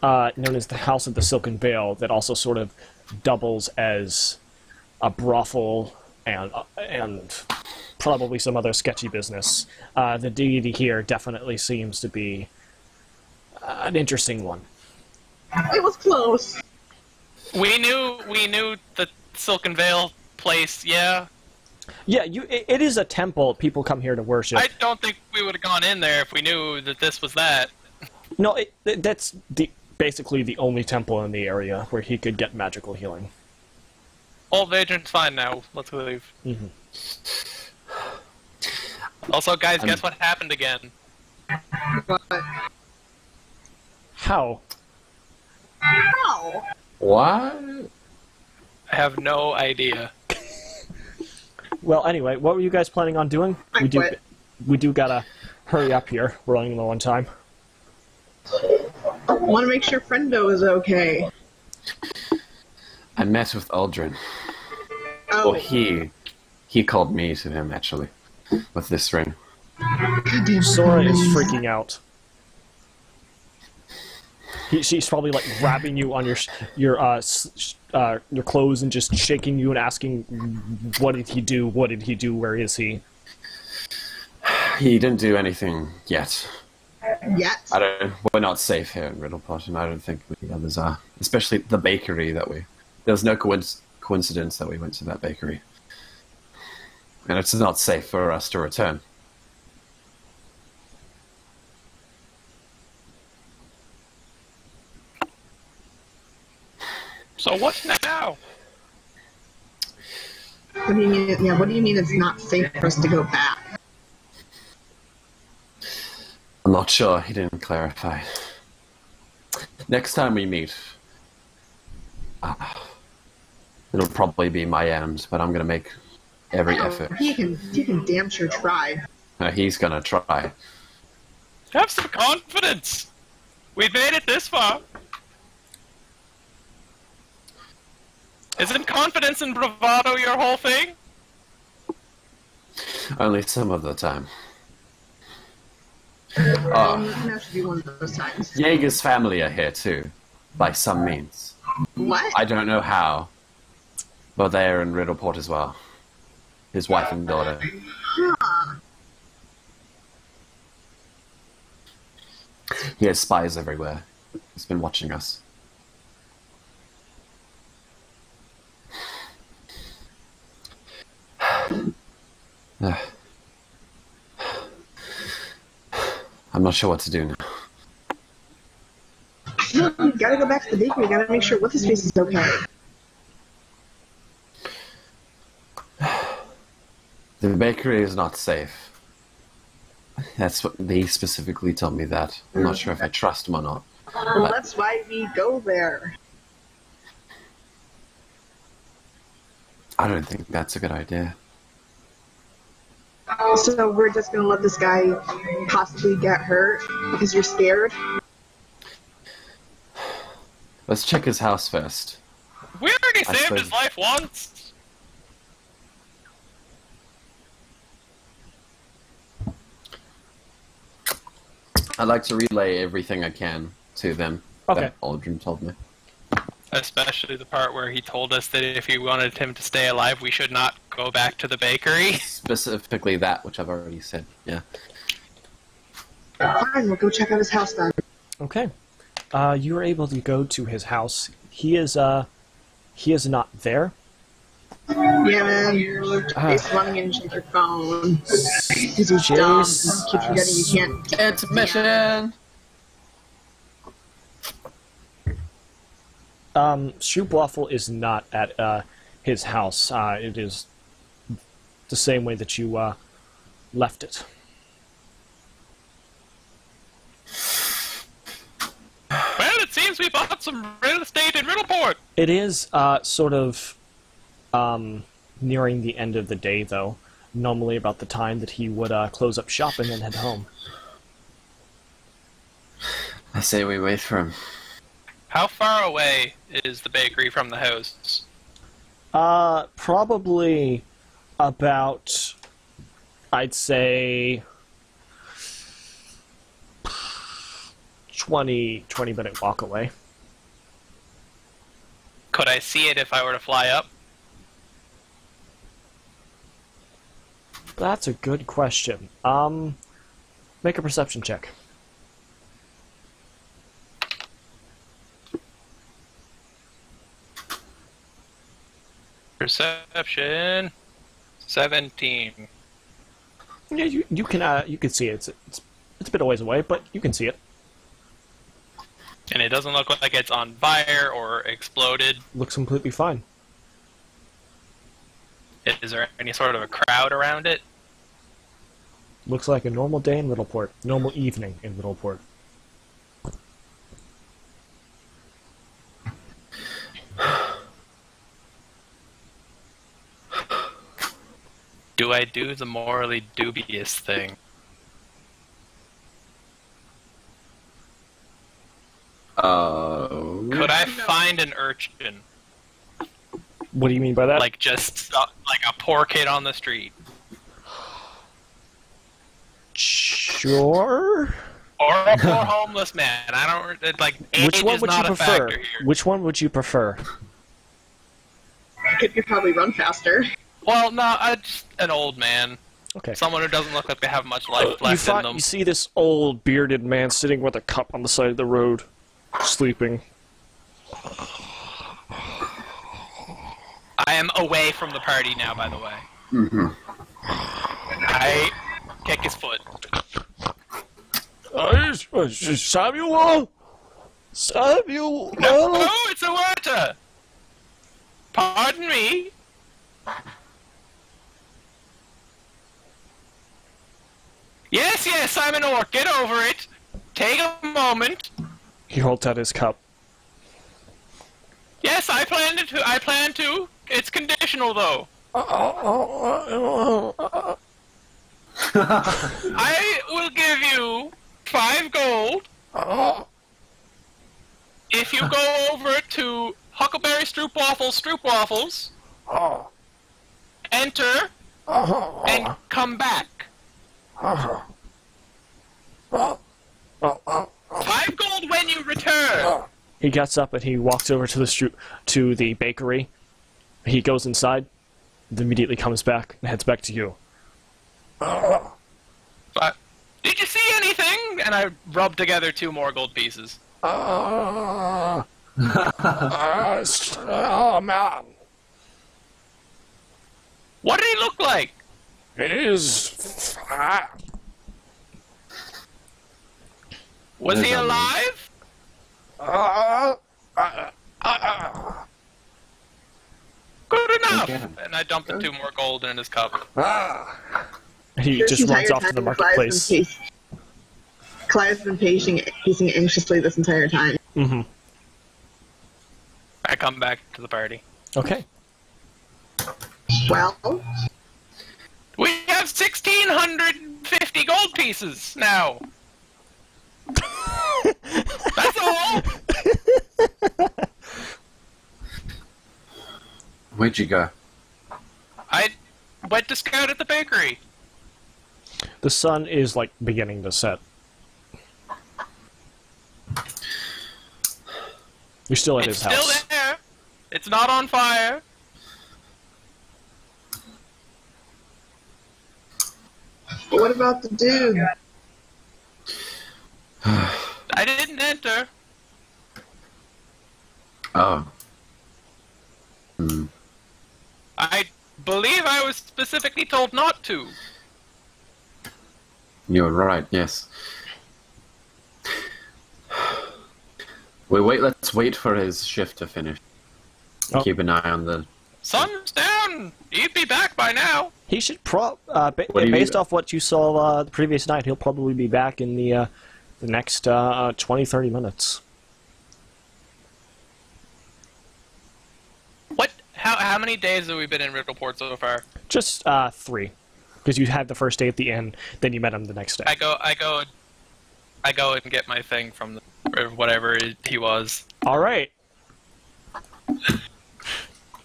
known as the House of the Silken Veil that also sort of doubles as a brothel and probably some other sketchy business. The deity here definitely seems to be an interesting one. It was close. We knew the Silken Veil place, yeah. Yeah, it is a temple. People come here to worship. I don't think we would have gone in there if we knew that this was that. No, that's basically the only temple in the area where he could get magical healing. Old Agent's fine now. Let's leave. Mm-hmm. Also, guys, guess what happened again? But How? how? What? I have no idea. Well, anyway, what were you guys planning on doing? I quit. We do gotta hurry up here. We're running low on time. I want to make sure Friendo is okay. I met with Aldrin. Oh, Well, he called me to him, actually, with this ring. Sora is freaking out. She's probably like grabbing you on your clothes and just shaking you and asking, "What did he do? What did he do? Where is he?" He didn't do anything yet. yet. We're not safe here in Riddlepot, and I don't think the others are. Especially the bakery that we... There's no coincidence that we went to that bakery. And it's not safe for us to return. So what now? What do you mean? Yeah, what do you mean it's not safe for us to go back? I'm not sure. He didn't clarify. Next time we meet, it'll probably be my end, but I'm gonna make every effort. He can damn sure try. He's gonna try. Have some confidence. We've made it this far. Isn't confidence and bravado your whole thing? Only some of the time. That should be one of those times. Jaeger's family are here too, by some means. What? I don't know how, but they are in Riddleport as well. His wife and daughter. Huh. He has spies everywhere. He's been watching us. I'm not sure what to do now. We gotta go back to the bakery. We gotta make sure what's his face is okay. The bakery is not safe. That's what they specifically told me that. I'm not sure if I trust them or not. Well, that's why we go there. I don't think that's a good idea. So we're just gonna let this guy possibly get hurt because you're scared? Let's check his house first. We already I saved suppose- his life once. I'd like to relay everything I can to them Okay. that Aldrin told me. Especially the part where he told us that if he wanted him to stay alive, we should not go back to the bakery. Specifically that, which I've already said, yeah. Fine, we'll go check out his house then. Okay. You are able to go to his house. He is not there. Yeah, man. He's running into your phone. Because he's dumb. You keep forgetting you can't. Intermission! Stroopwafel is not at his house. It is the same way that you left it. seems we bought some real estate in Riddleport. It is sort of nearing the end of the day, though. Normally about the time that he would close up shop and then head home. I say we wait for him. How far away is the bakery from the house? Probably about, I'd say, 20-minute walk away. Could I see it if I were to fly up? That's a good question. Make a perception check. Perception 17. Yeah, you can see it. It's a bit a ways away, but you can see it. And it doesn't look like it's on fire or exploded. Looks completely fine. Is there any sort of a crowd around it? Looks like a normal day in Riddleport. Normal evening in Riddleport. Do I do the morally dubious thing? Could I find an urchin? What do you mean by that? Like just like a poor kid on the street? Sure. Or a poor homeless man. I don't like. Which one is would you not a prefer? factor here. Which one would you prefer? It could probably run faster. Well, no, just an old man. Okay. Someone who doesn't look like they have much life left in them. You see this old bearded man sitting with a cup on the side of the road, sleeping. I am away from the party now, by the way. Mm-hmm. I kick his foot. Samuel! Samuel! No, it's a water! Pardon me? Yes, I'm an orc. Get over it. Take a moment. He holds out his cup. Yes, I plan to. It's conditional, though. I will give you 5 gold if you go over to Huckleberry Stroopwaffles, enter, and come back. 5 gold when you return. He gets up and he walks over to the bakery. He goes inside, and immediately comes back and heads back to you. But did you see anything? And I rub together 2 more gold pieces. Oh, man. What did he look like? It is fat. Was he alive? Good enough. And I dumped the 2 more gold in his cup. He just runs off to the marketplace. Clive's been pacing anxiously this entire time. Mm-hmm. I come back to the party. Okay. Well, We have 1,650 gold pieces now. That's all. Where'd you go? I went to scout at the bakery. The sun is, like, beginning to set. You're still at his house. It's still there. It's not on fire. but what about the dude? I didn't enter. Oh. Hmm. I believe I was specifically told not to. You're right, yes. Let's wait for his shift to finish. Oh. Keep an eye on the... Sun's down. He'd be back by now. He should based off what you saw the previous night, he'll probably be back in the next 20-30 minutes. How many days have we been in Riddleport so far? Just 3, because you had the first day at the inn, then you met him the next day. I go and get my thing from or whatever he was. All right.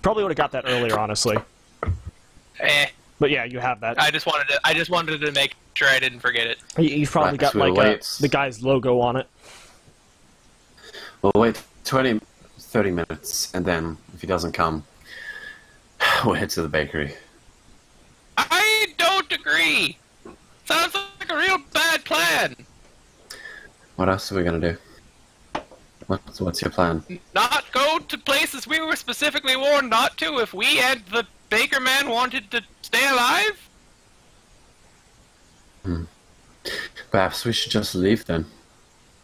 Probably would have got that earlier, honestly. Eh. But yeah, you have that. I just wanted to make sure I didn't forget it. You've probably got like the guy's logo on it. We'll wait 20, 30 minutes, and then if he doesn't come, we'll head to the bakery. I don't agree. Sounds like a real bad plan. What else are we gonna do? What's your plan? Not go to places we were specifically warned not to if we and the baker man wanted to stay alive? Perhaps we should just leave then.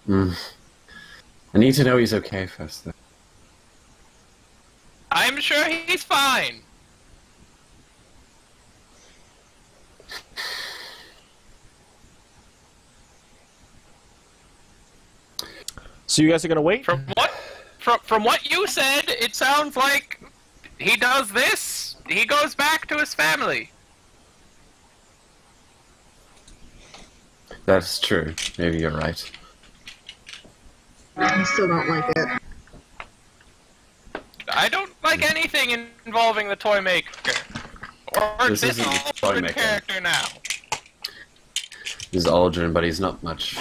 I need to know he's okay first, though. I'm sure he's fine. So you guys are gonna wait? From what you said, it sounds like he does this, he goes back to his family. That's true. Maybe you're right. I still don't like it. I don't like anything involving the toy maker. Or This this isn't the toy Aldrin maker. character now. He's Aldrin, but he's not much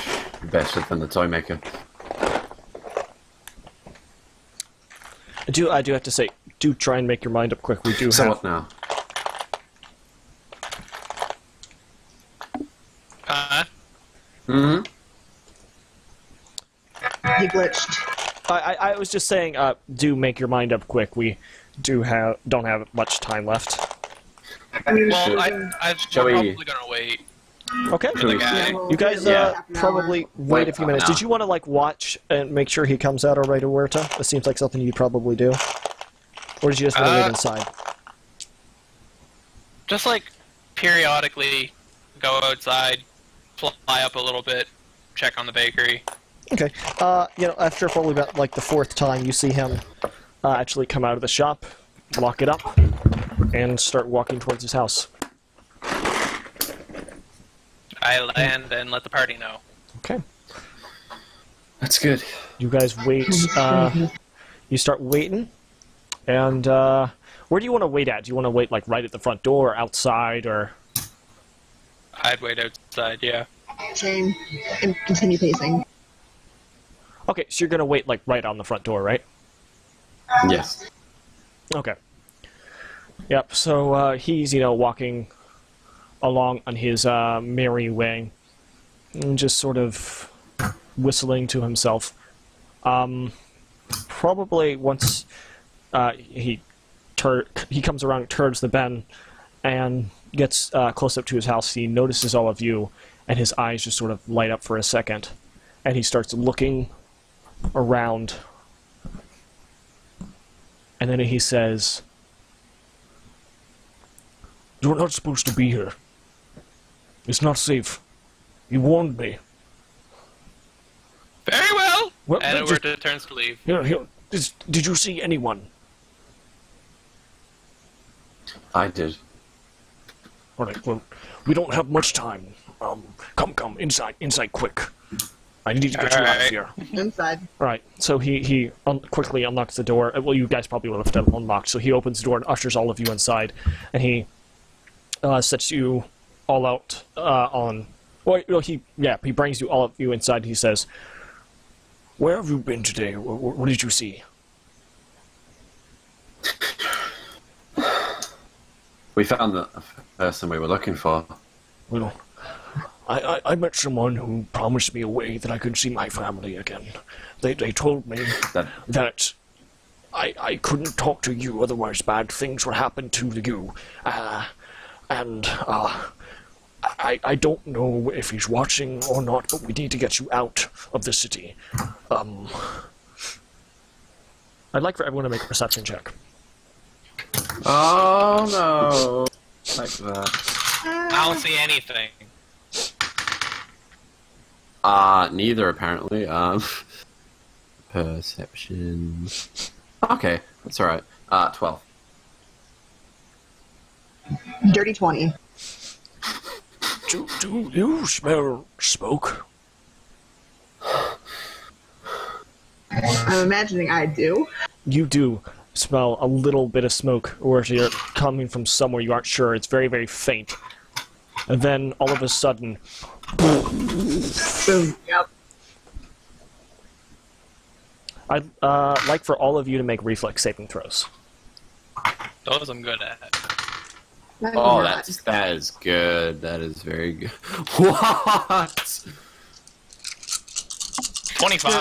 better than the toy maker. I do have to say, do try and make your mind up quick. We do So have... what now? Mm-hmm. He glitched. I was just saying, do make your mind up quick. We don't have much time left. I mean, Well, I'm Shall we- probably gonna wait Okay. for the guy. You guys Yeah. half an hour. probably wait a few minutes. Did you want to like watch and make sure he comes out all right, Huerta? It seems like something you'd probably do. Or did you just want to wait inside? Just like periodically go outside, fly up a little bit, check on the bakery. Okay. After probably about like the 4th time, you see him actually come out of the shop, lock it up, and start walking towards his house. I land and let the party know. Okay. That's good. You guys wait. You start waiting, and where do you want to wait at? Do you want to wait like right at the front door, or outside, or? I'd wait outside, yeah. Same. And continue pacing. Okay, so you're gonna wait like right on the front door, right? Yes. Okay. Yep. So he's walking along on his merry way, and just sort of whistling to himself. Probably once he comes around, turns the bend, and gets close up to his house, he notices all of you, and his eyes just sort of light up for a second, and he starts looking around, and then he says, "You're not supposed to be here. It's not safe. You warned me." Very well! Well, And just- Huerta turns to leave. Here, did you see anyone? I did. All right, well, we don't have much time. Come, inside, quick. I need to get you out of Alright. here. Inside. All right, so he quickly unlocks the door. Well, you guys probably would have left it unlocked, so he opens the door and ushers all of you inside, and he sets you all out on... Well, he brings you all of you inside, and he says, "Where have you been today? What did you see?" We found the person we were looking for. Well, I met someone who promised me a way that I could see my family again. They told me that I couldn't talk to you, otherwise bad things would happen to you. I don't know if he's watching or not, but we need to get you out of the city. I'd like for everyone to make a perception check. Oh no! Like that. I don't see anything. Neither apparently. Perception. Okay, that's alright. 12. Dirty 20. Do you smell smoke? I'm imagining I do. You do smell a little bit of smoke, or you're coming from somewhere you aren't sure. It's very, very faint. And then, all of a sudden... Boom. Yep. I'd like for all of you to make reflex saving throws. Those I'm good at. Oh, that is good. That is very good. What? 25.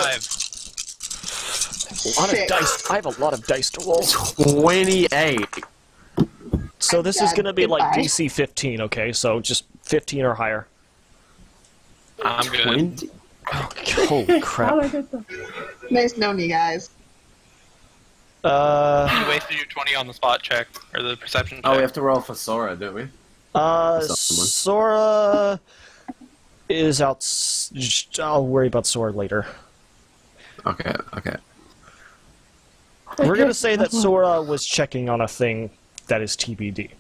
A lot of dice. I have a lot of dice to roll. 28. So this is going to be like Goodbye. DC 15, okay? So just 15 or higher. I'm good. 20? Holy crap. Nice knowing you guys. You wasted your 20 on the spot check, or the perception check. Oh, we have to roll for Sora, don't we? Sora is out. I'll worry about Sora later. Okay, okay. We're going to say that Sora was checking on a thing that is TBD.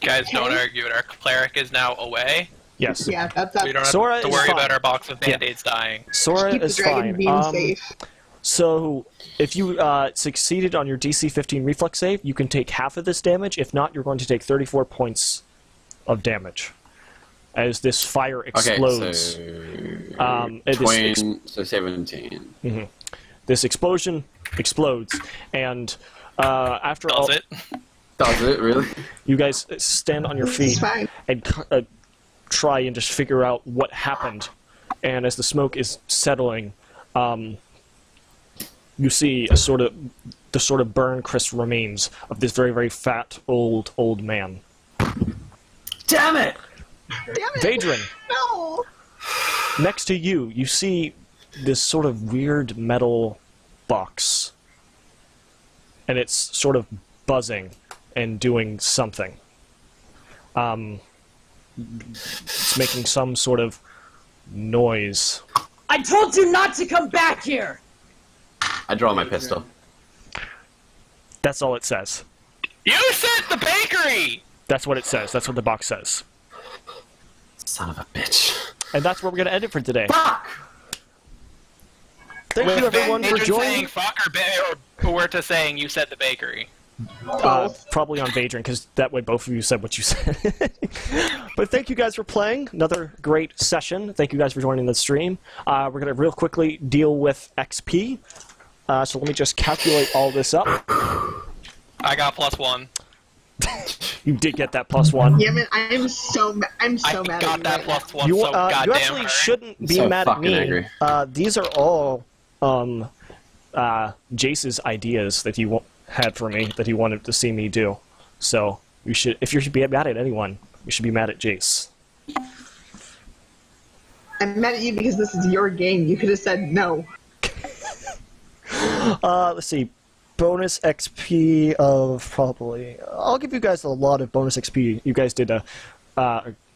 Guys, don't argue it. Our cleric is now away. Yes. Yeah, that's We don't have Sora to is worry fine. about our box of band-aids dying. Sora keep the is dragon fine. beam safe. So, if you succeeded on your DC 15 reflex save, you can take half of this damage. If not, you're going to take 34 points of damage as this fire explodes. Okay, so 17. This explosion explodes, and after all, Does it? Does it, really? you guys stand on your It's feet fine. and try and just figure out what happened. And as the smoke is settling, you see the sort of burn crisp remains of this very, very fat old man. Damn it! Damn it! Vadrin, No! next to you, you see this sort of weird metal box, and it's sort of buzzing and doing something. It's making some sort of noise. I told you not to come back here! I draw my pistol. That's all it says. You said the bakery! That's what it says. That's what the box says. Son of a bitch. And that's where we're going to end it for today. Fuck! Thank you, everyone, for Adrian joining. saying fuck or Huerta saying you said the bakery. Probably on Vadrin, because that way both of you said what you said. But thank you guys for playing. Another great session. Thank you guys for joining the stream. We're going to real quickly deal with XP. So let me just calculate all this up. I got +1. You did get that +1. Yeah, man, I'm so mad I at you got that right +1 You, so goddamn you actually hard. shouldn't be So mad at fucking me. angry. These are all Jace's ideas that he had for me that he wanted to see me do. So you should, if you should be mad at anyone, you should be mad at Jace. I'm mad at you because this is your game. You could have said no. Let's see. Bonus XP of probably... I'll give you guys a lot of bonus XP. You guys did a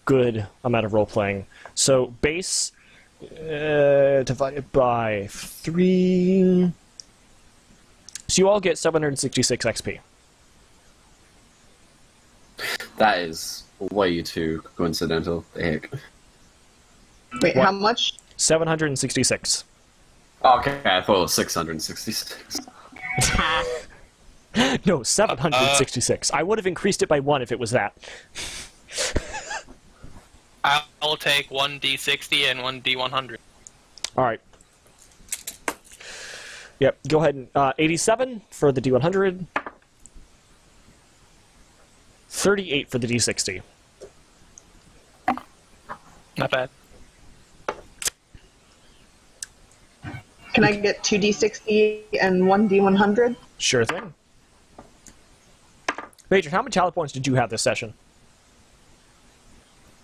good amount of role-playing. So, base divided by 3... So you all get 766 XP. That is way too coincidental. The heck. Wait, What? how much? 766. Okay, I thought it was 666. No, 766. I would have increased it by 1 if it was that. I'll take one D60 and one D100. Alright. Yep, go ahead and 87 for the D100. 38 for the D60. Not bad. Can I get 2d60 and 1d100? Sure thing. Major, how many talent points did you have this session?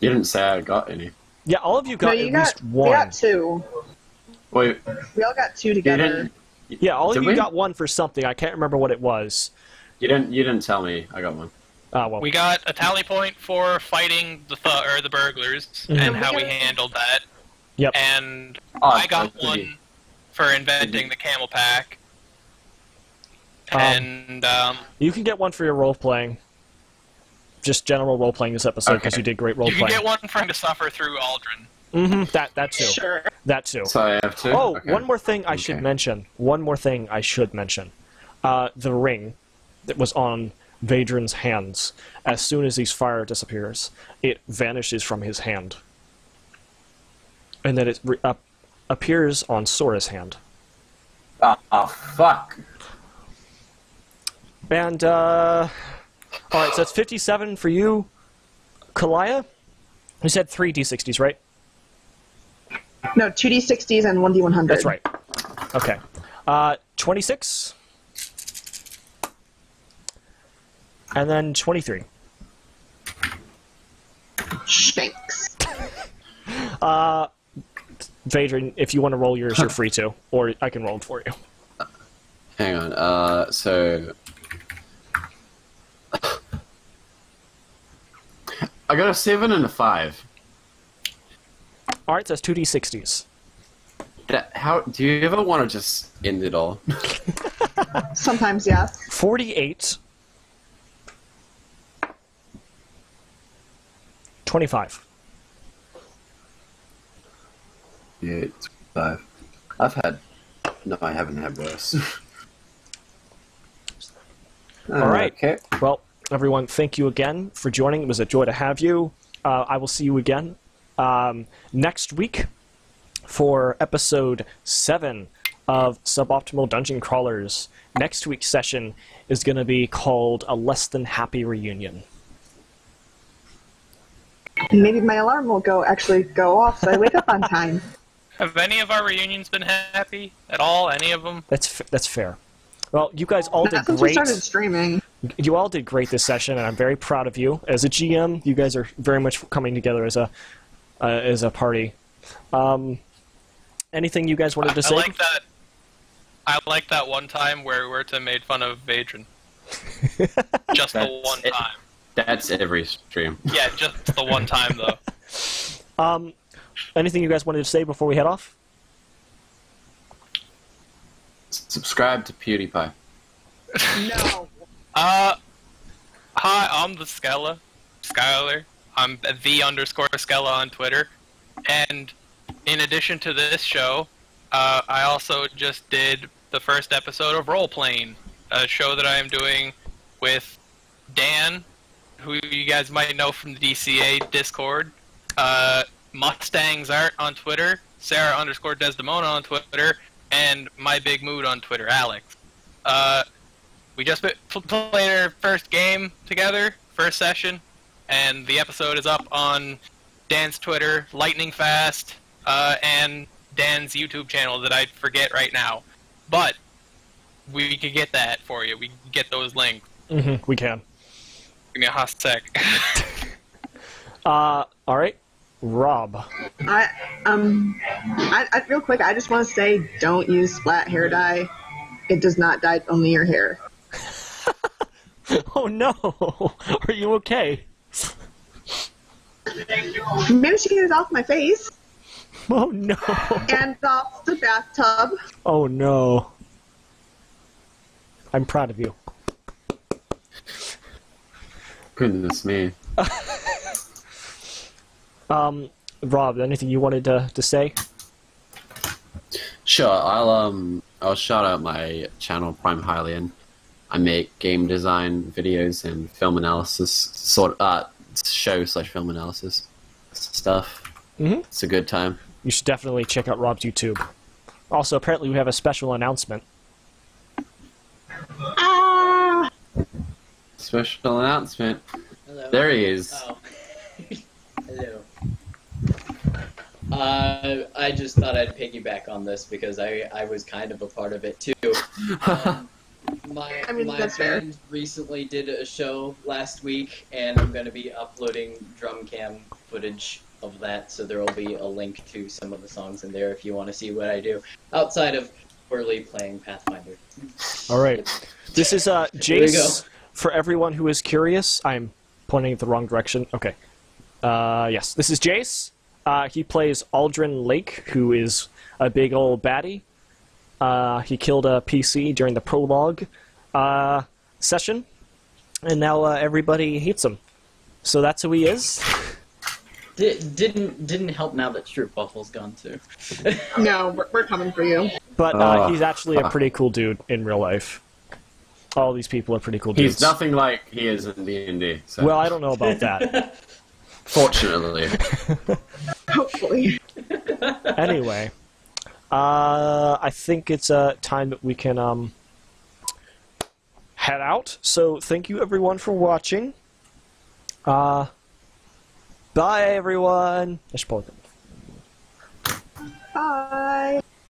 You didn't say I got any. Yeah, all of you got you at got, least we 1. got 2. Wait, We all got 2 you together. didn't. Yeah, all of Did you we? got 1 for something. I can't remember what it was. You didn't tell me. I got one. Well, We got a tally point for fighting the burglars and how we handled that. Yep. And Oh, I got okay. one for inventing the camel pack. And You can get one for your role-playing. Just general role-playing this episode, because you did great you role-playing. can get one for him to suffer through Aldrin. That too. Sure. That too. So I have two? Oh, Okay. one more thing I should mention. The ring that was on Vadron's hands. As soon as his fire disappears, it vanishes from his hand. And then it appears on Sora's hand. Oh, fuck. And, alright, so that's 57 for you, Kalaya. You said 3 D60s, right? No, 2d60s and 1d100. That's right. Okay. 26. And then 23. Shanks. Vadron, if you want to roll yours, you're free to. Or I can roll it for you. Hang on, so... I got a 7 and a 5. Alright, so that's 2 D60s. How do you ever want to just end it all? Sometimes, yes. 48. 25. Yeah, it's 5. I've had... No, I haven't had worse. Alright. Okay. Well, everyone, thank you again for joining. It was a joy to have you. I will see you again next week for episode 7 of Suboptimal Dungeon Crawlers. Next week's session is going to be called A Less Than Happy Reunion. Maybe my alarm will actually go off so I wake up on time. Have any of our reunions been happy at all? Any of them? That's fair. Well, you guys all did Not since we great. started streaming. You all did great this session, and I'm very proud of you. As a GM, you guys are very much coming together as a party. Anything you guys wanted to say? I like that one time where Huerta made fun of Vadron. Just the one time. That's every stream. Yeah, just the one time though. Anything you guys wanted to say before we head off? Subscribe to PewDiePie. No. Hi, I'm the Skella. Skylar. I'm _Skella on Twitter. And in addition to this show, I also just did the first episode of Role Playing, a show that I am doing with Dan, who you guys might know from the DCA Discord, Mustang's Art on Twitter, Sarah _Desdemona on Twitter, and My Big Mood on Twitter, Alex. We just played our first game together, first session, and the episode is up on Dan's Twitter, lightning fast, and Dan's YouTube channel that I forget right now. But we could get that for you. We can get those links. We can. Give me a hot sec. Alright. Rob. Real quick, I just want to say, don't use splat hair dye. It does not dye only your hair. Oh no! Are you okay? Maybe we should get it off my face. Oh no! And off the bathtub. Oh no. I'm proud of you. Goodness me. Rob, anything you wanted to say? Sure, I'll shout out my channel, Prime Hylian. I make game design videos and film analysis, show/film analysis stuff. It's a good time. You should definitely check out Rob's YouTube. Also, apparently we have a special announcement. Special announcement. Hello. There he is. Oh. Hello. I just thought I'd piggyback on this because I was kind of a part of it too. My that's fair. band recently did a show last week, and I'm going to be uploading drum cam footage of that, so there will be a link to some of the songs in there if you want to see what I do outside of poorly playing Pathfinder. Alright. This is Jace. For everyone who is curious, I'm pointing at the wrong direction. Okay. Yes, this is Jace. He plays Aldrin Lake, who is a big old baddie. He killed a PC during the prologue session, and now everybody hates him. So that's who he is. Didn't help now that Stroop Buffle's gone too. No, we're coming for you. But he's actually a pretty cool dude in real life. All these people are pretty cool dudes. He's nothing like he is in D&D. So. Well, I don't know about that. Fortunately. Hopefully. Anyway, I think it's time that we can head out. So thank you everyone for watching. Bye everyone. I should pull it. Bye.